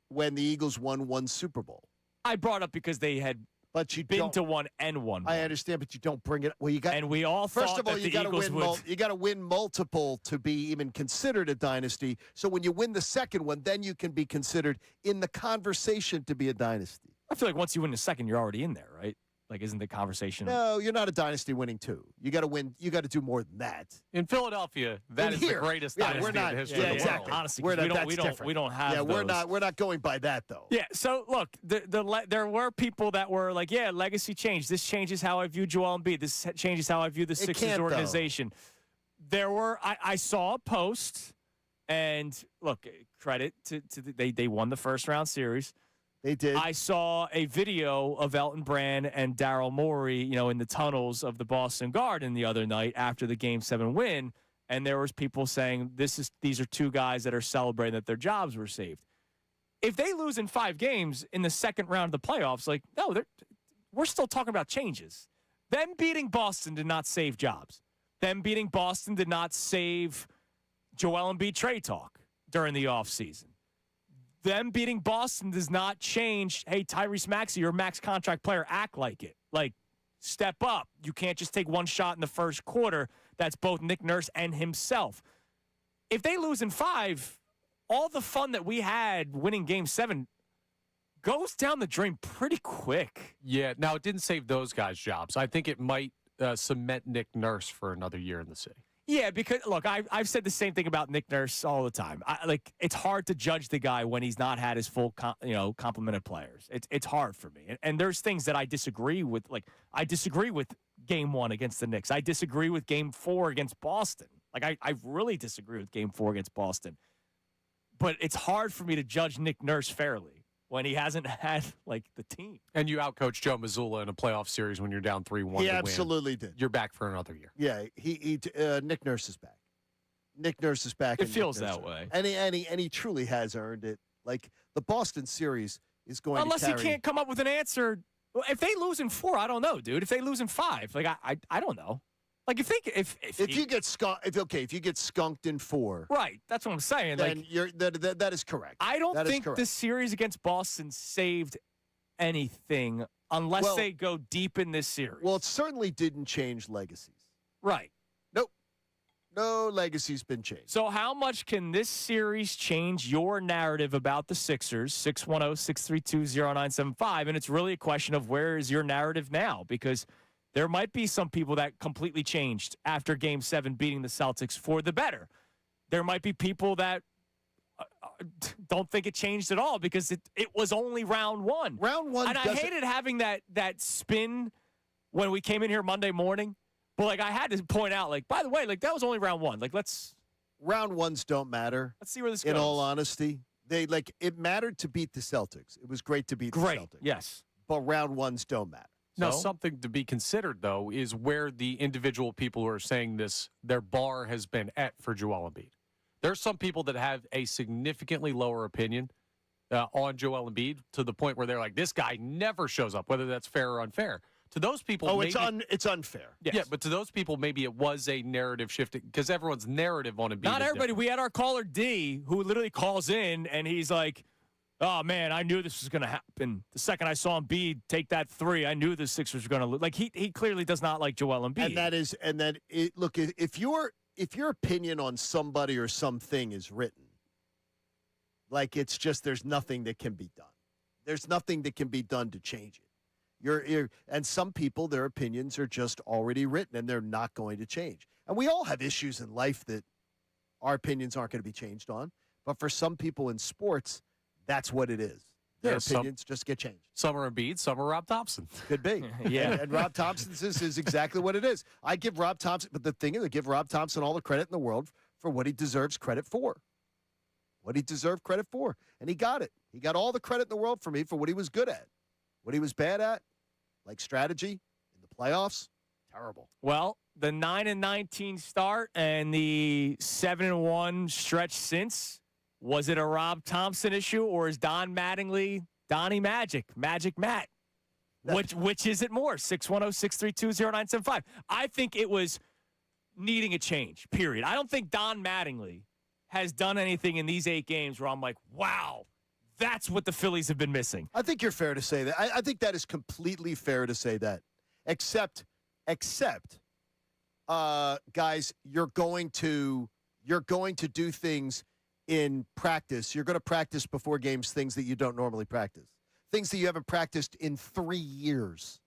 when the Eagles won 1 Super Bowl. I brought up because they had been to 1 and 1. I understand, but you don't bring it. Well, you got, and we all first thought of all, that you the got to Eagles win. would. You got to win multiple to be even considered a dynasty. So when you win the second one, then you can be considered in the conversation to be a dynasty. I feel like once you win the second, you're already in there, right? Like, isn't the conversation? No, you're not a dynasty winning 2. You got to win. You got to do more than that. In Philadelphia, that is the greatest dynasty in the history of the world. Honestly, we don't have. Yeah, those. we're not going by that though. Yeah. So look, there were people that were like, yeah, legacy change. This changes how I view Joel Embiid. This changes how I view the Sixers organization. There were. I saw a post And look, credit to they won the first round series. They did. I saw a video of Elton Brand and Daryl Morey, in the tunnels of the Boston Garden the other night after the Game 7 win, and there was people saying these are two guys that are celebrating that their jobs were saved. If they lose in 5 games in the second round of the playoffs, we're still talking about changes. Them beating Boston did not save jobs. Them beating Boston did not save Joel Embiid trade talk during the offseason. Them beating Boston does not change, hey, Tyrese Maxey, you're a max contract player, act like it. Step up. You can't just take one shot in the first quarter. That's both Nick Nurse and himself. If they lose in 5, all the fun that we had winning Game 7 goes down the drain pretty quick. Yeah, now it didn't save those guys' jobs. I think it might cement Nick Nurse for another year in the city. Yeah, because, look, I've said the same thing about Nick Nurse all the time. It's hard to judge the guy when he's not had his full complement of players. It's hard for me. And there's things that I disagree with. I disagree with Game 1 against the Knicks. I disagree with Game 4 against Boston. I really disagree with Game 4 against Boston. But it's hard for me to judge Nick Nurse fairly when he hasn't had, the team. And you outcoached Joe Mazzulla in a playoff series when you're down 3-1 He absolutely did. You're back for another year. Yeah, Nick Nurse is back. Nick Nurse is back. It feels that way. And he truly has earned it. The Boston series is going Unless to carry. he can't come up with an answer. If they lose in 4, I don't know, dude. If they lose in 5, I don't know. If you get skunked in 4, right? That's what I'm saying. Then that is correct. I don't think the series against Boston saved anything unless they go deep in this series. Well, it certainly didn't change legacies. Right. Nope. No legacy's been changed. So how much can this series change your narrative about the Sixers? 610-632-0975. And it's really a question of where is your narrative now? Because there might be some people that completely changed after Game 7 beating the Celtics for the better. There might be people that don't think it changed at all because it was only round 1. Round 1. And I hated having that spin when we came in here Monday morning. But, I had to point out, by the way, that was only round 1. Round 1s don't matter. Let's see where this goes. In all honesty. It mattered to beat the Celtics. It was great to beat the Celtics. Yes. But round 1s don't matter. Now, something to be considered, though, is where the individual people who are saying this, their bar has been at for Joel Embiid. There's some people that have a significantly lower opinion on Joel Embiid to the point where they're like, this guy never shows up, whether that's fair or unfair. To those people, it's unfair. Yes. Yeah, but to those people, maybe it was a narrative shifting because everyone's narrative on Embiid. Not is everybody. different. We had our caller D who literally calls in and he's like, oh, man, I knew this was going to happen. The second I saw Embiid take that 3, I knew the Sixers were going to lose. He clearly does not like Joel Embiid. Look, if your opinion on somebody or something is written, it's just there's nothing that can be done. There's nothing that can be done to change it. And some people, their opinions are just already written and they're not going to change. And we all have issues in life that our opinions aren't going to be changed on. But for some people in sports, that's what it is. Their opinions just get changed. Some are Embiid, some are Rob Thompson. Could be. Yeah. And Rob Thompson's is exactly what it is. I give Rob Thompson, but the thing is, I give Rob Thompson all the credit in the world for what he deserves credit for. What he deserved credit for. And he got it. He got all the credit in the world for me for what he was good at. What he was bad at, like strategy in the playoffs, terrible. Well, the 9-19 start and the 7-1 stretch since, was it a Rob Thompson issue or is Don Mattingly Donnie Magic Matt? Which is it more? 610-632-0975. I think it was needing a change, period. I don't think Don Mattingly has done anything in these 8 games where I'm like, wow, that's what the Phillies have been missing. I think you're fair to say that. I think that is completely fair to say that. Except, guys, you're going to do things in practice. You're going to practice before games things that you don't normally practice. Things that you haven't practiced in 3 years.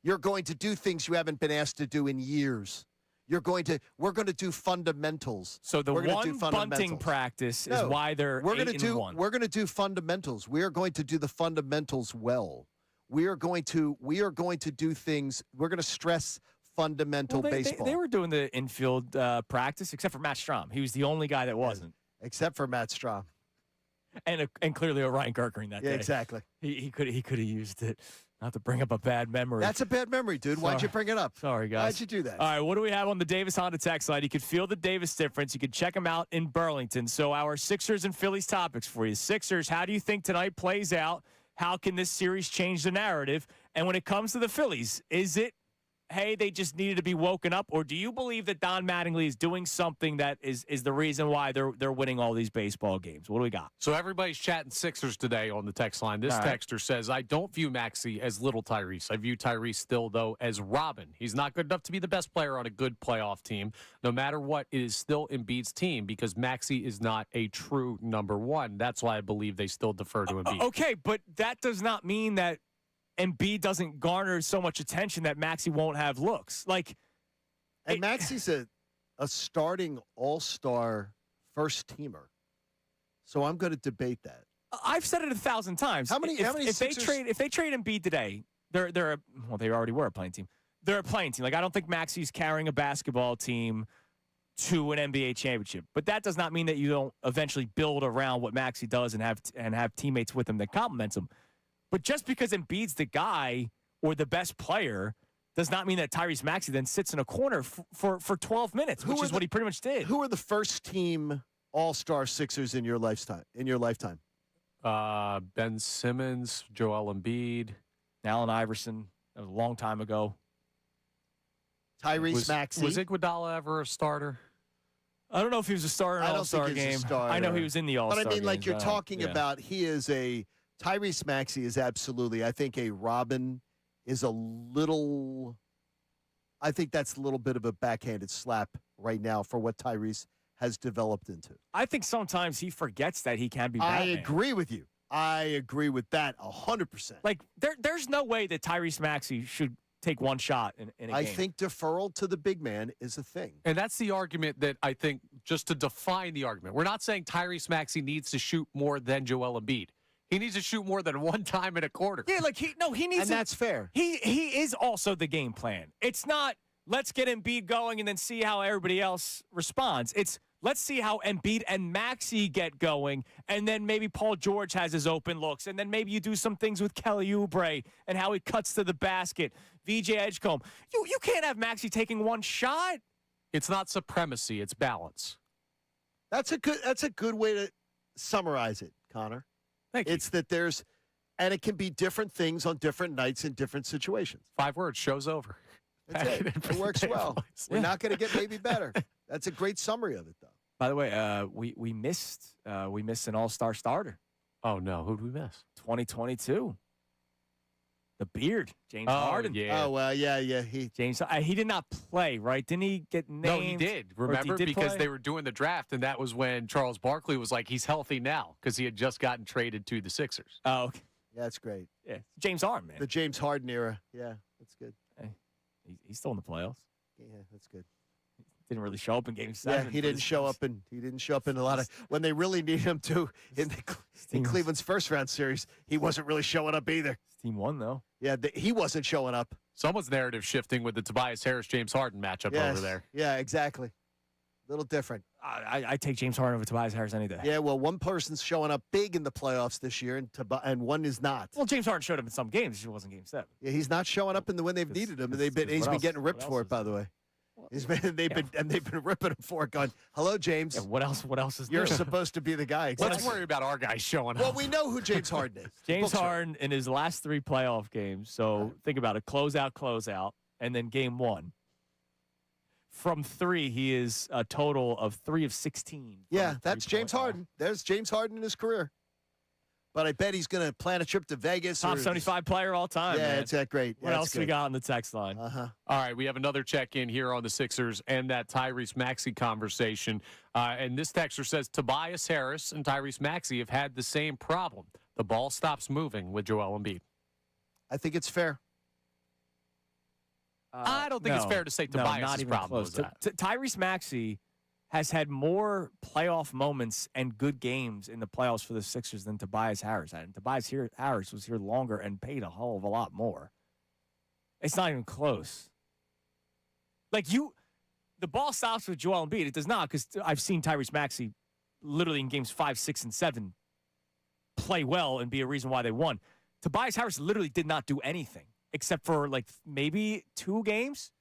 You're going to do things you haven't been asked to do in years. We're going to do fundamentals. So the one bunting practice is why they're 8-1. We're going to do fundamentals. We are going to do the fundamentals well. We are going to do things. We're going to stress fundamental baseball. They were doing the infield practice, except for Matt Strahm. He was the only guy that wasn't. Except for Matt Strahm. And clearly Orion Gerkering that day. Yeah, exactly. He could have used it. Not to bring up a bad memory. That's a bad memory, dude. Why'd you bring it up? Sorry, guys. Why'd you do that? All right, what do we have on the Davis Honda text line? You can feel the Davis difference. You can check them out in Burlington. So our Sixers and Phillies topics for you. Sixers, how do you think tonight plays out? How can this series change the narrative? And when it comes to the Phillies, is it, hey, they just needed to be woken up? Or do you believe that Don Mattingly is doing something that is the reason why they're winning all these baseball games? What do we got? So everybody's chatting Sixers today on the text line. This texter says, I don't view Maxey as little Tyrese. I view Tyrese still, though, as Robin. He's not good enough to be the best player on a good playoff team. No matter what, it is still Embiid's team because Maxey is not a true number one. That's why I believe they still defer to Embiid. Okay, but that does not mean that Embiid doesn't garner so much attention that Maxey won't have looks. And Maxey's a starting all-star first-teamer. So I'm going to debate that. I've said it 1,000 times. If they trade Embiid today, they already were a playing team. They're a playing team. I don't think Maxey's carrying a basketball team to an NBA championship. But that does not mean that you don't eventually build around what Maxey does and have teammates with him that complements him. But just because Embiid's the guy or the best player does not mean that Tyrese Maxey then sits in a corner for 12 minutes, which is what he pretty much did. Who are the first-team all-star Sixers in your lifetime? Ben Simmons, Joel Embiid, Allen Iverson. That was a long time ago. Tyrese Maxey. Was Iguodala ever a starter? I don't know if he was a starter in an all-star game. I know he was in the all-star game. But I mean, you're talking about, he is a – Tyrese Maxey is absolutely, I think a Robin is a little, I think that's a little bit of a backhanded slap right now for what Tyrese has developed into. I think sometimes he forgets that he can be Batman. I agree with you. I agree with that 100%. There's no way that Tyrese Maxey should take one shot in a game. I think deferral to the big man is a thing. And that's the argument that I think, just to define the argument, we're not saying Tyrese Maxey needs to shoot more than Joel Embiid. He needs to shoot more than one time in a quarter. Yeah, he needs. And that's fair. He is also the game plan. It's not let's get Embiid going and then see how everybody else responds. It's let's see how Embiid and Maxey get going, and then maybe Paul George has his open looks, and then maybe you do some things with Kelly Oubre and how he cuts to the basket. VJ Edgecombe. You can't have Maxey taking one shot. It's not supremacy. It's balance. That's a good way to summarize it, Connor. It's that and it can be different things on different nights in different situations. 5 words, show's over. That's it. It works well. We're not going to get maybe better. That's a great summary of it, though. By the way, we missed an all-star starter. Oh, no. Who'd we miss? 2022. The beard, James Harden. Yeah. Oh, well, yeah. He did not play, right? Didn't he get named? No, he did. Remember? Because they were doing the draft, and that was when Charles Barkley was like, he's healthy now because he had just gotten traded to the Sixers. Oh, okay. Yeah, that's great. Yeah, James Harden, man. The James Harden era. Yeah, that's good. Hey, he's still in the playoffs. Yeah, that's good. Didn't really show up in Game 7. Yeah, he didn't show up in a lot of when they really need him to in Cleveland's first round series. He wasn't really showing up either. His team won though. Yeah, he wasn't showing up. Someone's narrative shifting with the Tobias Harris James Harden matchup over there. Yeah, exactly. A little different. I take James Harden over Tobias Harris any day. Yeah, well, one person's showing up big in the playoffs this year, and one is not. Well, James Harden showed up in some games. It just wasn't Game 7. Yeah, he's not showing up when they've needed him, and he's been getting ripped for it. By the way, they've been ripping him for it. Going, hello, James. Yeah, what else is You're there? supposed to be the guy. Exactly. Let's worry about our guys showing up. Well, we know who James Harden is. James Harden in his last 3 playoff games. So think about it: closeout, and then Game 1. From 3, he is a total of 3 of 16. Yeah, that's James Harden. There's James Harden in his career. But I bet he's going to plan a trip to Vegas. Top 75 player all time. Yeah, man. it's that great. What else we got on the text line? Uh-huh. All right, we have another check-in here on the Sixers and that Tyrese Maxey conversation. And this texter says, Tobias Harris and Tyrese Maxey have had the same problem. The ball stops moving with Joel Embiid. I think it's fair. I don't think it's fair to say Tobias' problem was that. Tyrese Maxey has had more playoff moments and good games in the playoffs for the Sixers than Tobias Harris had. And Tobias Harris was here longer and paid a hell of a lot more. It's not even close. The ball stops with Joel Embiid. It does not, because I've seen Tyrese Maxey literally in games 5, 6, and 7 play well and be a reason why they won. Tobias Harris literally did not do anything except for maybe 2 games.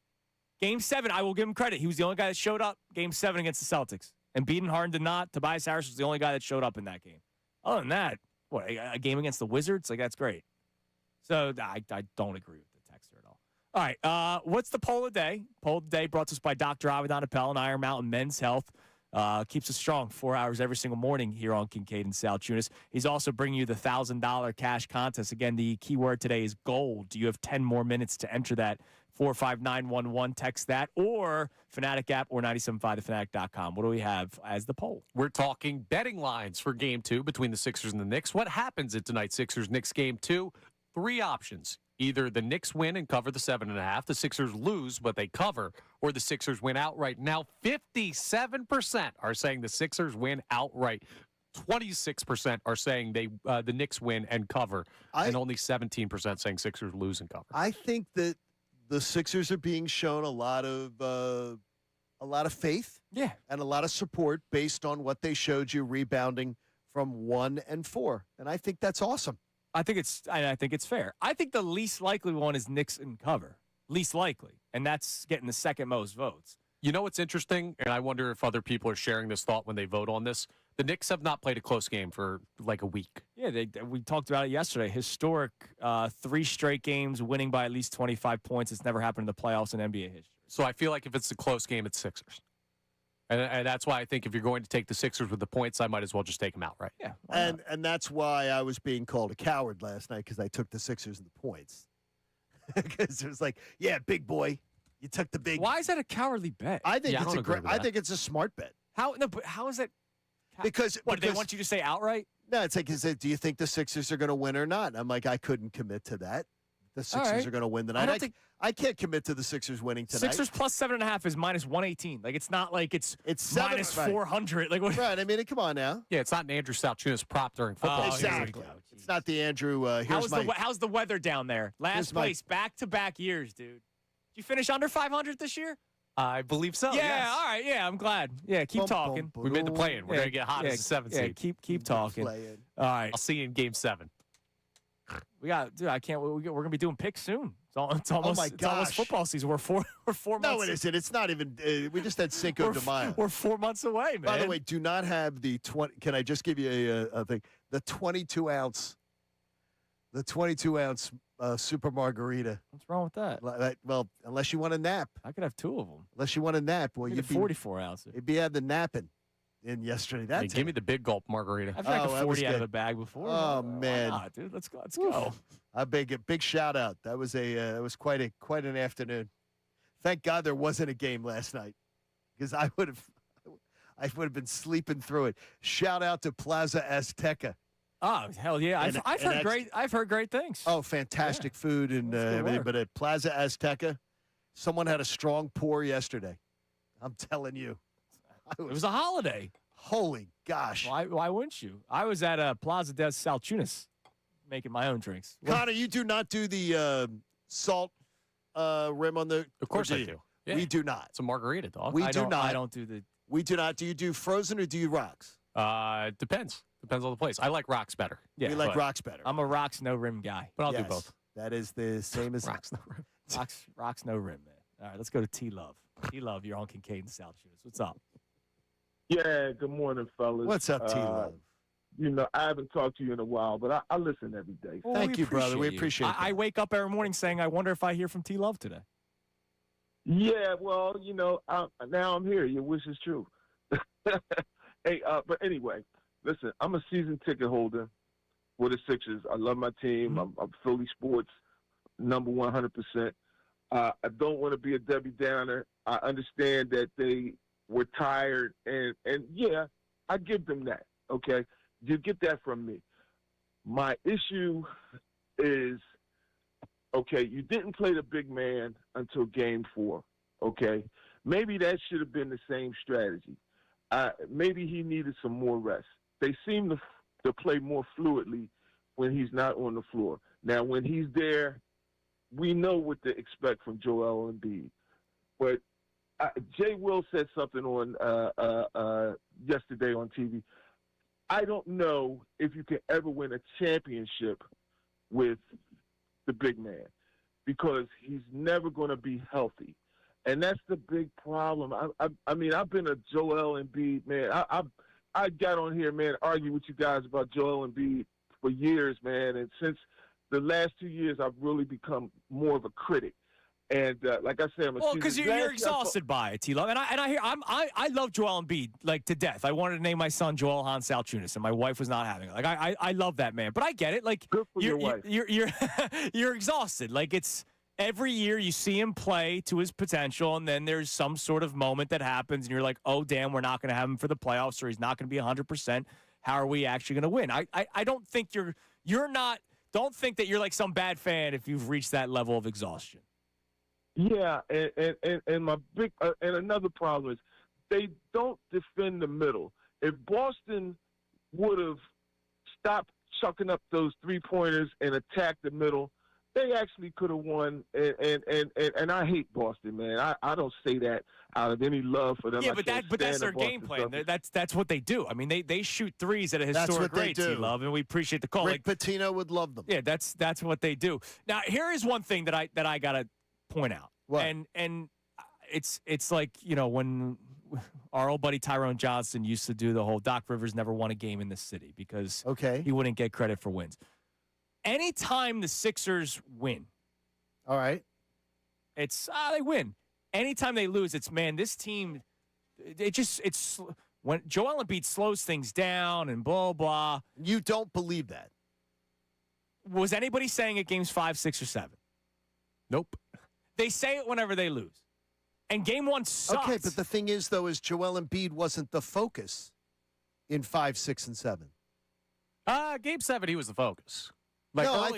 Game 7, I will give him credit. He was the only guy that showed up. Game 7 against the Celtics. Embiid and Harden did not. Tobias Harris was the only guy that showed up in that game. Other than that, a game against the Wizards? That's great. So I don't agree with the texter at all. All right, what's the poll of the day? Poll of the day brought to us by Dr. Avedon Appel and Iron Mountain Men's Health. Keeps us strong 4 hours every single morning here on Kincade and Salciunas. He's also bringing you the $1,000 cash contest. Again, the keyword today is gold. You have 10 more minutes to enter that. 45911, text that, or Fanatic app, or 975thefanatic.com. What do we have as the poll? We're talking betting lines for Game 2 between the Sixers and the Knicks. What happens at tonight's Sixers-Knicks Game 2? 3 options. Either the Knicks win and cover the 7.5, the Sixers lose but they cover, or the Sixers win outright. Now, 57% are saying the Sixers win outright. 26% are saying the Knicks win and cover, and only 17% saying Sixers lose and cover. I think that the Sixers are being shown a lot of faith, and a lot of support based on what they showed you rebounding from 1 and 4, and I think that's awesome. I think it's fair. I think the least likely one is Knicks and cover. Least likely. And that's getting the second most votes. You know what's interesting? And I wonder if other people are sharing this thought when they vote on this. The Knicks have not played a close game for a week. Yeah, we talked about it yesterday. Historic 3 straight games, winning by at least 25 points. It's never happened in the playoffs in NBA history. So I feel like if it's a close game, it's Sixers. And that's why I think if you're going to take the Sixers with the points, I might as well just take them outright. Yeah. And that's why I was being called a coward last night, because I took the Sixers and the points. Because it was big boy, you took the big. Why is that a cowardly bet? I think it's a great. I think it's a smart bet. But how is that? Because they want you to say outright? No, it's do you think the Sixers are going to win or not? I'm I couldn't commit to that. The Sixers are going to win tonight. I can't commit to the Sixers winning tonight. Sixers plus 7.5 is minus 118. It's not like it's minus 400. Right. I mean, come on now. Yeah, it's not an Andrew Salciunas prop during football. Exactly. It's not the Andrew. How's the weather down there? Last place, back-to-back years, dude. Did you finish under 500 this year? I believe so. Yeah. Yes. All right. Yeah, I'm glad. Yeah, keep talking. We made the play-in. We're gonna get hot as a 7th seed. Keep talking. All right. I'll see you in Game 7. I can't. We're gonna be doing picks soon. It's almost football season. We're 4 months. No, it isn't. It's not even. We just had Cinco de Mayo. We're 4 months away, man. By the way, do not have the 20. Can I just give you a thing? The 22 ounce. The 22 ounce super margarita. What's wrong with that? Well, unless you want a nap. I could have 2 of them. Unless you want a nap. Well, you'd be 44 ounces. You'd be had the napping in yesterday. Give me the big gulp margarita. I've drank a 40 out of the bag before. Oh man, dude, let's go. A big shout out. That was quite an afternoon. Thank God there wasn't a game last night, because I would have been sleeping through it. Shout out to Plaza Azteca. Oh hell yeah! I've heard great things. Oh, fantastic food and everything. But at Plaza Azteca, someone had a strong pour yesterday. I'm telling you. It was a holiday. Holy gosh. Why wouldn't you? I was at Plaza des Salciunas making my own drinks. Connor, you do not do the salt rim on the... Of course I do. Yeah. We do not. It's a margarita, dog. We do not. I don't do the... We do not. Do you do frozen or do you rocks? Depends. Depends on the place. I like rocks better. Yeah, we like rocks better. I'm a rocks no rim guy. But I'll do both. That is the same as... Rocks no rim. Rocks no rim, man. All right, let's go to T-Love. T-Love, you're on Kincade and Salciunas. What's up? Yeah, good morning, fellas. What's up, T-Love? I haven't talked to you in a while, but I listen every day. Well, Thank you, brother. We appreciate it. I wake up every morning saying, I wonder if I hear from T-Love today. Yeah, well, now I'm here. Your wish is true. Hey, but anyway, listen, I'm a season ticket holder for the Sixers. I love my team. Mm-hmm. I'm Philly sports, number 100%. I don't want to be a Debbie Downer. I understand that they were tired, and yeah, I give them that, okay? You get that from me. My issue is, okay, you didn't play the big man until Game 4, okay? Maybe that should have been the same strategy. Maybe he needed some more rest. They seem to play more fluidly when he's not on the floor. Now, when he's there, we know what to expect from Joel Embiid. But Jay Will said something on yesterday on TV. I don't know if you can ever win a championship with the big man because he's never going to be healthy. And that's the big problem. I mean, I've been a Joel Embiid, man. I got on here, man, argue with you guys about Joel Embiid for years, man. And since the last 2 years, I've really become more of a critic. And like I said, because you're exhausted by it, T-Love. And I love Joel Embiid like to death. I wanted to name my son Joel Salciunas, and my wife was not having it. Like I love that man, but I get it. Like good for your wife. You're exhausted. Like it's every year you see him play to his potential, and then there's some sort of moment that happens, and you're like, oh damn, we're not going to have him for the playoffs, or he's not going to be 100%. How are we actually going to win? I don't think you're not. Don't think that you're like some bad fan if you've reached that level of exhaustion. Yeah, and my big and another problem is they don't defend the middle. If Boston would have stopped chucking up those 3-pointers and attacked the middle, they actually could have won. And I hate Boston, man. I don't say that out of any love for them. Yeah, but that's their game plan. That's what they do. I mean, they shoot threes at a historic rate, T-Love, and we appreciate the call. Rick Pitino would love them. Yeah, that's what they do. Now, here is one thing that I gotta point out. What? And it's like, you know, when our old buddy Tyrone Johnson used to do the whole Doc Rivers never won a game in this city because he wouldn't get credit for wins. Anytime the Sixers win, all right, it's they win. Anytime they lose, it's man, this team. It's when Joel Embiid slows things down and blah blah. You don't believe that? Was anybody saying it games 5, 6, or 7? Nope. They say it whenever they lose. And game 1 sucks. Okay, but the thing is, though, is Joel Embiid wasn't the focus in 5, 6, and 7. Game 7, he was the focus. I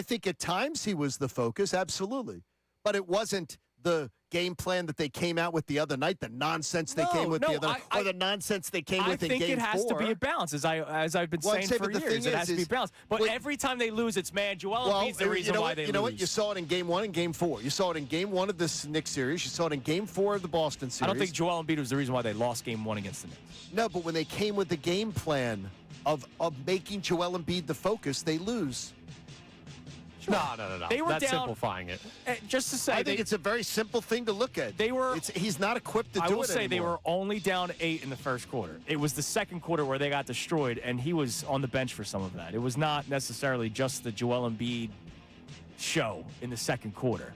think at times he was the focus, absolutely. But it wasn't the game plan that they came out with the other night, the nonsense they came with the other night, or the nonsense they came with in game 4. I think it has to be a balance, as I've been saying for years. It has to be balanced. But every time they lose, it's, man, Joel Embiid's the reason why they lose. You know what? You saw it in game 1 and game 4. You saw it in game 1 of this Knicks series. You saw it in game 4 of the Boston series. I don't think Joel Embiid was the reason why they lost game 1 against the Knicks. No, but when they came with the game plan of making Joel Embiid the focus, they lose. Sure. No. They were That's down, simplifying it. Just to say, I think it's a very simple thing to look at. He's not equipped to do it. I will say they were only down 8 in the first quarter. It was the second quarter where they got destroyed, and he was on the bench for some of that. It was not necessarily just the Joel Embiid show in the second quarter.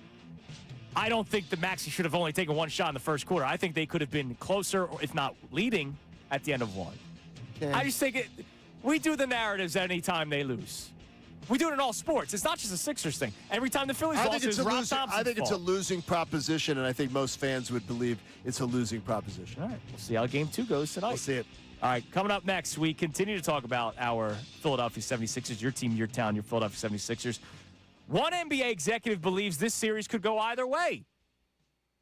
I don't think that Maxey should have only taken one shot in the first quarter. I think they could have been closer, or if not leading, at the end of one. Okay. I just think we do the narratives any time they lose. We do it in all sports. It's not just a Sixers thing. Every time the Phillies lost, it's Rob Thompson's fault. I think it's a losing proposition, and I think most fans would believe it's a losing proposition. All right. We'll see how Game 2 goes tonight. We'll see it. All right. Coming up next, we continue to talk about our Philadelphia 76ers, your team, your town, your Philadelphia 76ers. One NBA executive believes this series could go either way.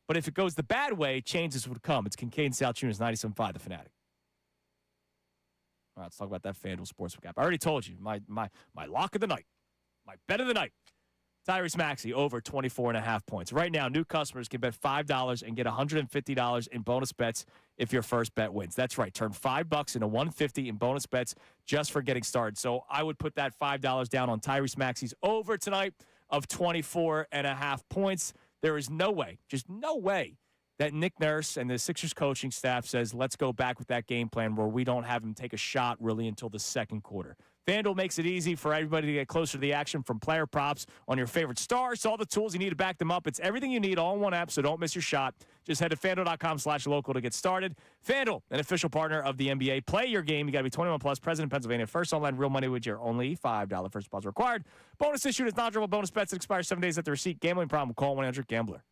But if it goes the bad way, changes would come. It's Kincade Salciunas, 97.5, The Fanatic. All right, let's talk about that FanDuel Sportsbook app. I already told you, my lock of the night, my bet of the night, Tyrese Maxey over 24.5 points. Right now, new customers can bet $5 and get $150 in bonus bets if your first bet wins. That's right. Turn $5 into $150 in bonus bets just for getting started. So I would put that $5 down on Tyrese Maxey's over tonight of 24.5 points. There is no way, just no way, that Nick Nurse and the Sixers coaching staff says, let's go back with that game plan where we don't have him take a shot really until the second quarter. FanDuel makes it easy for everybody to get closer to the action, from player props on your favorite stars to all the tools you need to back them up. It's everything you need all in one app, so don't miss your shot. Just head to FanDuel.com/local to get started. FanDuel, an official partner of the NBA. Play your game. You got to be 21 plus. President, Pennsylvania. First online real money wager, only $5 first deposit required. Bonus issued as non-dribble bonus bets that expire 7 days at the receipt. Gambling problem? Call 1-800-GAMBLER.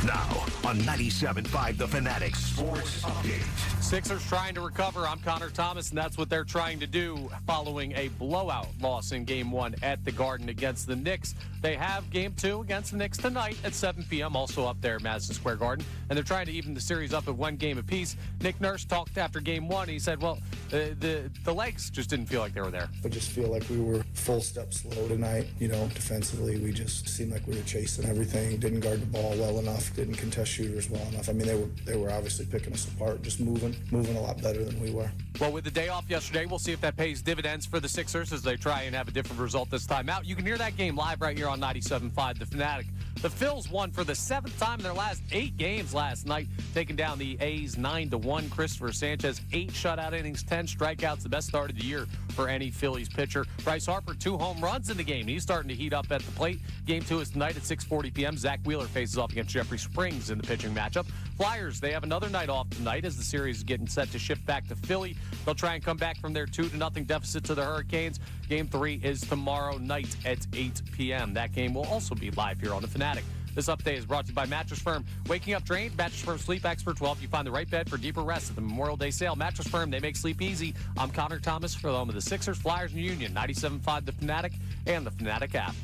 Now on 97.5 The Fanatic Sports Update. Sixers trying to recover. I'm Connor Thomas, and that's what they're trying to do following a blowout loss in Game 1 at the Garden against the Knicks. They have Game 2 against the Knicks tonight at 7 p.m., also up there at Madison Square Garden, and they're trying to even the series up at 1 game apiece. Nick Nurse talked after Game 1. He said, well, the legs just didn't feel like they were there. I just feel like we were full step slow tonight. Defensively, we just seemed like we were chasing everything, didn't guard the ball well enough, didn't contest shooters well enough. I mean, they were obviously picking us apart, just moving a lot better than we were. Well, with the day off yesterday, we'll see if that pays dividends for the Sixers as they try and have a different result this time out. You can hear that game live right here on 97.5 The Fanatic. The Phils won for the 7th time in their last 8 games last night, taking down the A's 9-1. Christopher Sanchez, 8 shutout innings, 10 strikeouts, the best start of the year for any Phillies pitcher. Bryce Harper, 2 home runs in the game. He's starting to heat up at the plate. Game 2 is tonight at 6:40 p.m. Zach Wheeler faces off against Jeffrey Springs in the pitching matchup. Flyers, they have another night off tonight as the series is getting set to shift back to Philly. They'll try and come back from their 2-0 deficit to the Hurricanes. Game 3 is tomorrow night at 8 p.m. That game will also be live here on The Fanatic. This update is brought to you by Mattress Firm. Waking up drained? Mattress Firm Sleep Experts will help you find the right bed for deeper rest at the Memorial Day sale. Mattress Firm, they make sleep easy. I'm Connor Thomas for the home of the Sixers, Flyers, and Union. 97.5 The Fanatic and the Fanatic app.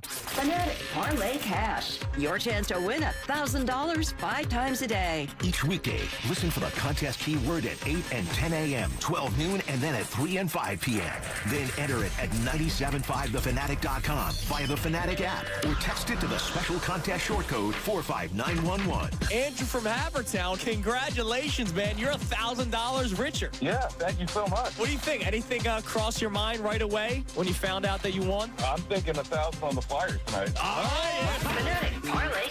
Fanatic Parlay Cash. Your chance to win $1,000 5 times a day. Each weekday, listen for the contest keyword at 8 and 10 a.m., 12 noon, and then at 3 and 5 p.m. Then enter it at 975thefanatic.com via the Fanatic app or text it to the special contest short code 45911. Andrew from Havertown, congratulations, man. You're $1,000 richer. Yeah, thank you so much. What do you think? Anything cross your mind right away when you found out that you won? I'm thinking 1,000 on the Flyers tonight. All right. Fanatic Parlay.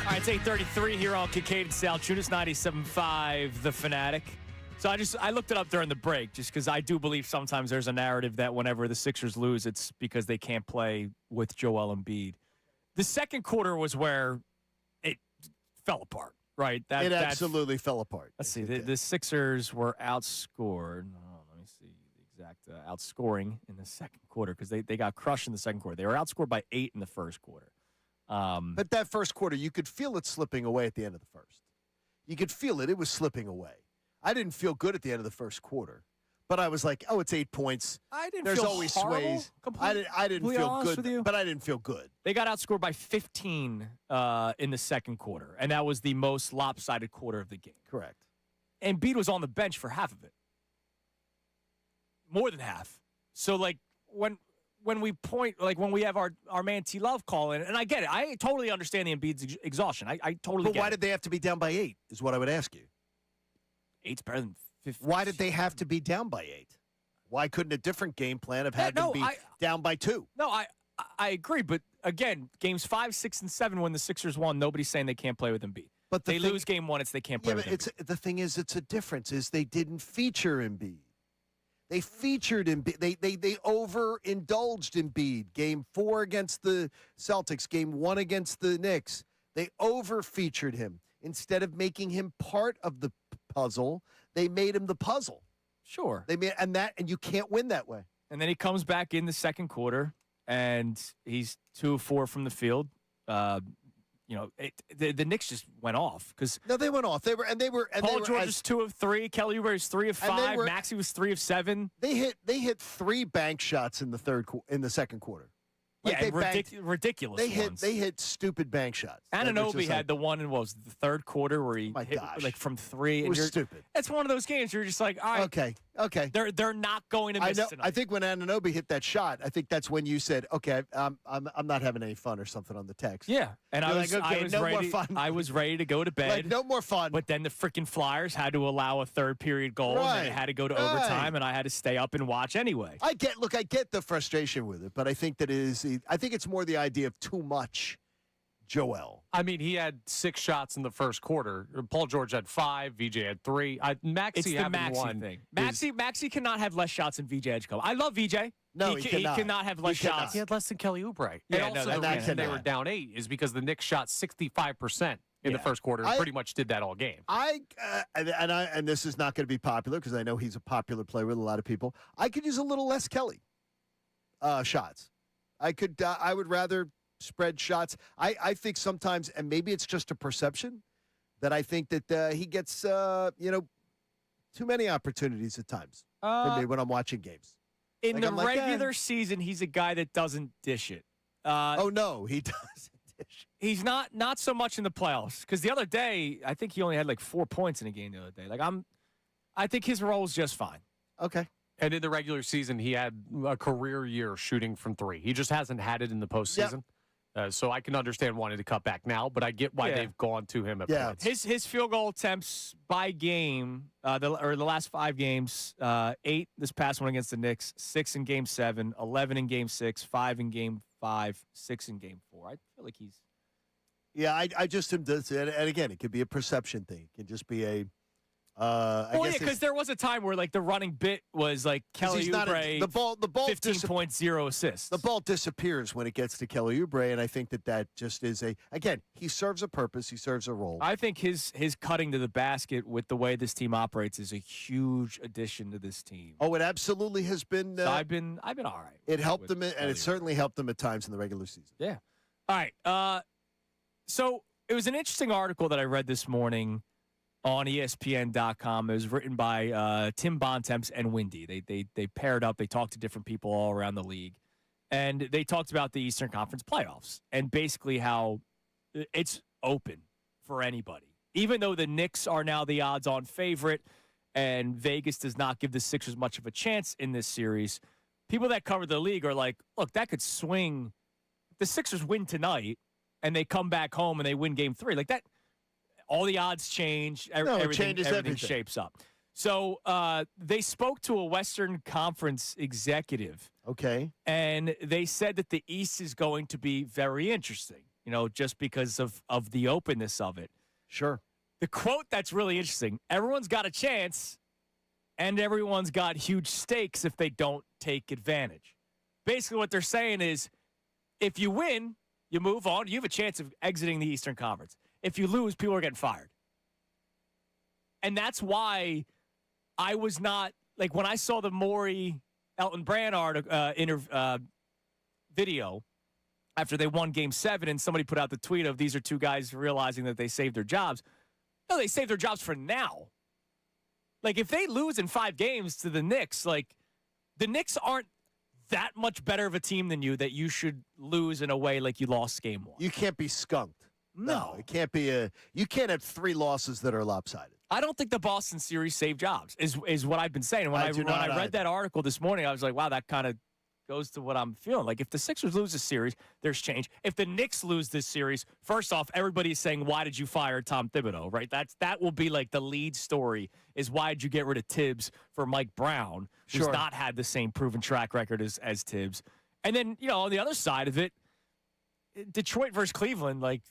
All right, it's 8:33 here on Kincade Salciunas, 97.5 The Fanatic. So I looked it up during the break just because I do believe sometimes there's a narrative that whenever the Sixers lose, it's because they can't play with Joel Embiid. The second quarter was where it fell apart, right? It absolutely fell apart. Let's see. The Sixers were outscored. Let me see the exact outscoring in the second quarter because they got crushed in the second quarter. They were outscored by 8 in the first quarter. But that first quarter, you could feel it slipping away at the end of the first. You could feel it. It was slipping away. I didn't feel good at the end of the first quarter. But I was like, oh, it's 8 points. I didn't There's feel always horrible, sways. I didn't feel good, but I didn't feel good. They got outscored by 15 in the second quarter, and that was the most lopsided quarter of the game. Correct. And Embiid was on the bench for half of it. More than half. So, like, when we have our man T Love call in, and I get it. I totally understand the Embiid's exhaustion. I totally get it. But why did they have to be down by 8 is what I would ask you. 8's better than 15. Why did they have to be down by 8? Why couldn't a different game plan have had them be down by 2? No, I agree. But, again, games 5, 6, and 7, when the Sixers won, nobody's saying they can't play with Embiid. But they lose game 1, they can't play with Embiid. The thing is, it's a difference is they didn't feature Embiid. They featured Embiid. They overindulged Embiid. Game 4 against the Celtics, game 1 against the Knicks. They over-featured him. Instead of making him part of the puzzle, they made him the puzzle. Sure. And you can't win that way. And then he comes back in the second quarter, and he's 2 of 4 from the field. The Knicks just went off because they went off. Paul George is 2 of 3. Kelly Oubre is 3 of 5. Maxey was 3 of 7. They hit 3 bank shots in the second quarter. Ridiculous. They hit stupid bank shots. Anunoby had the one in the third quarter where he hit like from 3. It was stupid. It's one of those games you're just like, all right, okay. They're not going to miss tonight. I think when Anunoby hit that shot, I think that's when you said, okay, I'm not having any fun or something on the text. Yeah, and I was more fun. I was ready to go to bed. Like, no more fun. But then the freaking Flyers had to allow a third period goal, and then it had to go to overtime, and I had to stay up and watch anyway. I get the frustration with it, but I think it's more the idea of too much Joel. I mean, he had 6 shots in the first quarter. Paul George had 5. VJ had 3. Maxey having one thing. Maxey cannot have less shots than VJ Edgecombe. I love VJ. No, he cannot have less shots. He had less than Kelly Oubre. Yeah, and also the reason they were down 8 is because the Knicks shot 65% in the first quarter and pretty much did that all game. And this is not going to be popular because I know he's a popular player with a lot of people. I could use a little less Kelly shots. I would rather spread shots. I think sometimes, and maybe it's just a perception, that I think that he gets too many opportunities at times. Maybe when I'm watching games. In the regular season, he's a guy that doesn't dish it. No, he doesn't dish it. He's not so much in the playoffs because the other day I think he only had like 4 points in a game the other day. I think his role is just fine. Okay. And in the regular season, he had a career year shooting from 3. He just hasn't had it in the postseason. Yep. So I can understand wanting to cut back now, but I get why they've gone to him at points. His field goal attempts by game, the last 5 games, 8 this past one against the Knicks, 6 in Game 7, 11 in Game 6, 5 in Game 5, 6 in Game 4. I feel like he's. Yeah, I just am. And again, it could be a perception thing. It can just be a. Because there was a time where like the running bit was like Kelly Oubre, the ball 15.0 assists. The ball disappears when it gets to Kelly Oubre, and I think that just is he serves a purpose, he serves a role. I think his cutting to the basket with the way this team operates is a huge addition to this team. Oh, it absolutely has been. So I've been all right. It helped them, and it certainly helped them at times in the regular season. Yeah. All right. So it was an interesting article that I read this morning on ESPN.com. It was written by Tim Bontemps and Wendy. They paired up. They talked to different people all around the league. And they talked about the Eastern Conference playoffs and basically how it's open for anybody. Even though the Knicks are now the odds-on favorite and Vegas does not give the Sixers much of a chance in this series, people that cover the league are like, look, that could swing. If the Sixers win tonight and they come back home and they win Game 3, like that, all the odds change. Everything shapes up. So they spoke to a Western Conference executive. Okay. And they said that the East is going to be very interesting. just because of the openness of it. Sure. The quote that's really interesting, everyone's got a chance and everyone's got huge stakes if they don't take advantage. Basically what they're saying is if you win, you move on, you have a chance of exiting the Eastern Conference. If you lose, people are getting fired. And that's why I was not, like when I saw the Maury Elton Brand video after they won Game 7 and somebody put out the tweet of these are two guys realizing that they saved their jobs. No, they saved their jobs for now. Like if they lose in 5 games to the Knicks, like the Knicks aren't that much better of a team than you that you should lose in a way like you lost Game 1. You can't be skunked. No. It can't be you can't have 3 losses that are lopsided. I don't think the Boston series saved jobs is what I've been saying. When I read that article this morning, I was like, wow, that kind of goes to what I'm feeling. Like if the Sixers lose this series, there's change. If the Knicks lose this series, first off, everybody's saying, why did you fire Tom Thibodeau, right? That will be like the lead story is why did you get rid of Tibbs for Mike Brown, who's not had the same proven track record as Tibbs. And then, on the other side of it, Detroit versus Cleveland, like,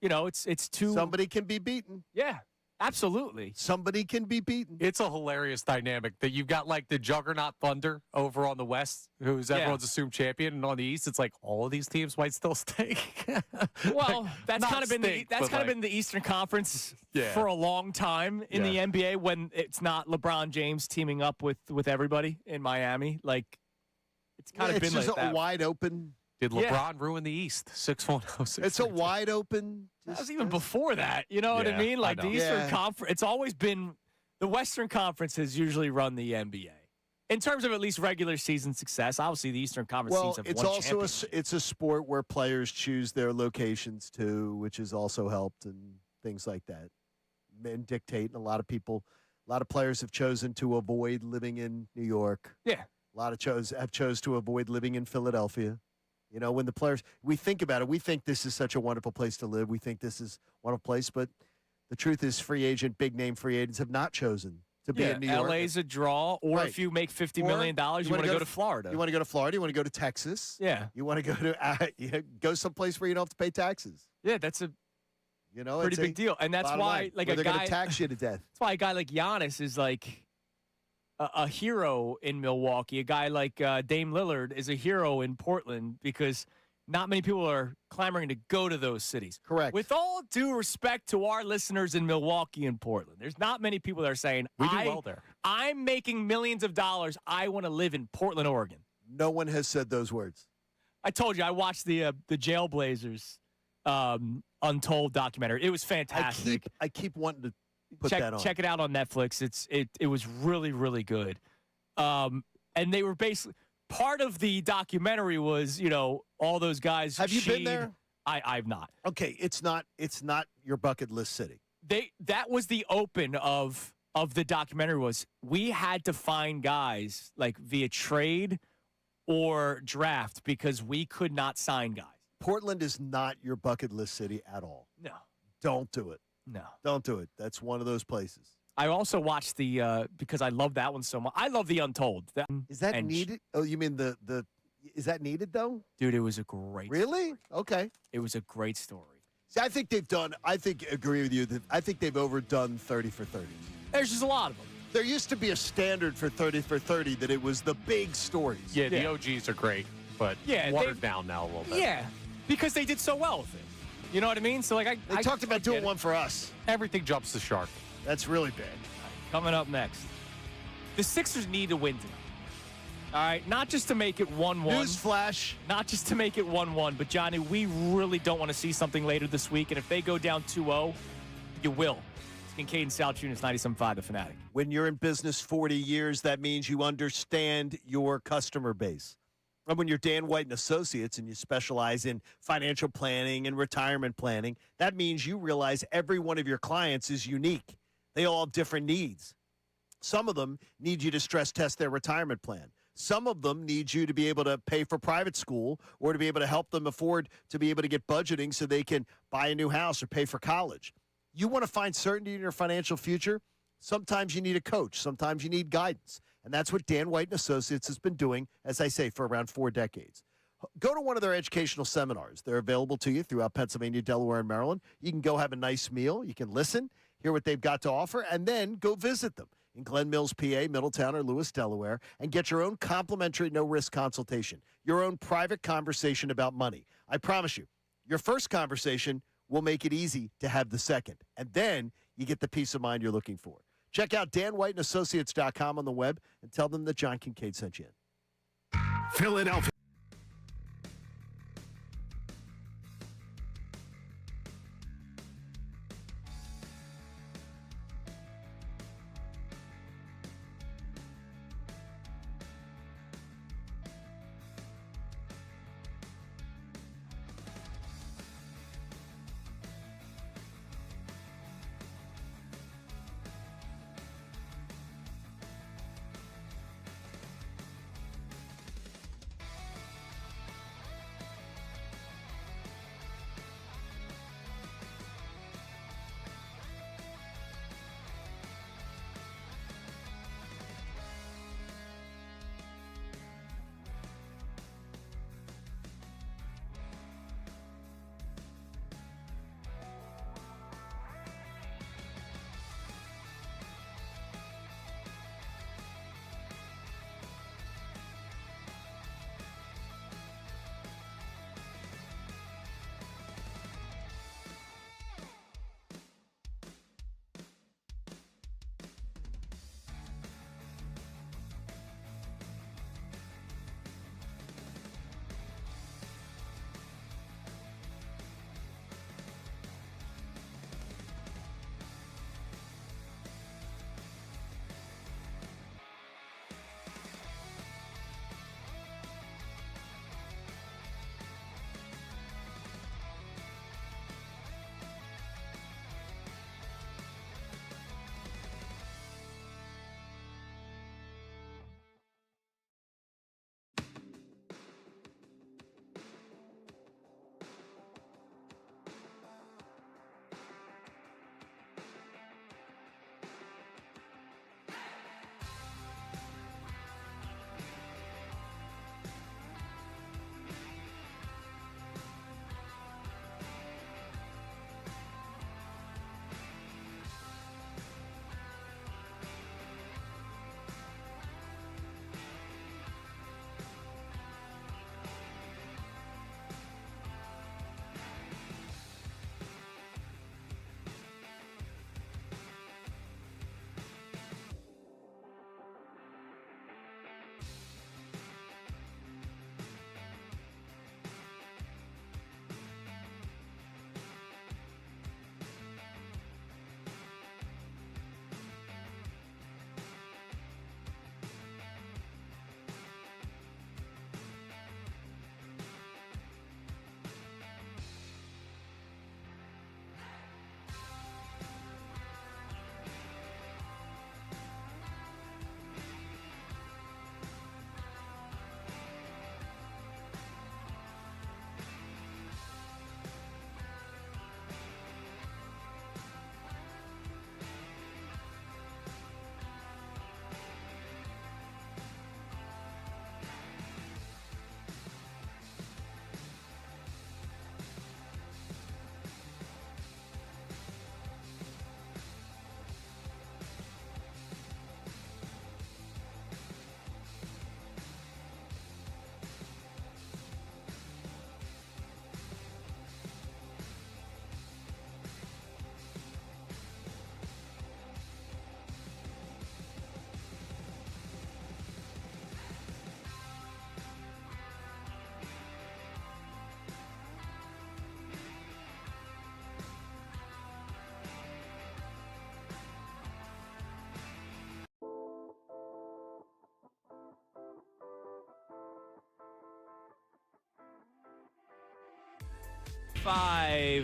it's two. Somebody can be beaten. Yeah. Absolutely. Somebody can be beaten. It's a hilarious dynamic that you've got like the juggernaut Thunder over on the West, who's everyone's assumed champion, and on the East, it's like all of these teams might still stink. Well, that's kind of been been the Eastern Conference for a long time in the NBA when it's not LeBron James teaming up with everybody in Miami. Like it's kind of been just like that. Wide open. Did LeBron ruin the East? 6-1-0. It's a wide open. That was even before that. You know what I mean? Like the Eastern Conference, it's always been the Western Conference has usually run the NBA in terms of at least regular season success. Obviously, the Eastern Conference teams have it's won also championships. it's a sport where players choose their locations too, which has also helped and things like that. Men dictate, and a lot of players have chosen to avoid living in New York. Yeah, a lot have chose to avoid living in Philadelphia. When the players, we think about it, we think this is such a wonderful place to live. We think this is a wonderful place, but the truth is big name free agents have not chosen to be in New York. LA's a draw, or if you make $50 million, you want to go to Florida. You want to go to Florida? You want to go to Texas? Yeah. You want to go to go someplace where you don't have to pay taxes. Yeah, that's a pretty big deal. And that's why like they're going to tax you to death. That's why a guy like Giannis is like a hero in Milwaukee. A guy like Dame Lillard is a hero in Portland because not many people are clamoring to go to those cities. Correct. With all due respect to our listeners in Milwaukee and Portland, there's not many people that are saying, we do well there. I'm making millions of dollars. I want to live in Portland, Oregon. No one has said those words. I told you, I watched the Jailblazers Untold documentary. It was fantastic. I keep wanting to put that on. Check it out on Netflix. It was really, really good. And they were basically part of the documentary was, all those guys. Have you been there? I've not. Okay, it's not your bucket list city. That was the open of the documentary was we had to find guys like via trade or draft because we could not sign guys. Portland is not your bucket list city at all. No. Don't do it. No. Don't do it. That's one of those places. I also watched because I love that one so much. I love the Untold. Is that needed? Oh, you mean the is that needed though? Dude, it was a great Really? story. Okay. It was a great story. See, I agree with you that I think they've overdone 30 for 30. There's just a lot of them. There used to be a standard for 30 for 30 that it was the big stories. Yeah, the OGs are great, but watered down now a little bit. Yeah, because they did so well with it. You know what I mean? So like I talked about doing one for us. Everything jumps the shark. That's really bad. Coming up next, the Sixers need to win tonight. All right, not just to make it 1-1. Newsflash. Not just to make it 1-1, but Johnny, we really don't want to see something later this week. And if they go down 2-0, you will. It's Kincade Salciunas, 97.5 The Fanatic. When you're in business 40 years, that means you understand your customer base. And when you're Dan White and Associates and you specialize in financial planning and retirement planning, that means you realize every one of your clients is unique. They all have different needs. Some of them need you to stress test their retirement plan. Some of them need you to be able to pay for private school or to be able to help them afford to be able to get budgeting so they can buy a new house or pay for college. You want to find certainty in your financial future? Sometimes you need a coach. Sometimes you need guidance. And that's what Dan White and Associates has been doing, as I say, for around 4 decades. Go to one of their educational seminars. They're available to you throughout Pennsylvania, Delaware, and Maryland. You can go have a nice meal. You can listen, hear what they've got to offer, and then go visit them in Glen Mills, PA, Middletown, or Lewis, Delaware, and get your own complimentary no-risk consultation, your own private conversation about money. I promise you, your first conversation will make it easy to have the second, and then you get the peace of mind you're looking for. Check out danwhiteandassociates.com on the web and tell them that John Kincade sent you in. Philadelphia.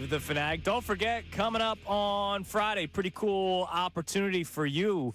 The Fanatic. Don't forget, coming up on Friday, pretty cool opportunity for you.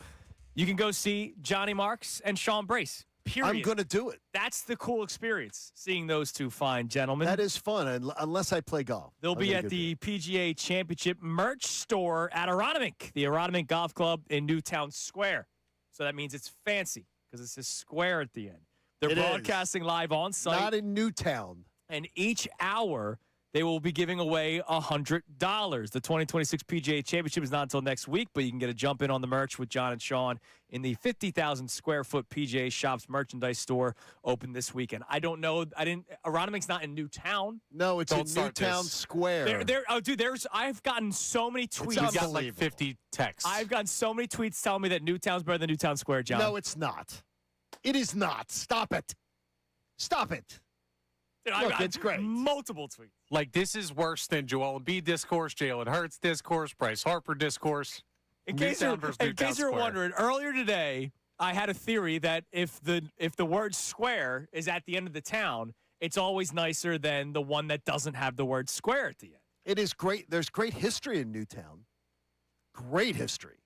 You can go see Johnny Marks and Sean Brace. Period. I'm going to do it. That's the cool experience, seeing those two fine gentlemen. That is fun, unless I play golf. They'll be at the PGA Championship merch store at Aronimink, the Aronimink Golf Club in Newtown Square. So that means it's fancy because it's a square at the end. They're It is. broadcasting live on site. Not in Newtown. And each hour, they will be giving away $100. The 2026 PGA Championship is not until next week, but you can get a jump in on the merch with John and Sean in the 50,000 square foot PGA Shops merchandise store open this weekend. I don't know. Aronimic's not in Newtown. No, it's in Newtown Square. I've gotten so many tweets. We've got like 50 texts. I've gotten so many tweets telling me that Newtown's better than Newtown Square, John. No, it's not. It is not. Stop it. Stop it. Dude, Look, it's great. Multiple tweets. Like, this is worse than Joel Embiid discourse, Jalen Hurts discourse, Bryce Harper discourse. In case you're wondering, earlier today, I had a theory that if the word square is at the end of the town, it's always nicer than the one that doesn't have the word square at the end. It is great. There's great history in Newtown. Great history.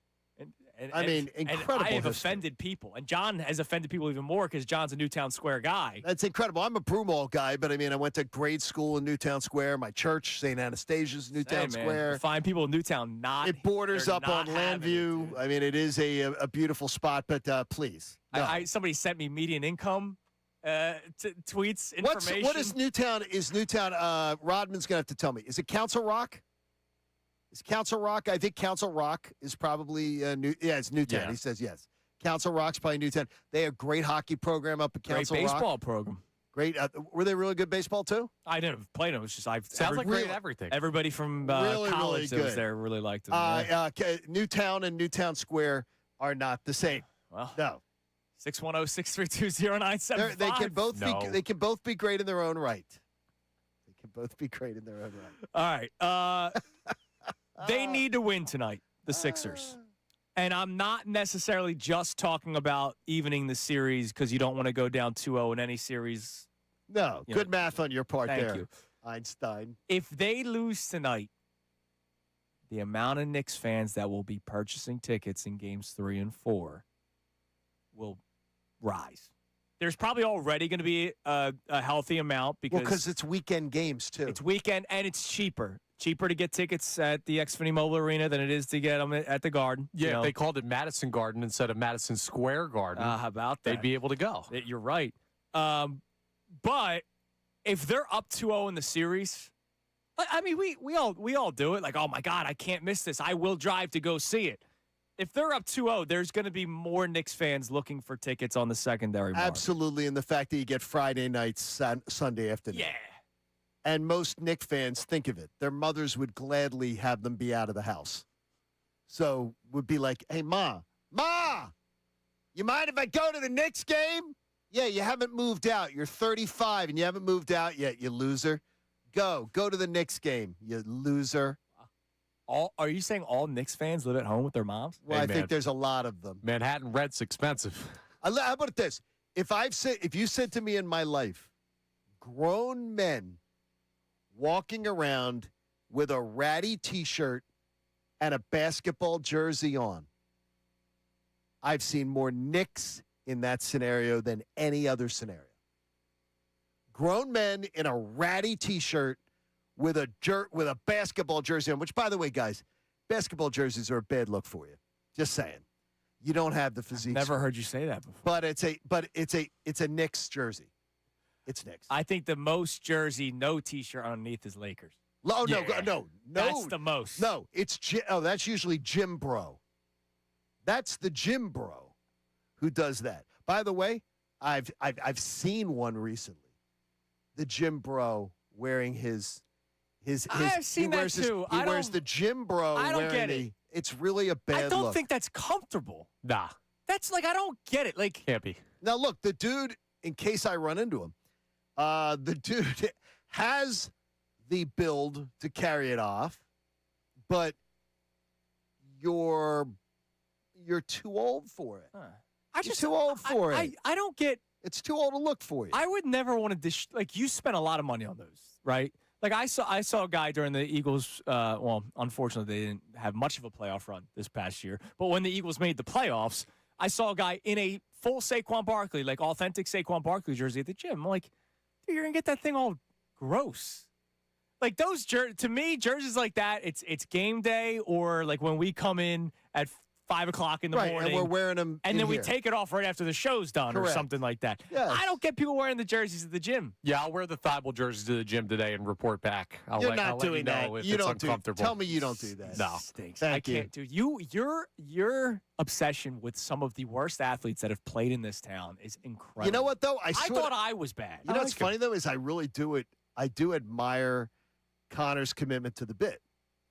Incredible And I have history. offended people, and John has offended people even more because John's a Newtown Square guy. That's incredible. I'm a Broomall guy, but I went to grade school in Newtown Square. My church, St. Anastasia's, Newtown Square. Find people in Newtown not. It borders they're up on not having Landview. It is a beautiful spot, but please. No. Somebody sent me median income tweets information. What is Newtown? Is Newtown? Rodman's gonna have to tell me. Is it Council Rock? Is Council Rock? I think Council Rock is probably it's Newtown. Yeah. He says yes. Council Rock's probably Newtown. They have a great hockey program up at Council Great Rock. baseball program. Great. Were they really good baseball too? I didn't play them. It was just Sounds like great everything. Everybody from Really, college really that was good. there really liked them. Newtown and Newtown Square are not the same. Well, no. 610-632-0975. They can both No. be. They can both be great in their own right. They can both be great in their own right. All right. They need to win tonight, the Sixers. And I'm not necessarily just talking about evening the series because you don't want to go down 2-0 in any series. No, good math on your part Thank there, you. Einstein. If they lose tonight, the amount of Knicks fans that will be purchasing tickets in games 3 and 4 will rise. There's probably already going to be a healthy amount because it's weekend games too. It's weekend and it's cheaper. Cheaper to get tickets at the Xfinity Mobile Arena than it is to get them at the Garden. Yeah, if they called it Madison Garden instead of Madison Square Garden, how about that? they'd be able to go. You're right. But if they're up 2-0 in the series, we all do it. Like, oh my God, I can't miss this. I will drive to go see it. If they're up 2-0, there's going to be more Knicks fans looking for tickets on the secondary market. Absolutely, and the fact that you get Friday nights, Sunday afternoon. Yeah. And most Knicks fans think of it. Their mothers would gladly have them be out of the house. So would be like, hey, Ma, you mind if I go to the Knicks game? Yeah, you haven't moved out. You're 35 and you haven't moved out yet, you loser. Go to the Knicks game, you loser. Are you saying all Knicks fans live at home with their moms? Well, I think there's a lot of them. Manhattan Red's expensive. How about this? If you said to me in my life, grown men walking around with a ratty T-shirt and a basketball jersey on, I've seen more Knicks in that scenario than any other scenario. Grown men in a ratty T-shirt with a basketball jersey on, which, by the way, guys, basketball jerseys are a bad look for you. Just saying. You don't have the physique. Never heard you say that before. But it's a Knicks jersey. It's Knicks. I think the most jersey, no T-shirt underneath is Lakers. Oh, no. That's the most. No, that's usually Jim Bro. That's the Jim Bro who does that. By the way, I've seen one recently. The Jim Bro wearing his I've seen that too. He wears the Jim Bro. I don't wearing get it. It's really a bad I don't look. think that's comfortable. Nah. That's like, I don't get it. Like, can't be. Now, look, the dude, in case I run into him, the dude has the build to carry it off, but you're too old for it. You're too old for it. I don't get. It's too old to look for you. I would never want to like, you spent a lot of money on those, right? Like I saw a guy during the Eagles. Well, unfortunately, they didn't have much of a playoff run this past year. But when the Eagles made the playoffs, I saw a guy in a full Saquon Barkley, like authentic Saquon Barkley jersey at the gym. I'm like, dude, you're gonna get that thing all gross. Like those to me, jerseys like that, it's game day, or like when we come in at 5 o'clock in the right, morning. and we're wearing them And then we take it off right after the show's done or Correct. something like that. Yes. I don't get people wearing the jerseys at the gym. Yeah, I'll wear the Thibault jersey to the gym today and report back. I'll You're let, not I'll doing let you know that. if You it's don't do. uncomfortable. Tell me you don't do that. No. Stinks. Thank I you. can't, dude. Your obsession with some of the worst athletes that have played in this town is incredible. You know what though? I thought I was bad. You know what's funny though is I really do it. I do admire Connor's commitment to the bit.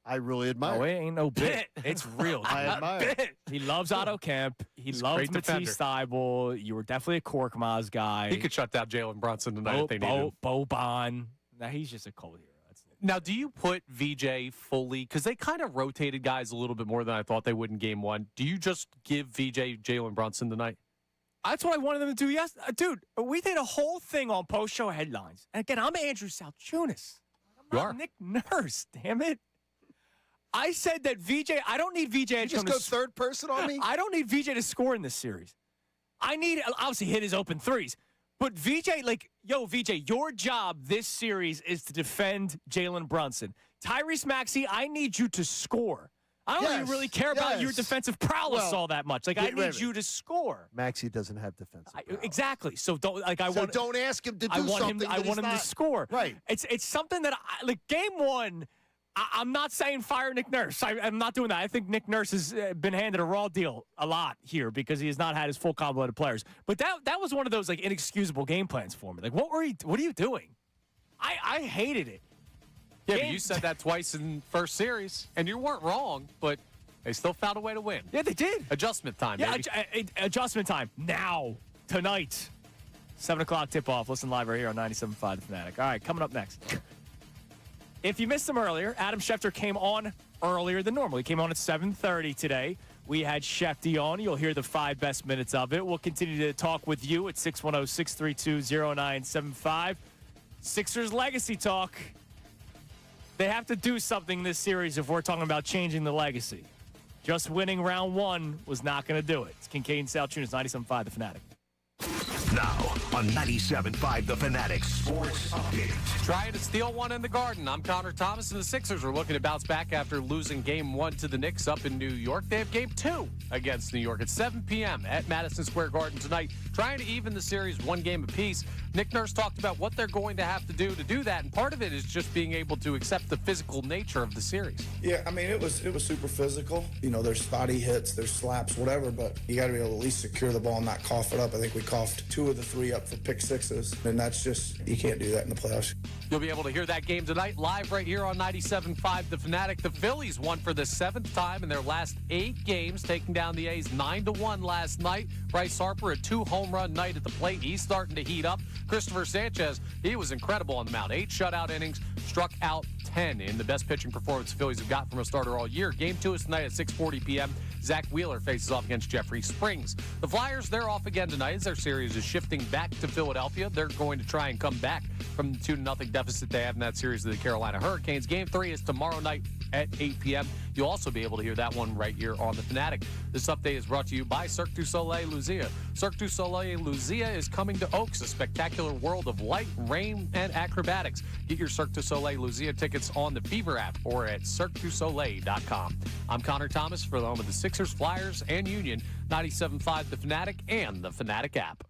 I really admire. No, it it. ain't no bit. It's real. I admire it. He loves Otto Kemp. He He's a loves great defender. Matisse Thybulle. You were definitely a Korkmaz guy. He could shut down Jalen Brunson tonight if they need him. Boban. Now he's just a cold hero. That's it. Now, do you put VJ fully? Because they kind of rotated guys a little bit more than I thought they would in game one. Do you just give VJ Jalen Brunson tonight? That's what I wanted them to do. Yes, dude. We did a whole thing on post-show headlines. And again, I'm Andrew Salciunas. I'm not Nick Nurse. Damn it. I said that VJ. I don't need VJ. You just go third person on me. I don't need VJ to score in this series. I need obviously hit his open threes. But VJ, VJ, your job this series is to defend Jalen Brunson. Tyrese Maxey, I need you to score. I don't even really care about your defensive prowess all that much. I need you to score. Maxey doesn't have defensive. Exactly. So don't don't ask him to do something. I want him to score. Right. It's something that game one. I'm not saying fire Nick Nurse. I'm not doing that. I think Nick Nurse has been handed a raw deal a lot here because he has not had his full complement of players. But that was one of those inexcusable game plans for me. What are you doing? I hated it. Yeah, but you said that twice in first series, and you weren't wrong, but they still found a way to win. Yeah, they did. Adjustment time, Yeah, baby. adjustment time. Now, tonight, 7 o'clock tip-off. Listen live right here on 97.5 The Fanatic. All right, coming up next. If you missed him earlier, Adam Schefter came on earlier than normal. He came on at 7:30 today. We had Shefty on. You'll hear the 5 best minutes of it. We'll continue to talk with you at 610-632-0975. Sixers legacy talk. They have to do something this series if we're talking about changing the legacy. Just winning round one was not going to do it. It's Kincade Salciunas, 97.5 The Fanatic. Now on 97.5 The Fanatic Sports Update. Trying to steal one in the Garden. I'm Connor Thomas, and the Sixers are looking to bounce back after losing Game 1 to the Knicks up in New York. They have Game 2 against New York at 7 p.m. at Madison Square Garden tonight, trying to even the series one game apiece. Nick Nurse talked about what they're going to have to do that, and part of it is just being able to accept the physical nature of the series. Yeah, I mean, it was super physical. You know, there's spotty hits, there's slaps, whatever, but you got to be able to at least secure the ball and not cough it up. I think we coughed 2 of the 3 up for pick sixes, and that's just, you can't do that in the playoffs. You'll be able to hear that game tonight live right here on 97.5 The Fanatic. The Phillies won for the 7th time in their last 8 games, taking down the A's 9-1 last night. Bryce Harper, a 2-home-run night at the plate. He's starting to heat up. Christopher Sanchez, he was incredible on the mound. 8 shutout innings, struck out 10 in the best pitching performance the Phillies have got from a starter all year. Game 2 is tonight at 6:40 p.m. Zach Wheeler faces off against Jeffrey Springs. The Flyers, they're off again tonight as their series is shifting back to Philadelphia. They're going to try and come back from the 2-0 deficit they have in that series of the Carolina Hurricanes. Game 3 is tomorrow night at 8 p.m. You'll also be able to hear that one right here on The Fanatic. This update is brought to you by Cirque du Soleil Lucia. Cirque du Soleil Lucia is coming to Oaks, a spectacular world of light, rain, and acrobatics. Get your Cirque du Soleil Lucia tickets on the Fever app or at CirqueDuSoleil.com. I'm Connor Thomas for the home of the Sixers, Flyers, and Union, 97.5 The Fanatic and the Fanatic app.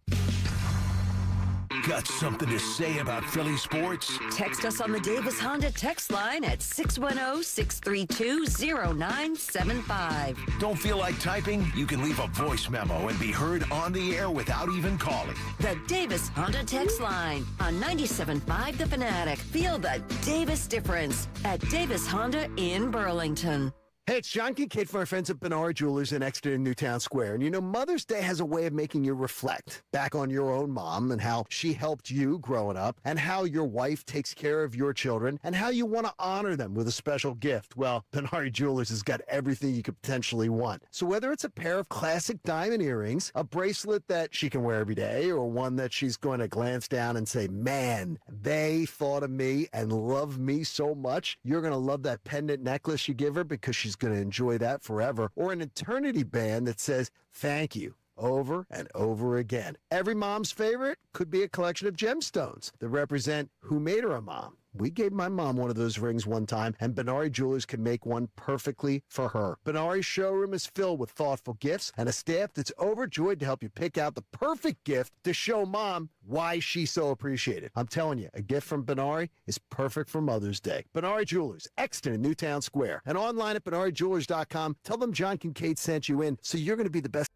Got something to say about Philly sports? Text us on the Davis Honda text line at 610-632-0975. Don't feel like typing? You can leave a voice memo and be heard on the air without even calling. The Davis Honda text line on 97.5 The Fanatic. Feel the Davis difference at Davis Honda in Burlington. Hey, it's John Kincade from our friends at Bernard Jewelers in Exeter, Newtown Square. And you know, Mother's Day has a way of making you reflect back on your own mom and how she helped you growing up and how your wife takes care of your children and how you want to honor them with a special gift. Well, Bernard Jewelers has got everything you could potentially want. So whether it's a pair of classic diamond earrings, a bracelet that she can wear every day, or one that she's going to glance down and say, man, they thought of me and love me so much, you're going to love that pendant necklace you give her because she's going to enjoy that forever, or an eternity band that says, thank you. over and over again. Every mom's favorite could be a collection of gemstones that represent who made her a mom. We gave my mom one of those rings one time, and Benari Jewelers can make one perfectly for her. Benari's showroom is filled with thoughtful gifts and a staff that's overjoyed to help you pick out the perfect gift to show mom why she's so appreciated. I'm telling you, a gift from Benari is perfect for Mother's Day. Benari Jewelers, Exton in Newtown Square, and online at BenariJewelers.com. Tell them John Kincade sent you in, so you're going to be the best.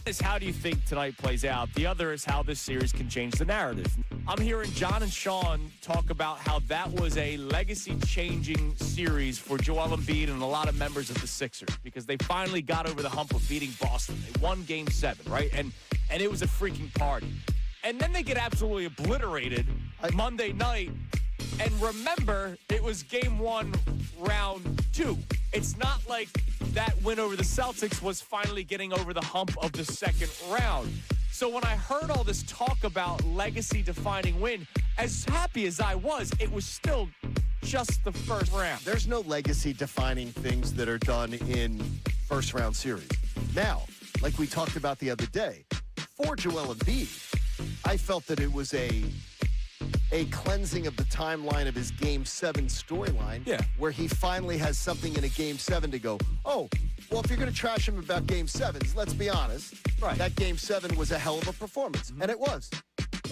Is how do you think tonight plays out? The other is how this series can change the narrative. I'm hearing John and Sean talk about how that was a legacy-changing series for Joel Embiid and a lot of members of the Sixers because they finally got over the hump of beating Boston. They won Game 7, right? And it was a freaking party. And then they get absolutely obliterated Monday night. And remember, it was Game 1, Round 2. It's not like that win over the Celtics was finally getting over the hump of the second round. So when I heard all this talk about legacy-defining win, as happy as I was, it was still just the first round. There's no legacy-defining things that are done in first-round series. Now, like we talked about the other day, for Joel Embiid, I felt that it was a cleansing of the timeline of his Game 7 storyline, where he finally has something in a Game 7 to go, oh, well, if you're going to trash him about Game 7s, let's be honest, that Game 7 was a hell of a performance, and it was.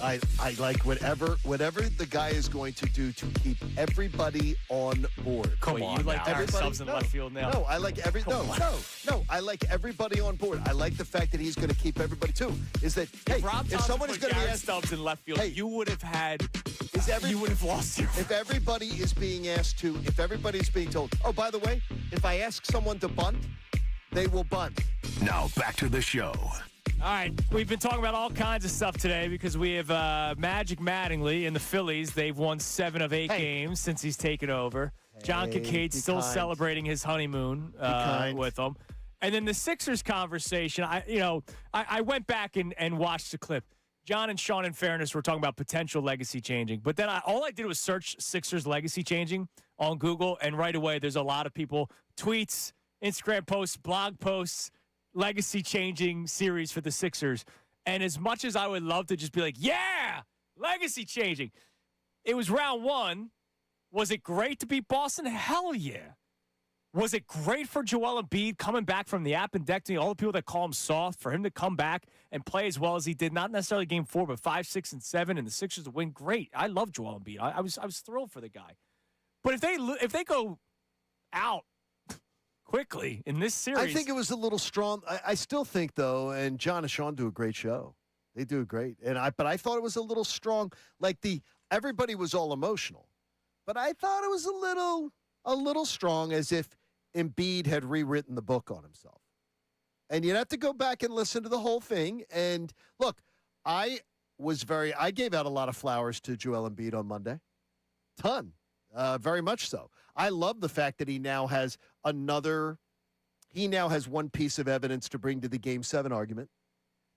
I like whatever the guy is going to do to keep everybody on board. Come on, you like Eric subs in left field now? No, I like I like everybody on board. I like the fact that he's going to keep everybody too. Is that if someone is going to be asked subs in left field, you would have had. You would have lost your. If everybody is being asked to, if everybody is being told, oh, by the way, if I ask someone to bunt, they will bunt. Now back to the show. All right, we've been talking about all kinds of stuff today because we have Magic Mattingly in the Phillies. They've won 7 of 8 games since he's taken over. John Kincaid's still celebrating his honeymoon with them. And then the Sixers conversation, I went back and watched the clip. John and Sean, in fairness, were talking about potential legacy changing. But then all I did was search Sixers legacy changing on Google, and right away there's a lot of people, tweets, Instagram posts, blog posts, legacy-changing series for the Sixers. And as much as I would love to just be like, yeah, legacy-changing, it was round 1. Was it great to beat Boston? Hell yeah. Was it great for Joel Embiid coming back from the appendectomy, all the people that call him soft, for him to come back and play as well as he did, not necessarily Game 4, but 5, 6, and 7, and the Sixers to win? Great. I love Joel Embiid. I was thrilled for the guy. But if they go out quickly in this series. I think it was a little strong. I still think, though, and John and Sean do a great show. They do great. But I thought it was a little strong. Like everybody was all emotional. But I thought it was a little strong, as if Embiid had rewritten the book on himself. And you'd have to go back and listen to the whole thing. And look, I gave out a lot of flowers to Joel Embiid on Monday. Ton. Very much so. I love the fact that he now has another he now has one piece of evidence to bring to the Game 7 argument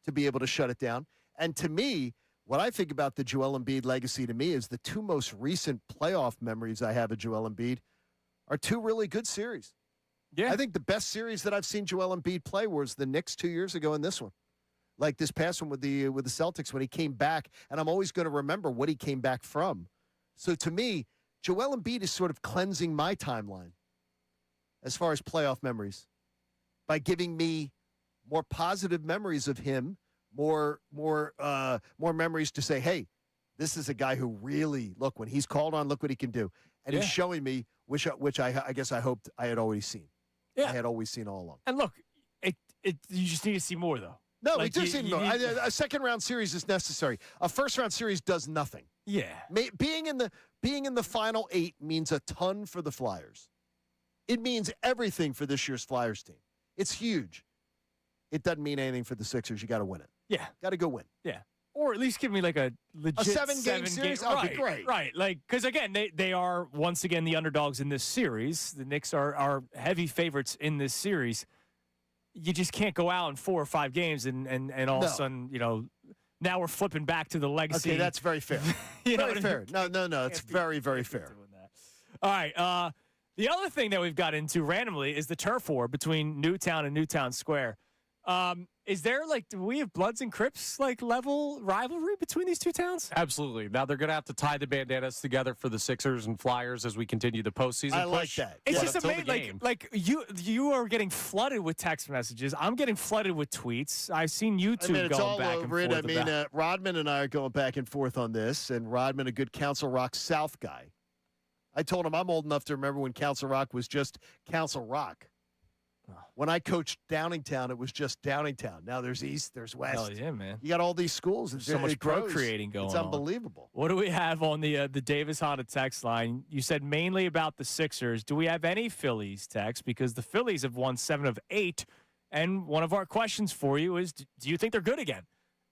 to be able to shut it down. And to me, what I think about the Joel Embiid legacy to me is the two most recent playoff memories I have of Joel Embiid are two really good series. Yeah. I think the best series that I've seen Joel Embiid play was the Knicks 2 years ago and this one. Like this past one with the Celtics when he came back, and I'm always going to remember what he came back from. So to me, Joel Embiid is sort of cleansing my timeline as far as playoff memories by giving me more positive memories of him, more memories to say, hey, this is a guy who really, look, when he's called on, look what he can do. And he's showing me, which I guess I hoped I had already seen. Yeah. I had always seen all along. And look, you just need to see more, though. No, Like, we do see more. A second-round series is necessary. A first-round series does nothing. Yeah. Being in the final 8 means a ton for the Flyers. It means everything for this year's Flyers team. It's huge. It doesn't mean anything for the Sixers. You got to win it. Yeah. Got to go win. Yeah. Or at least give me like a legit seven-game series? That would be great. Right. Like, because again, they are once again the underdogs in this series. The Knicks are heavy favorites in this series. You just can't go out in 4 or 5 games and all of a sudden, now we're flipping back to the legacy. Okay, that's very fair. Very fair. No, it's very, very fair. All right. The other thing that we've got into randomly is the turf war between Newtown and Newtown Square. Is there, do we have Bloods and Crips, level rivalry between these two towns? Absolutely. Now they're going to have to tie the bandanas together for the Sixers and Flyers as we continue the postseason I push. like that. It's just amazing. You are getting flooded with text messages. I'm getting flooded with tweets. I've seen YouTube it's going all back over and it. forth. Rodman and I are going back and forth on this, and Rodman, a good Council Rock South guy. I told him I'm old enough to remember when Council Rock was just Council Rock. When I coached Downingtown, it was just Downingtown. Now there's East, there's West. Hell yeah, man. You got all these schools. There's so much procreating going on. It's unbelievable. What do we have on the Davis Honda text line? You said mainly about the Sixers. Do we have any Phillies text? Because the Phillies have won 7 of 8. And one of our questions for you is, do you think they're good again?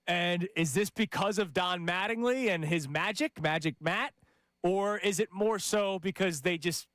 And is this because of Don Mattingly and his Magic Matt? Or is it more so because they just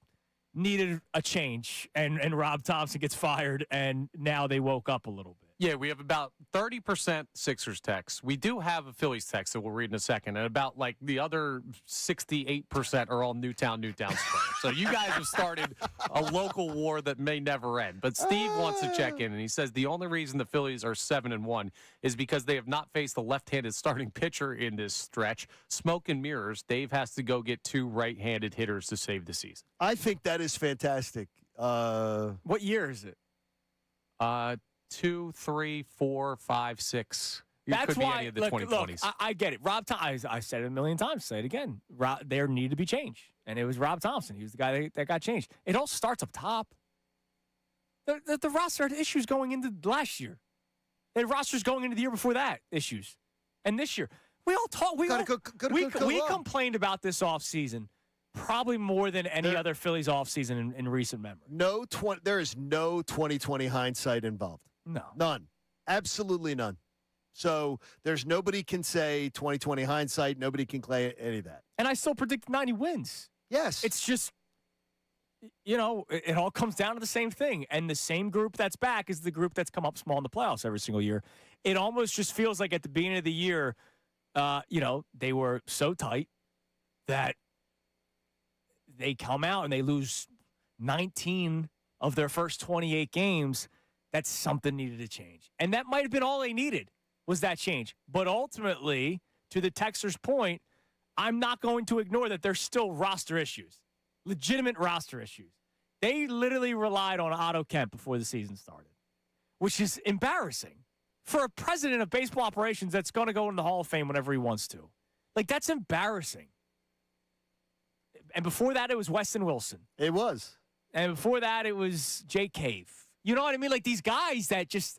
needed a change and Rob Thompson gets fired and now they woke up a little bit? Yeah, we have about 30% Sixers text. We do have a Phillies text that we'll read in a second, and about the other 68% are all Newtown Square. So you guys have started a local war that may never end. But Steve wants to check in, and he says the only reason the Phillies are 7-1 is because they have not faced a left-handed starting pitcher in this stretch. Smoke and mirrors. Dave has to go get 2 right-handed hitters to save the season. I think that is fantastic. What year is it? 2, 3, 4, 5, 6. That's could be why. any of the Look, 2020s. I get it. Rob Thompson. I said it a million times. Say it again. There needed to be change, and it was Rob Thompson. He was the guy that got changed. It all starts up top. The roster had issues going into last year. They had rosters going into the year before that issues, and this year we all talk. We complained about this offseason probably more than any other Phillies offseason in recent memory. There is no 2020 hindsight involved. No. None. Absolutely none. So there's nobody can say 2020 hindsight. Nobody can claim any of that. And I still predict 90 wins. Yes. It's just, it all comes down to the same thing. And the same group that's back is the group that's come up small in the playoffs every single year. It almost just feels like at the beginning of the year, they were so tight that they come out and they lose 19 of their first 28 games. That something needed to change. And that might have been all they needed was that change. But ultimately, to the texter's point, I'm not going to ignore that there's still roster issues, legitimate roster issues. They literally relied on Otto Kemp before the season started, which is embarrassing for a president of baseball operations that's going to go in the Hall of Fame whenever he wants to. That's embarrassing. And before that, it was Weston Wilson. It was. And before that, it was Jake Cave. You know what I mean? These guys that just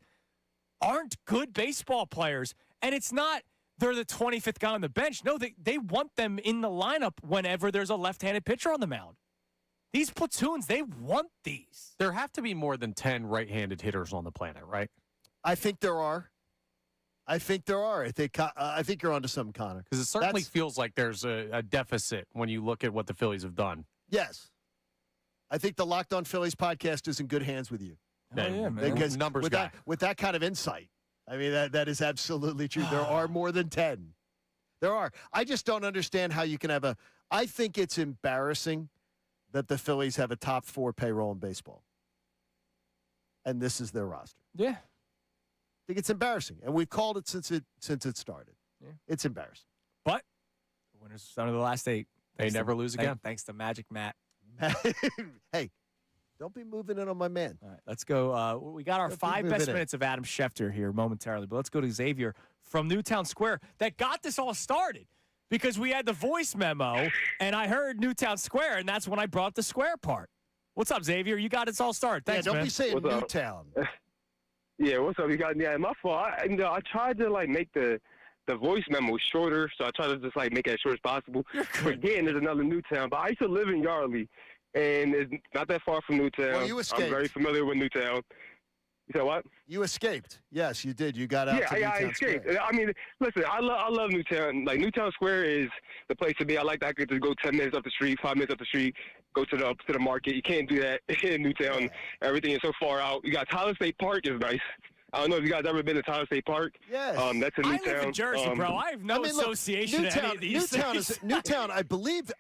aren't good baseball players. And it's not they're the 25th guy on the bench. No, they want them in the lineup whenever there's a left-handed pitcher on the mound. These platoons, they want these. There have to be more than 10 right-handed hitters on the planet, right? I think there are. I think you're onto something, Connor. Because it certainly feels like there's a deficit when you look at what the Phillies have done. Yes. I think the Locked On Phillies podcast is in good hands with you. yeah, man. Because Numbers with guy. with that kind of insight, I mean, that is absolutely true. There are more than 10. There are. I just don't understand how you can have a – I think it's embarrassing that the Phillies have a top 4 payroll in baseball. And this is their roster. Yeah. I think it's embarrassing. And we've called it since it started. Yeah. It's embarrassing. But the winners are the last 8. They never lose again. Thanks to Magic Matt. Hey, don't be moving in on my man. All right, let's go. We got our Don't be 5 moving best in. minutes of Adam Schefter here momentarily, but let's go to Xavier from Newtown Square that got this all started because we had the voice memo, and I heard Newtown Square, and that's when I brought the square part. What's up, Xavier? You got this all started. Thanks, don't man. be saying What's up? Newtown. Yeah, what's up? You got my fault. I tried to make the voice memo shorter, so I tried to just make it as short as possible. Again, there's another Newtown, but I used to live in Yardley, and it's not that far from Newtown. Well, you escaped. I'm very familiar with Newtown. You said what? You escaped. Yes, you did. You got out to I Newtown escaped. Square. I mean, listen, I love Newtown. Newtown Square is the place to be. I like that I could just go 10 minutes up the street, 5 minutes up the street, go to the market. You can't do that in Newtown. Everything is so far out. You got Tyler State Park is nice. I don't know if you guys ever been to Tyler State Park. Yes. That's in Newtown. I live in Jersey, bro. I have no association to any of these things. Newtown. I believe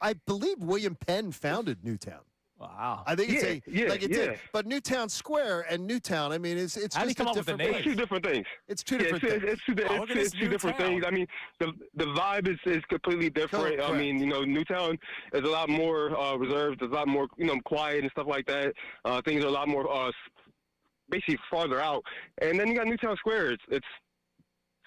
William Penn founded Newtown. Wow. I think Yeah. it did. But Newtown Square and Newtown, I mean, it's How do you just come a up with the different name? place. It's two different things. It's two different things. It's two different things. I mean, the vibe is completely different. I mean, Newtown is a lot more reserved. It's a lot more, quiet and stuff like that. Things are a lot more basically farther out. And then you got Newtown Square. It's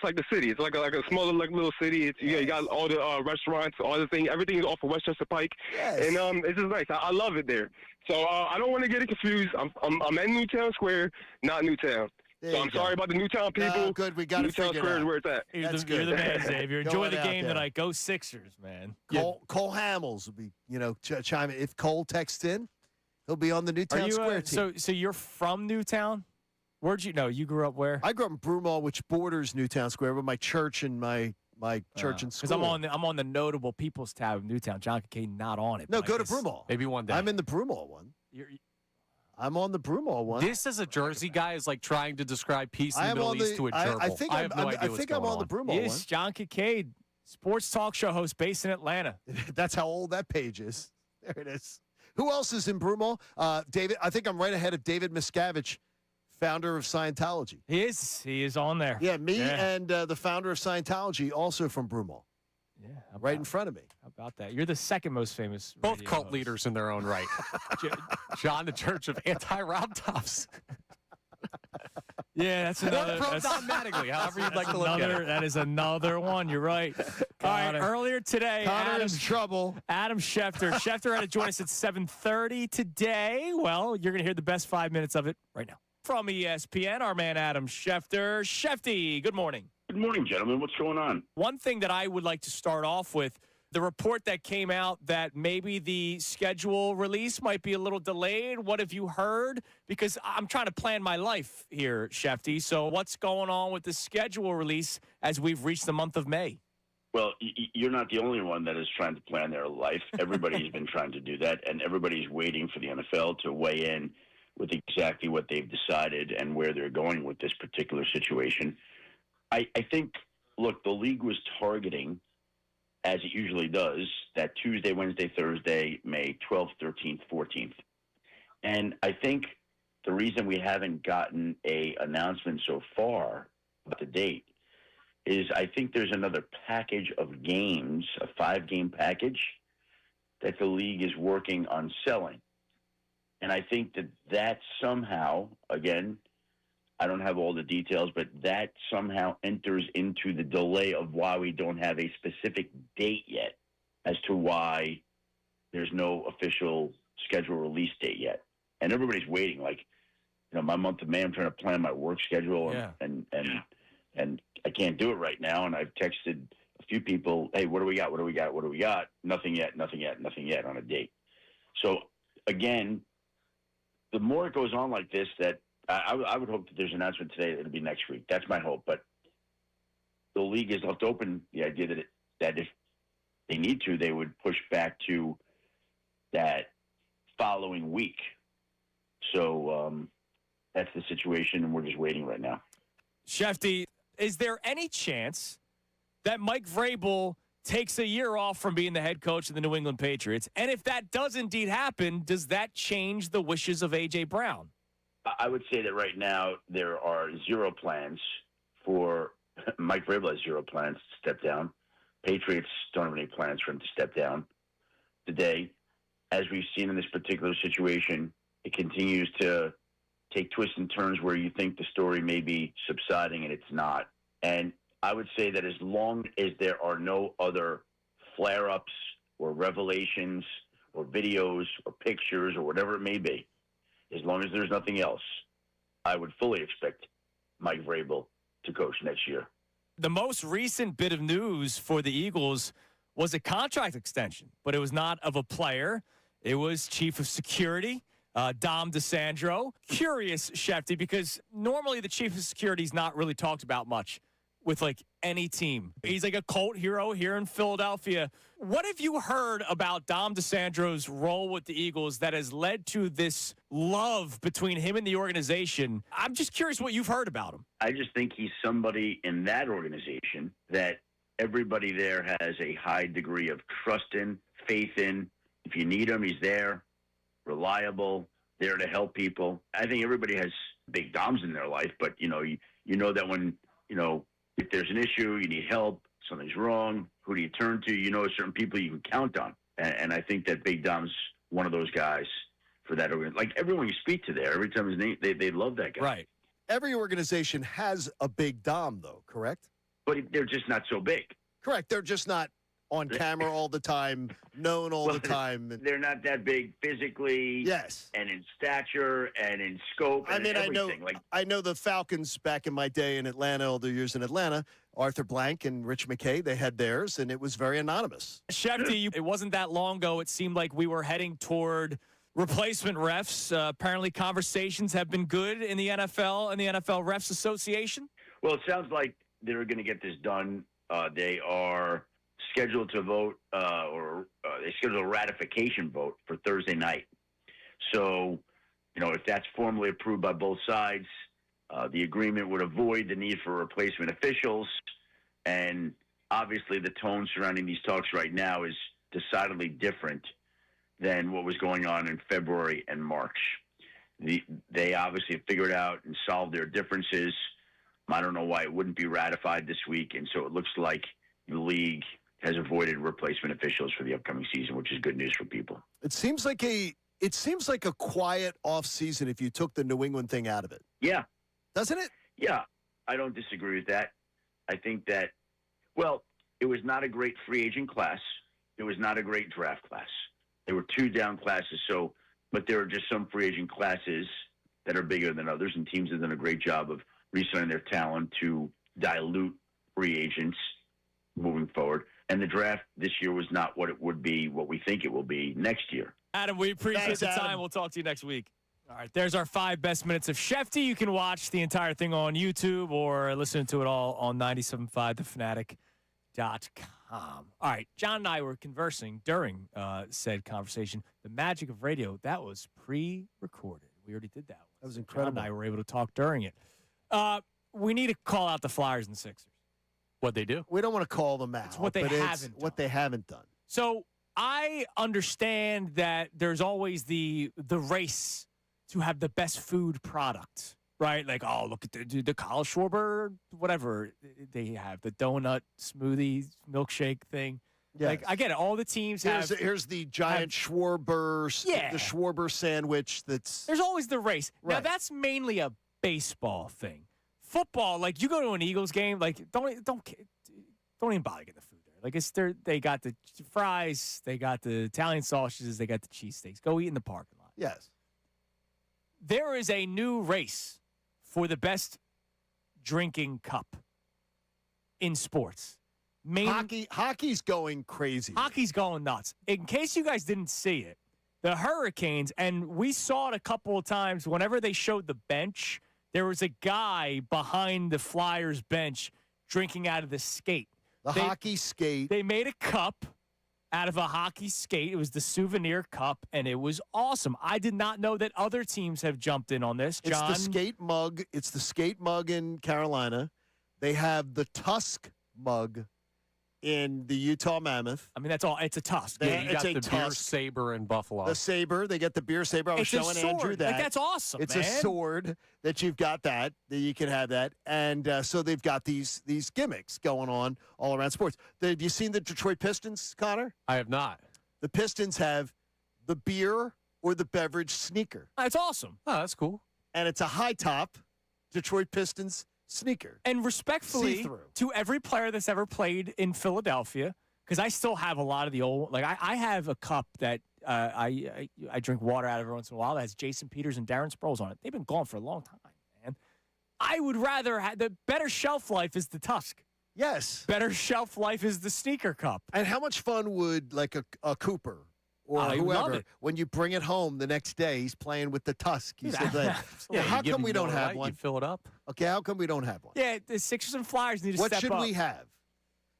like the city. It's like a smaller little city. It's you got all the restaurants, all the things. Everything is off of Westchester Pike, and it's just nice. I love it there. So I don't want to get it confused. I'm at Newtown Square, not Newtown. There So you I'm go. sorry about the Newtown people. No, good. We got it Newtown figured Square out. is where it's at. You're the man, Xavier. Enjoy Going the out game there. tonight. Go Sixers, man. Cole Hamels will be, chime in. If Cole texts in, he'll be on the Newtown Square team. So you're from Newtown? Where'd you know? You grew up where? I grew up in Broomall, which borders Newtown Square, but my church and my church and school. Because I'm on the notable people's tab of Newtown. John Kincade not on it. No, but I go to guess- Broomall. Maybe one day. I'm in the Broomall one. I'm on the Broomall one. This as a Jersey guy is like trying to describe peace in I the am Middle on East the- to a I- gerbil. I think have no idea I what's think going I'm on the Broomall Yes, one. John Kincade, sports talk show host based in Atlanta. That's how old that page is. There it is. Who else is in Broomall? David. I think I'm right ahead of David Miscavige, founder of Scientology. He is on there. Yeah, me and the founder of Scientology, also from Broomall. Yeah, right in front of me. How about that? You're the second most famous. Both radio cult host. leaders in their own right. John, the Church of Anti-Rob Tops. Yeah, that's another. Or pro-Don Mattingly, however you'd like to look at it. That is another one. You're right. All right. Earlier today, Connor is trouble. Adam Schefter. Schefter had to join us at 7:30 today. Well, you're going to hear the best 5 minutes of it right now. From ESPN, our man Adam Schefter. Shefty, good morning. Good morning, gentlemen. What's going on? One thing that I would like to start off with, the report that came out that maybe the schedule release might be a little delayed. What have you heard? Because I'm trying to plan my life here, Shefty. So what's going on with the schedule release as we've reached the month of May? Well, you're not the only one that is trying to plan their life. Everybody's been trying to do that, and everybody's waiting for the NFL to weigh in with exactly what they've decided and where they're going with this particular situation. I think, look, the league was targeting, as it usually does, that Tuesday, Wednesday, Thursday, May 12th, 13th, 14th. And I think the reason we haven't gotten a announcement so far about the date is I think there's another package of games, a 5-game package, that the league is working on selling. And I think that somehow, again, I don't have all the details, but that somehow enters into the delay of why we don't have a specific date yet as to why there's no official schedule release date yet. And everybody's waiting. Like, my month of May, I'm trying to plan my work schedule, and I can't do it right now. And I've texted a few people, hey, what do we got? What do we got? What do we got? Nothing yet on a date. So, again, the more it goes on like this, that I would hope that there's an announcement today that it'll be next week. That's my hope. But the league has left open the idea that if they need to, they would push back to that following week. So that's the situation, and we're just waiting right now. Schefter, is there any chance that Mike Vrabel takes a year off from being the head coach of the New England Patriots? And if that does indeed happen, does that change the wishes of A.J. Brown? I would say that right now there are zero plans for Mike Vrabel has zero plans to step down. Patriots don't have any plans for him to step down today. As we've seen in this particular situation, it continues to take twists and turns where you think the story may be subsiding and it's not. And I would say that as long as there are no other flare-ups or revelations or videos or pictures or whatever it may be, as long as there's nothing else, I would fully expect Mike Vrabel to coach next year. The most recent bit of news for the Eagles was a contract extension, but it was not of a player. It was chief of security, Dom DeSandro. Curious, Schefter, because normally the chief of security is not really talked about much with like any team. He's like a cult hero here in Philadelphia. What have you heard about Dom DeSandro's role with the Eagles that has led to this love between him and the organization? I'm just curious what you've heard about him. I just think he's somebody in that organization that everybody there has a high degree of trust in, faith in. If you need him, he's there, reliable, there to help people. I think everybody has big Doms in their life, but, you know that when, if there's an issue, you need help, something's wrong, who do you turn to? You know certain people you can count on. And I think that Big Dom's one of those guys for that. Like everyone you speak to there, every time his name, they love that guy. Right. Every organization has a Big Dom, though, correct? But they're just not so big. Correct. They're just not on camera all the time, known all the time. They're not that big physically. Yes. And in stature and in scope and everything. I know the Falcons back in my day in Atlanta, all the years in Atlanta, Arthur Blank and Rich McKay, they had theirs, and it was very anonymous. Schefter, it wasn't that long ago. It seemed like we were heading toward replacement refs. Apparently conversations have been good in the NFL and the NFL Refs Association. Well, it sounds like they're going to get this done. They are scheduled to vote they scheduled a ratification vote for Thursday night. So, if that's formally approved by both sides, the agreement would avoid the need for replacement officials. And obviously the tone surrounding these talks right now is decidedly different than what was going on in February and March. They obviously have figured out and solved their differences. I don't know why it wouldn't be ratified this week. And so it looks like the league has avoided replacement officials for the upcoming season, which is good news for people. It seems like a quiet off season if you took the New England thing out of it. Yeah. Doesn't it? Yeah. I don't disagree with that. I think that, it was not a great free agent class. It was not a great draft class. There were two down classes. But there are just some free agent classes that are bigger than others, and teams have done a great job of re-signing their talent to dilute free agents moving forward. And the draft this year was not what it would be, what we think it will be next year. Adam, we appreciate the time. Adam. We'll talk to you next week. All right, there's our 5 best minutes of Schefter. You can watch the entire thing on YouTube or listen to it all on 97.5thefanatic.com. All right, John and I were conversing during said conversation. The magic of radio, that was pre-recorded. We already did that. That was incredible. John and I were able to talk during it. We need to call out the Flyers and Sixers. What they do. We don't want to call them out. It's what they haven't done. What they haven't done. So I understand that there's always the race to have the best food product, right? Like, oh, look at the Kyle Schwarber, whatever they have, the donut smoothie milkshake thing. Yes. Like, I get it. All the teams Here's the giant Schwarber, the Schwarber sandwich. There's always the race. Right. Now that's mainly a baseball thing. Football, like you go to an Eagles game, like don't even bother getting the food there. Like they got the fries, they got the Italian sausages, they got the cheesesteaks. Go eat in the parking lot. Yes. There is a new race for the best drinking cup in sports. Hockey's going crazy. Hockey's going nuts. In case you guys didn't see it, the Hurricanes, and we saw it a couple of times whenever they showed the bench, there was a guy behind the Flyers bench drinking out of the skate. Hockey skate. They made a cup, out of a hockey skate. It was the Souvenir Cup, and it was awesome. I did not know that other teams have jumped in on this. John? It's the skate mug. It's the skate mug in Carolina. They have the Tusk mug in the Utah Mammoth. I mean, that's all. It's a Tusk. Yeah, you it's got a the beer Tusk. saber in Buffalo. The saber. They get the beer saber. I was It's a showing sword. Andrew that. Like, that's awesome, It's man. a sword that you've got that you can have that. And so they've got these gimmicks going on all around sports. Have you seen the Detroit Pistons, Connor? I have not. The Pistons have the beer or the beverage sneaker. That's awesome. Oh, that's cool. And it's a high top Detroit Pistons sneaker. And respectfully See-through. to every player that's ever played in Philadelphia, because I still have a lot of the old, like I have a cup that I drink water out of every once in a while that has Jason Peters and Darren Sproles on it. They've been gone for a long time, man. I would rather have the better shelf life is the Tusk. Yes. Better shelf life is the sneaker cup. And how much fun would like a Cooper or I love whoever, it. when you bring it home the next day, he's playing with the Tusk. He said that. Yeah, how come we don't have one? You fill it up. Okay, how come we don't have one? Yeah, the Sixers and Flyers need to What step should up. we have?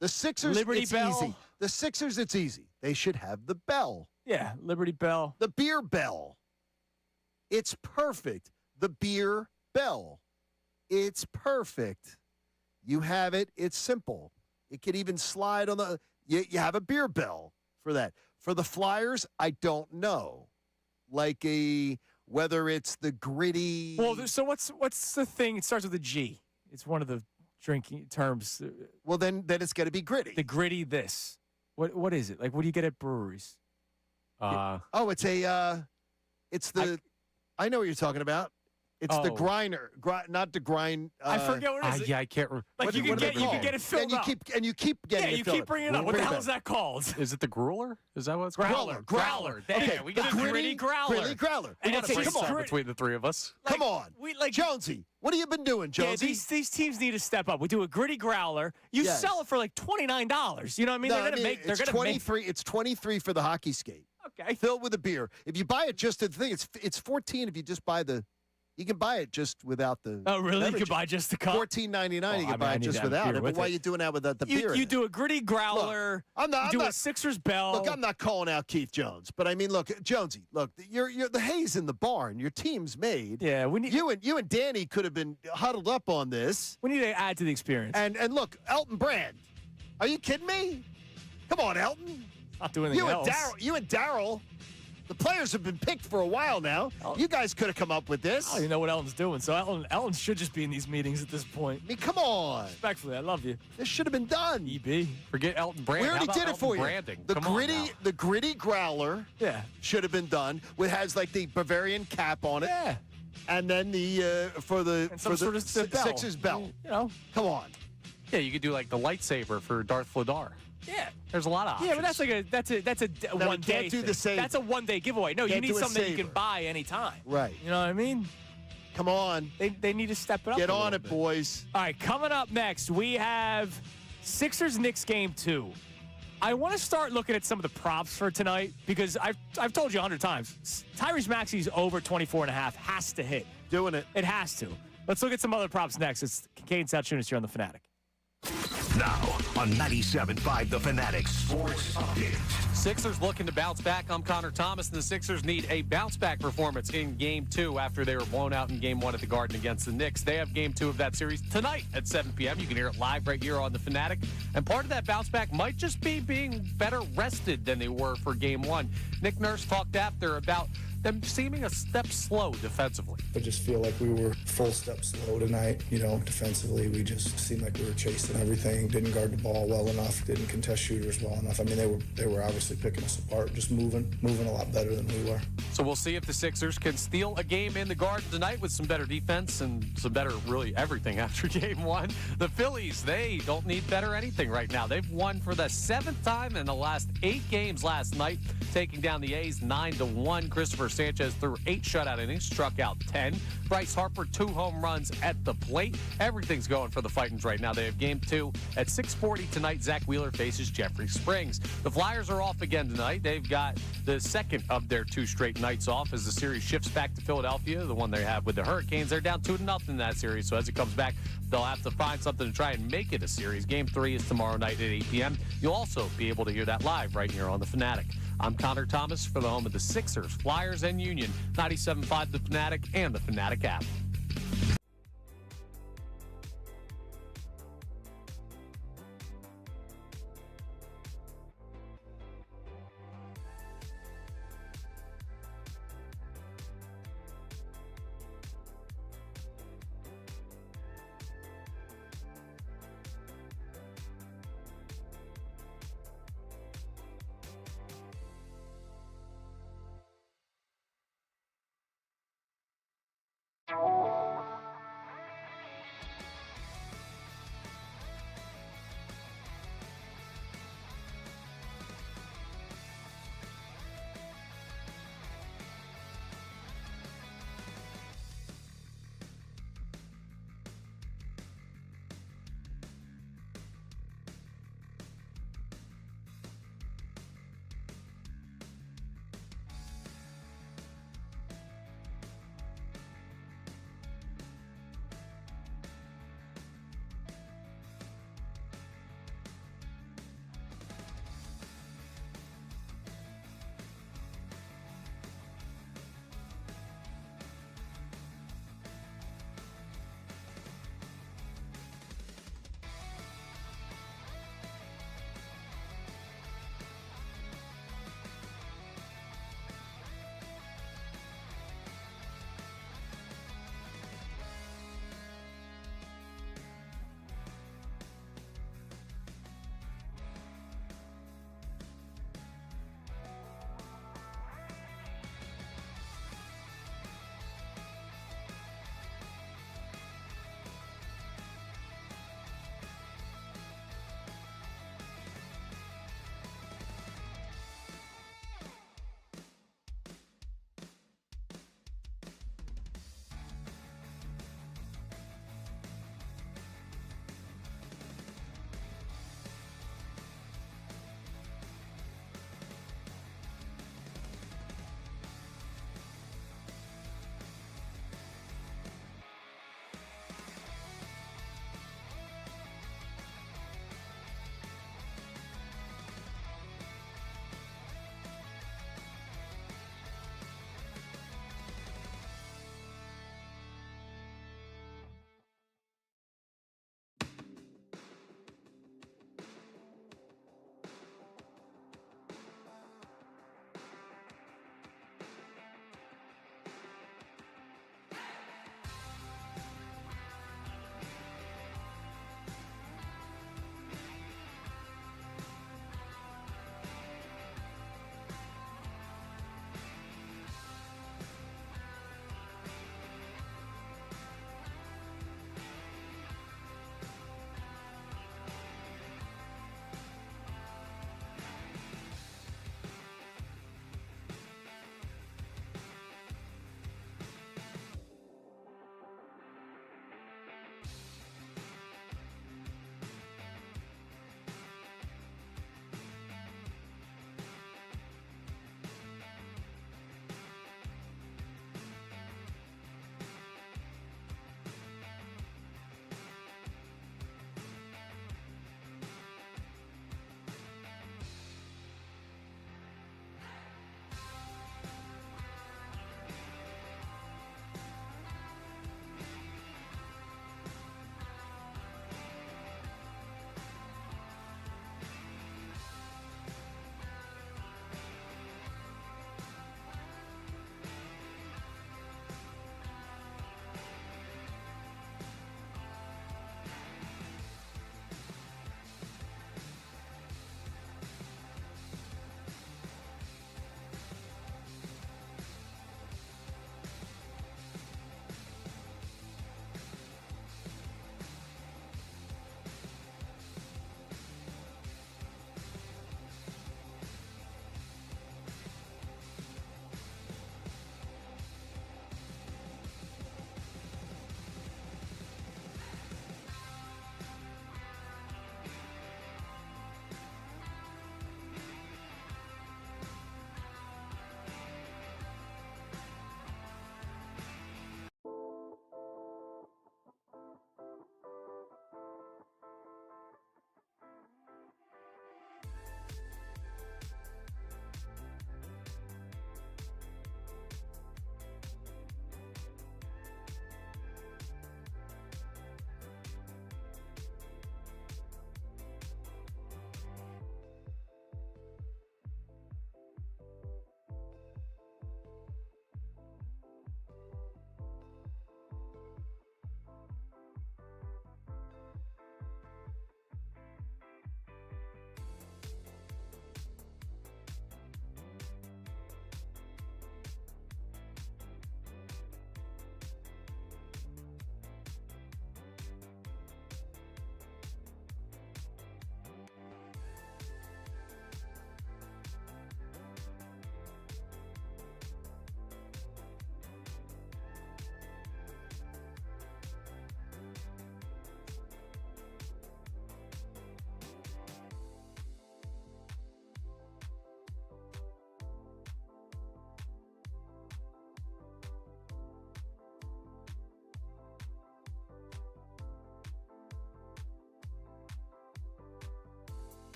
The Sixers, Liberty it's Bell. easy. The Sixers, it's easy. They should have the bell. Yeah, Liberty Bell. The beer bell. It's perfect. The beer bell. It's perfect. You have it. It's simple. It could even slide on the. You have a beer bell for that. For the Flyers, I don't know. Whether it's the gritty. Well, so what's the thing? It starts with a G. It's one of the drinking terms. Well, then it's got to be gritty. The gritty this. What is it? Like, what do you get at breweries? It's the. I know what you're talking about. It's the grinder, not the grind. I forget what it is. Yeah, I can't. Like you can get it filled up. And you keep getting Yeah, it you filled keep bringing it up. What the hell is that called? Is it the grueler? Is that what it's Growler. called? Okay, we get a gritty growler. Gritty growler. And It's it's a a song between the three of us. Come on, Jonesy. What have you been doing, Jonesy? Yeah, these teams need to step up. We do a gritty growler. You Yes. sell it for like $29. You know what I mean? No, They're gonna make. They're it's gonna 23. It's 23 for the hockey skate. Okay. Filled with a beer. If you buy it just the thing, it's 14 if you just buy the. You can buy it just without the. Oh, really? beverage. You can buy just the cup. $14.99. You can buy it just without it. But why are you doing that without the beer? You do a gritty growler. Look, I'm do not a Sixers bell. Look, I'm not calling out Keith Jones, but I mean, look, Jonesy. Look, you're the hay's in the barn. Your team's made. Yeah, we need you and Danny could have been huddled up on this. We need to add to the experience. And look, Elton Brand. Are you kidding me? Come on, Elton. Not doing anything else. You and Daryl. The players have been picked for a while now. You guys could have come up with this. I don't even know what Elton's doing. So Elton should just be in these meetings at this point. I mean, come on. Respectfully, I love you. This should have been done. EB. Forget Elton Brand. We already did it for you. Branding? The Come on gritty, now. the gritty growler. Yeah. Should have been done. It has like the Bavarian cap on it. Yeah. And then the for the sort of bell. Sixers bell. You know. Come on. Yeah, you could do like the lightsaber for Darth Fladar. Yeah. There's a lot of options. Yeah, but that's a No, one we day. can't do the thing. same. That's a one day giveaway. No, you Can't need do a something that you saver. can buy anytime. Right. You know what I mean? Come on. They need to step it up. Get a on little it, bit. boys. All right, coming up next, we have Sixers-Knicks game 2. I want to start looking at some of the props for tonight because I've told you 100 times. Tyrese Maxey's over 24.5 has to hit. Doing it. It has to. Let's look at some other props next. It's Kincade Salciunas here on The Fanatic. Now on 97.5 The Fanatic Sports Update. Sixers looking to bounce back. I'm Connor Thomas, and the Sixers need a bounce-back performance in Game 2 after they were blown out in Game 1 at the Garden against the Knicks. They have Game 2 of that series tonight at 7 p.m. You can hear it live right here on The Fanatic. And part of that bounce-back might just be being better rested than they were for Game 1. Nick Nurse talked after about them seeming a step slow defensively. I just feel like we were full step slow tonight. Defensively, we just seemed like we were chasing everything, didn't guard the ball well enough, didn't contest shooters well enough. I mean, they were obviously picking us apart, just moving a lot better than we were. So we'll see if the Sixers can steal a game in the Garden tonight with some better defense and some better, really, everything after Game 1. The Phillies, they don't need better anything right now. They've won for the 7th time in the last 8 games last night, taking down the A's 9-1. Christopher Sanchez threw 8 shutout innings, struck out 10. Bryce Harper, 2 home runs at the plate. Everything's going for the Fightins right now. They have Game 2 at 6:40 tonight. Zach Wheeler faces Jeffrey Springs. The Flyers are off again tonight. They've got the second of their 2 straight nights off as the series shifts back to Philadelphia, the one they have with the Hurricanes. They're down 2-0 in that series, so as it comes back, they'll have to find something to try and make it a series. Game 3 is tomorrow night at 8 p.m. You'll also be able to hear that live right here on The Fanatic. I'm Connor Thomas for the home of the Sixers, Flyers, and Union, 97.5 The Fanatic and the Fanatic app.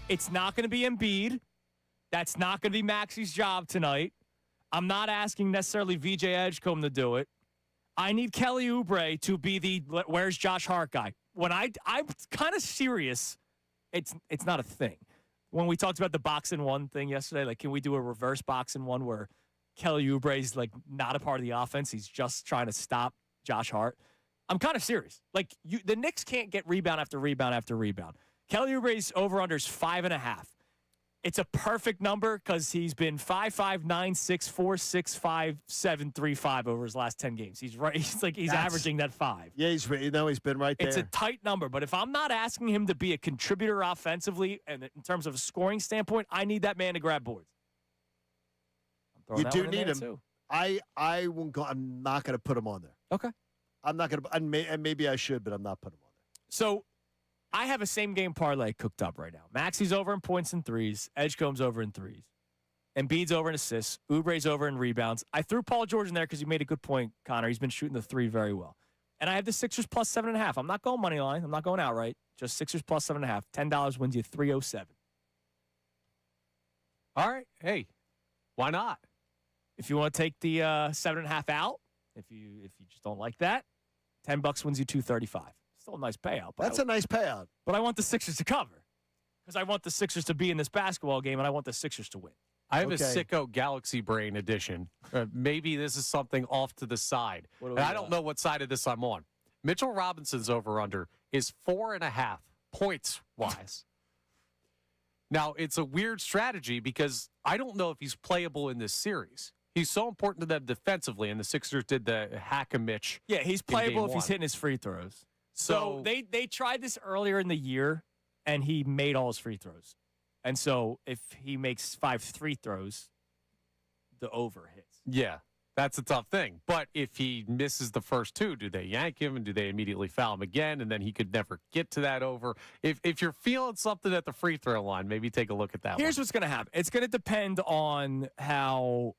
It's not going to be Embiid. That's not going to be Maxey's job tonight. I'm not asking necessarily VJ Edgecombe to do it. I need Kelly Oubre to be the where's Josh Hart guy. When I'm kind of serious, it's not a thing. When we talked about the box and one thing yesterday, like, can we do a reverse box and one where Kelly Oubre's like not a part of the offense? He's just trying to stop Josh Hart. I'm kind of serious. Like, the Knicks can't get rebound after rebound after rebound. Kelly Oubre's over-under is 5.5. It's a perfect number because he's been 5'5", 9'6", 4'6", 5'7", 3'5" over his last 10 games. He's right. He's averaging that 5. Yeah, he's been right there. It's a tight number, but if I'm not asking him to be a contributor offensively and in terms of a scoring standpoint, I need that man to grab boards. You do need him. Too. I won't go. I'm not going to put him on there. Okay. I'm not going to. And maybe I should, but I'm not putting him on there. So I have a same-game parlay cooked up right now. Maxey's over in points and threes. Edgecombe's over in threes. Embiid's over in assists. Oubre's over in rebounds. I threw Paul George in there because you made a good point, Connor. He's been shooting the three very well. And I have the Sixers plus 7.5. I'm not going money line. I'm not going outright. Just Sixers plus 7.5. $10 wins you $307. All right. Hey, why not? If you want to take the 7.5 out, if you just don't like that, $10 wins you $235. Still a nice payout. That's a nice payout. But I want the Sixers to cover because I want the Sixers to be in this basketball game, and I want the Sixers to win. I have a sicko Galaxy Brain edition. Maybe this is something off to the side. And I don't know what side of this I'm on. Mitchell Robinson's over-under is 4.5 points-wise. Now, it's a weird strategy because I don't know if he's playable in this series. He's so important to them defensively, and the Sixers did the hack-a-Mitch. Yeah, he's playable if he's hitting his free throws. So they tried this earlier in the year, and he made all his free throws. And so if he makes 5 free throws, the over hits. Yeah, that's a tough thing. But if he misses the first 2, do they yank him, and do they immediately foul him again, and then he could never get to that over? If you're feeling something at the free throw line, maybe take a look at that Here's what's going to happen. It's going to depend on how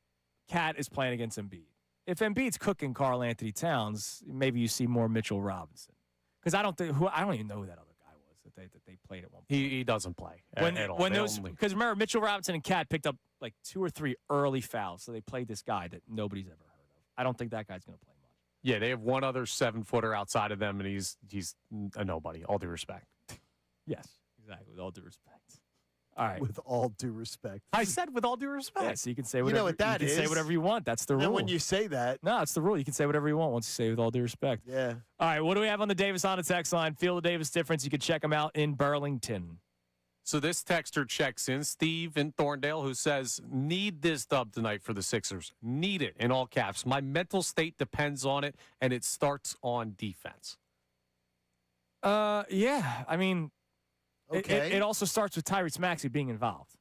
Cat is playing against Embiid. If Embiid's cooking Karl Anthony Towns, maybe you see more Mitchell Robinson. Because I don't even know who that other guy was that they played at one point. He doesn't play at all. Because remember, Mitchell Robinson and Cat picked up like 2 or 3 early fouls, so they played this guy that nobody's ever heard of. I don't think that guy's going to play much. Yeah, they have one other 7-footer outside of them, and he's a nobody. All due respect. Yes, exactly. With all due respect. All right. With all due respect. I said with all due respect. Yeah, so you can say whatever you know what that you can is. say whatever you want. That's the rule. And when you say that. No, it's the rule. You can say whatever you want once you say with all due respect. Yeah. All right, what do we have on the Davis Honda text line? Feel the Davis difference. You can check them out in Burlington. So this texter checks in, Steve in Thorndale, who says, need this dub tonight for the Sixers. Need it, in all caps. My mental state depends on it, and it starts on defense. Yeah. I mean, okay. It also starts with Tyrese Maxey being involved.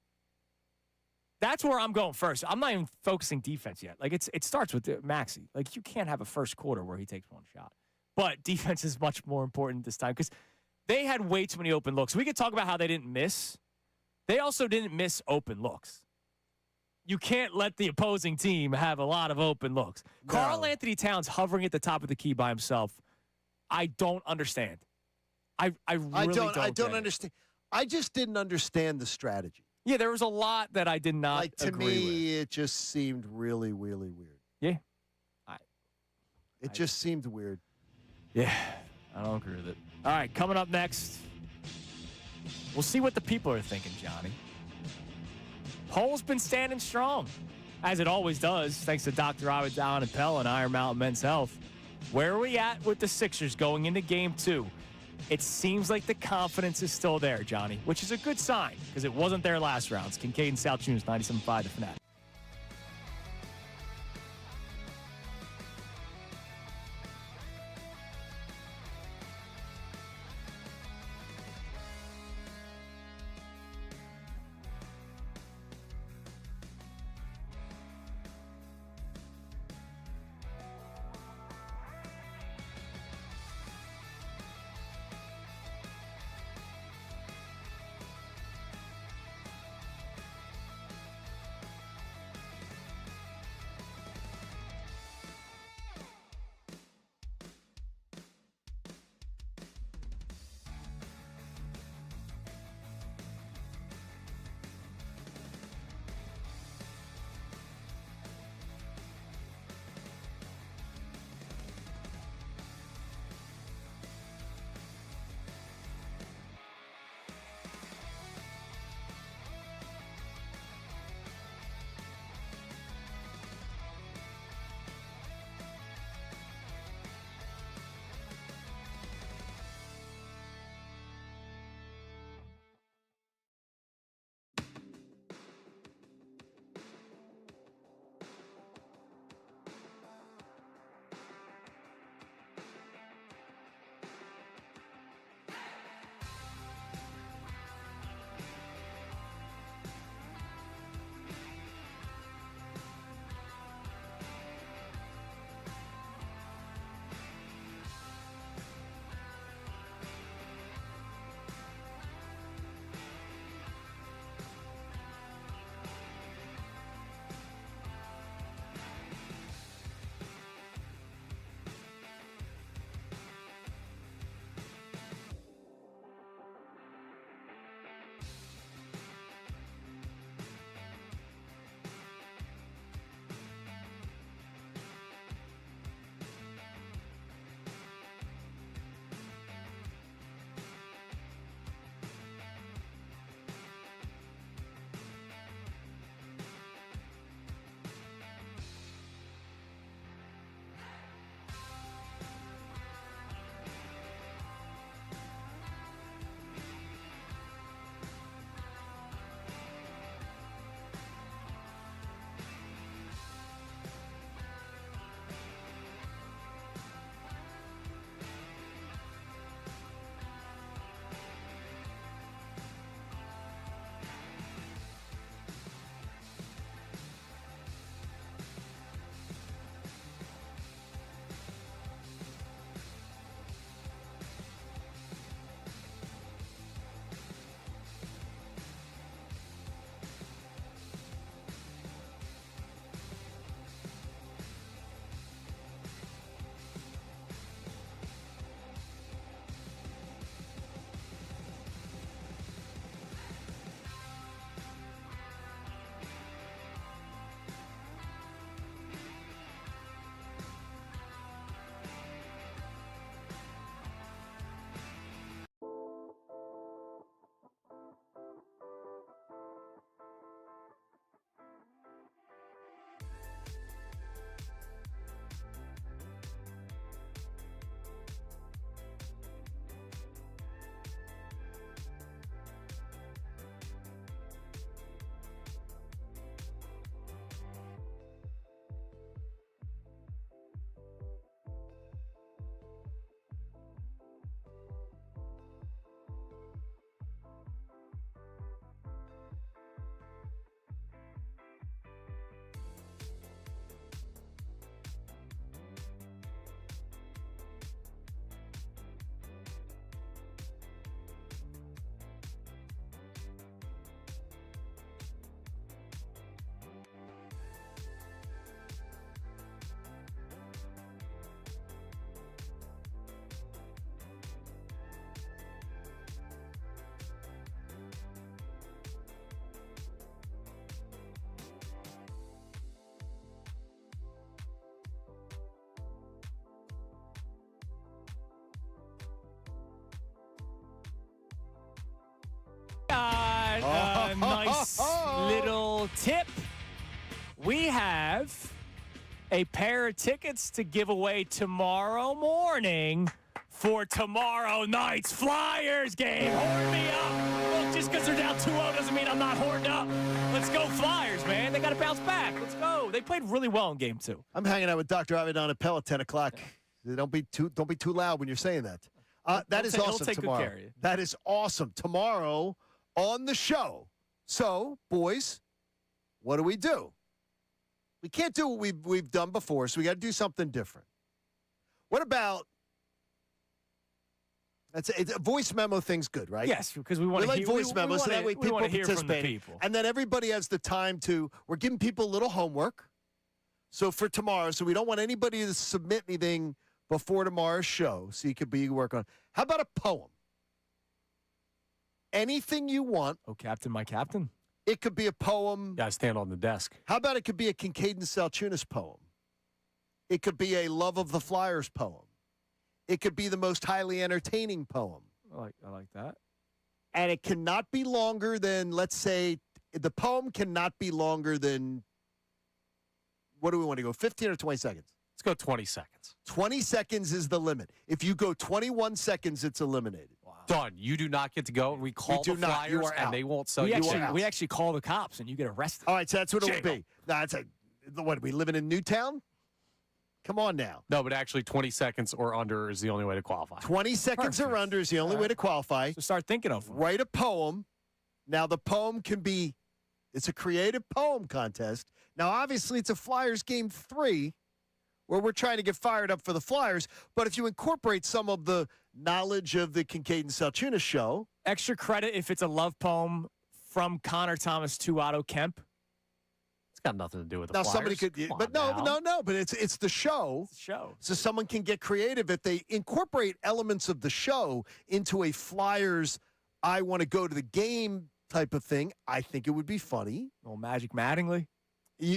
That's where I'm going first. I'm not even focusing defense yet. Like, it starts with Maxey. Like, you can't have a first quarter where he takes one shot. But defense is much more important this time because they had way too many open looks. We could talk about how they didn't miss. They also didn't miss open looks. You can't let the opposing team have a lot of open looks. No. Karl Anthony Towns hovering at the top of the key by himself. I don't understand. I don't understand. I just didn't understand the strategy. Yeah, there was a lot that I did not like to agree me, with. It just seemed really, really weird. Yeah. It just seemed weird. Yeah, I don't agree with it. All right, coming up next, we'll see what the people are thinking, Johnny. Poll's been standing strong, as it always does, thanks to Dr. Avidan and Pell and Iron Mountain Men's Health. Where are we at with the Sixers going into Game 2? It seems like the confidence is still there, Johnny, which is a good sign because it wasn't there last round. It's Kincade Salciunas, 97.5 The Fanatic. little tip. We have a pair of tickets to give away tomorrow morning for tomorrow night's Flyers game. Horn me up. Look, just because they're down 2-0 doesn't mean I'm not horned up. Let's go Flyers, man. They got to bounce back. Let's go. They played really well in game 2. I'm hanging out with Dr. Avedon Appel at 10 o'clock. Don't be too loud when you're saying that. That is awesome tomorrow. That is awesome. Tomorrow on the show. So, boys, what do? We can't do what we've done before, so we got to do something different. What about a voice memo thing's good, right? Yes, because we want to hear voice memos, so that way people participate. From the people. And then everybody has the time we're giving people a little homework. So for tomorrow, so we don't want anybody to submit anything before tomorrow's show, so you could work on. How about a poem? Anything you want. Oh, Captain, my Captain. It could be a poem. Yeah, I stand on the desk. How about it could be a Kincade Salciunas poem? It could be a Love of the Flyers poem. It could be the most highly entertaining poem. I like that. And it cannot be longer than, let's say, the poem cannot be longer than, what do we want to go, 15 or 20 seconds? Let's go 20 seconds. 20 seconds is the limit. If you go 21 seconds, it's eliminated. Wow. Done. You do not get to go. We call the Flyers, and they won't sell you out. We actually call the cops, and you get arrested. All right, so that's what it would be. No, it's what, are we living in Newtown? Come on now. No, but actually 20 seconds or under is the only way to qualify. 20 seconds or under is the only way to qualify. So start thinking of them. Write a poem. Now, the poem can be, it's a creative poem contest. Now, obviously, it's a Flyers game 3 where we're trying to get fired up for the Flyers. But if you incorporate some of the knowledge of the Kincade and Salciunas show. Extra credit if it's a love poem from Connor Thomas to Otto Kemp. It's got nothing to do with the now Flyers. Somebody could, but no. But it's the show. It's the show. So someone can get creative if they incorporate elements of the show into a Flyers. I want to go to the game type of thing. I think it would be funny. Oh, Magic Mattingly.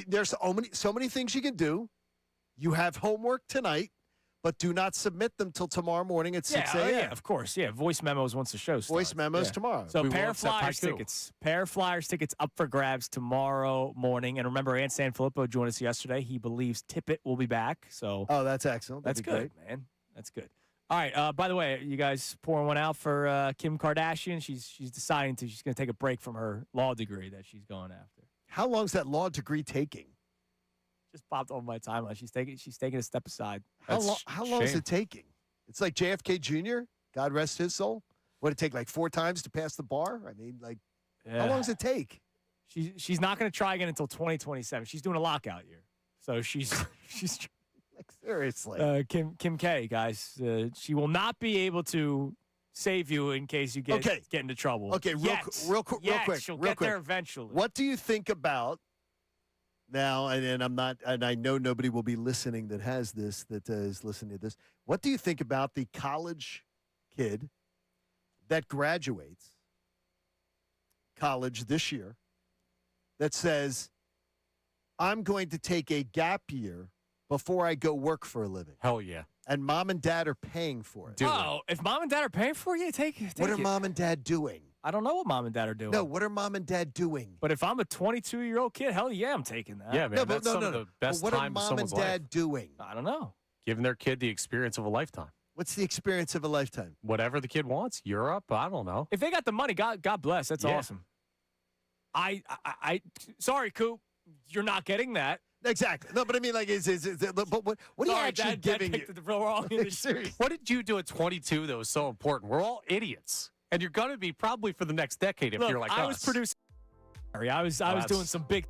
There's so many things you can do. You have homework tonight, but do not submit them till tomorrow morning at 6 a.m. Yeah, of course. Yeah, voice memos once the show starts. Voice memos tomorrow. So pair of Flyers tickets. Pair of Flyers tickets up for grabs tomorrow morning. And remember, Ant Sanfilippo joined us yesterday. He believes Tippett will be back. So that's excellent. That's good, man. That's good. All right. By the way, you guys pouring one out for Kim Kardashian. She's deciding she's going to take a break from her law degree that she's going after. How long is that law degree taking? Just popped on my timeline. She's taking a step aside. How long is it taking? It's like JFK Jr., God rest his soul. Would it take like 4 times to pass the bar? I mean, how long does it take? She's not going to try again until 2027. She's doing a lockout year. So she's like, seriously. Kim K, guys. She will not be able to save you in case you get into trouble. Okay, real quick. She'll get there eventually. What do you think about now? And I know nobody will be listening that has this, that is listening to this. What do you think about the college kid that graduates college this year that says, I'm going to take a gap year before I go work for a living? Hell yeah. And mom and dad are paying for it. If mom and dad are paying for it, take it. What are mom and dad doing? I don't know what mom and dad are doing. No, what are mom and dad doing? But if I'm a 22-year-old kid, hell yeah, I'm taking that. Yeah, man, that's some of the best what time are of mom and someone's dad life. doing? I don't know. Giving their kid the experience of a lifetime. What's the experience of a lifetime? Whatever the kid wants. Europe, I don't know. If they got the money, God bless. That's awesome. Sorry, Coop, you're not getting that. Exactly. No, but I mean, like, but what are you actually giving you? What did you do at 22 that was so important? We're all idiots. And you're going to be probably for the next decade if you're like us. I was producing. I was doing some big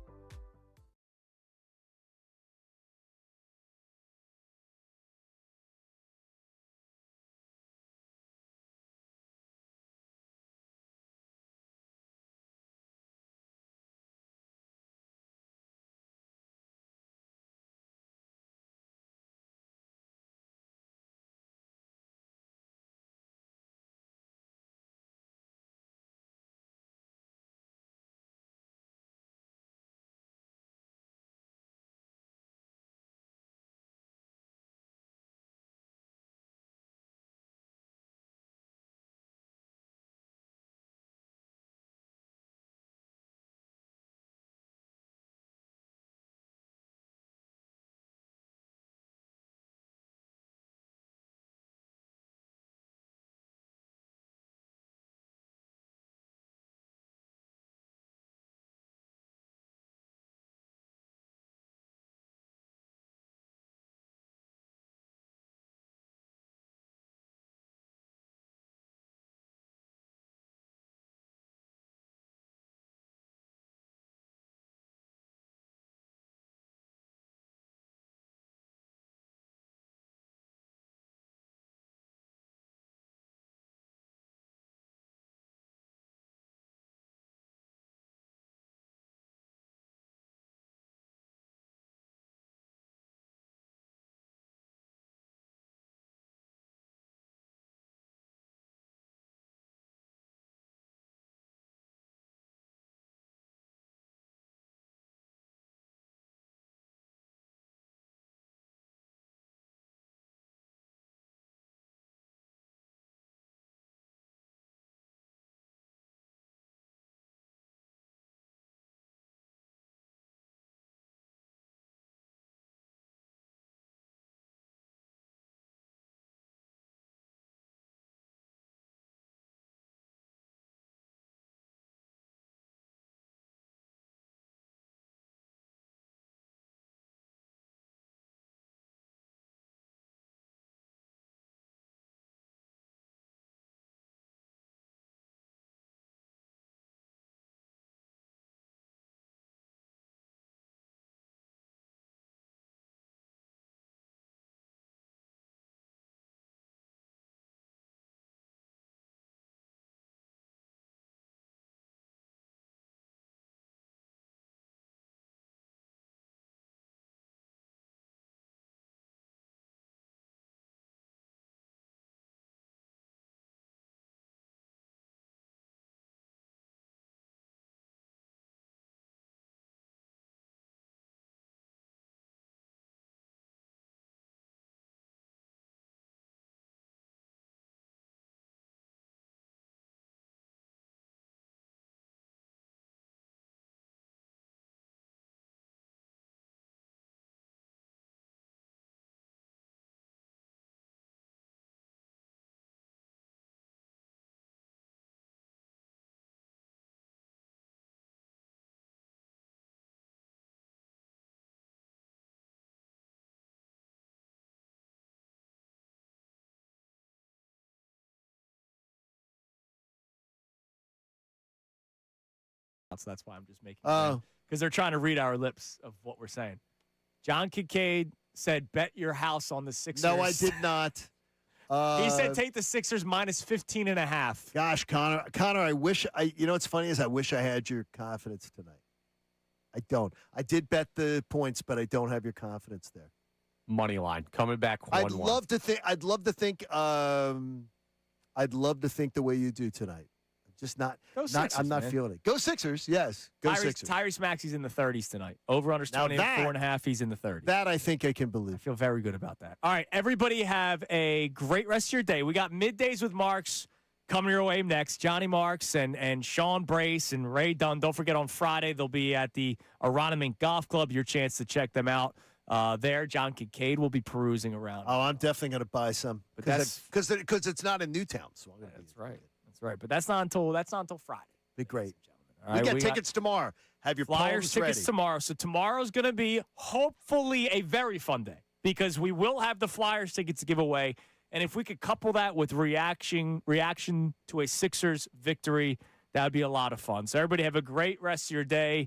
out, so that's why I'm just making because they're trying to read our lips of what we're saying. John Kincade said, bet your house on the Sixers. No, I did not. He said take the Sixers minus 15.5. Gosh, Connor, I wish you know what's funny is I wish I had your confidence tonight. I don't. I did bet the points, but I don't have your confidence there. Money line coming back 1-1. I'd love to think. I'd love to think the way you do tonight. Just not. Go Sixers, I'm not man. feeling it. Go Sixers. Yes. Go Sixers. Tyrese Maxey's in the 30s tonight. Over under 4.5. He's in the 30s. That I think I can believe. I feel very good about that. All right, everybody have a great rest of your day. We got Middays with Marks coming your way next. Johnny Marks and Sean Brace and Ray Dunn. Don't forget on Friday they'll be at the Aronimink Golf Club. Your chance to check them out. There, John Kincade will be perusing around. Oh, I'm definitely going to buy some because it's not in Newtown. So that's right. That's right. But that's not until Friday. Be great. All right, we got tickets tomorrow. Have your Flyers tickets ready. tomorrow. So tomorrow's going to be hopefully a very fun day because we will have the Flyers tickets to give away. And if we could couple that with reaction to a Sixers victory, that would be a lot of fun. So everybody have a great rest of your day.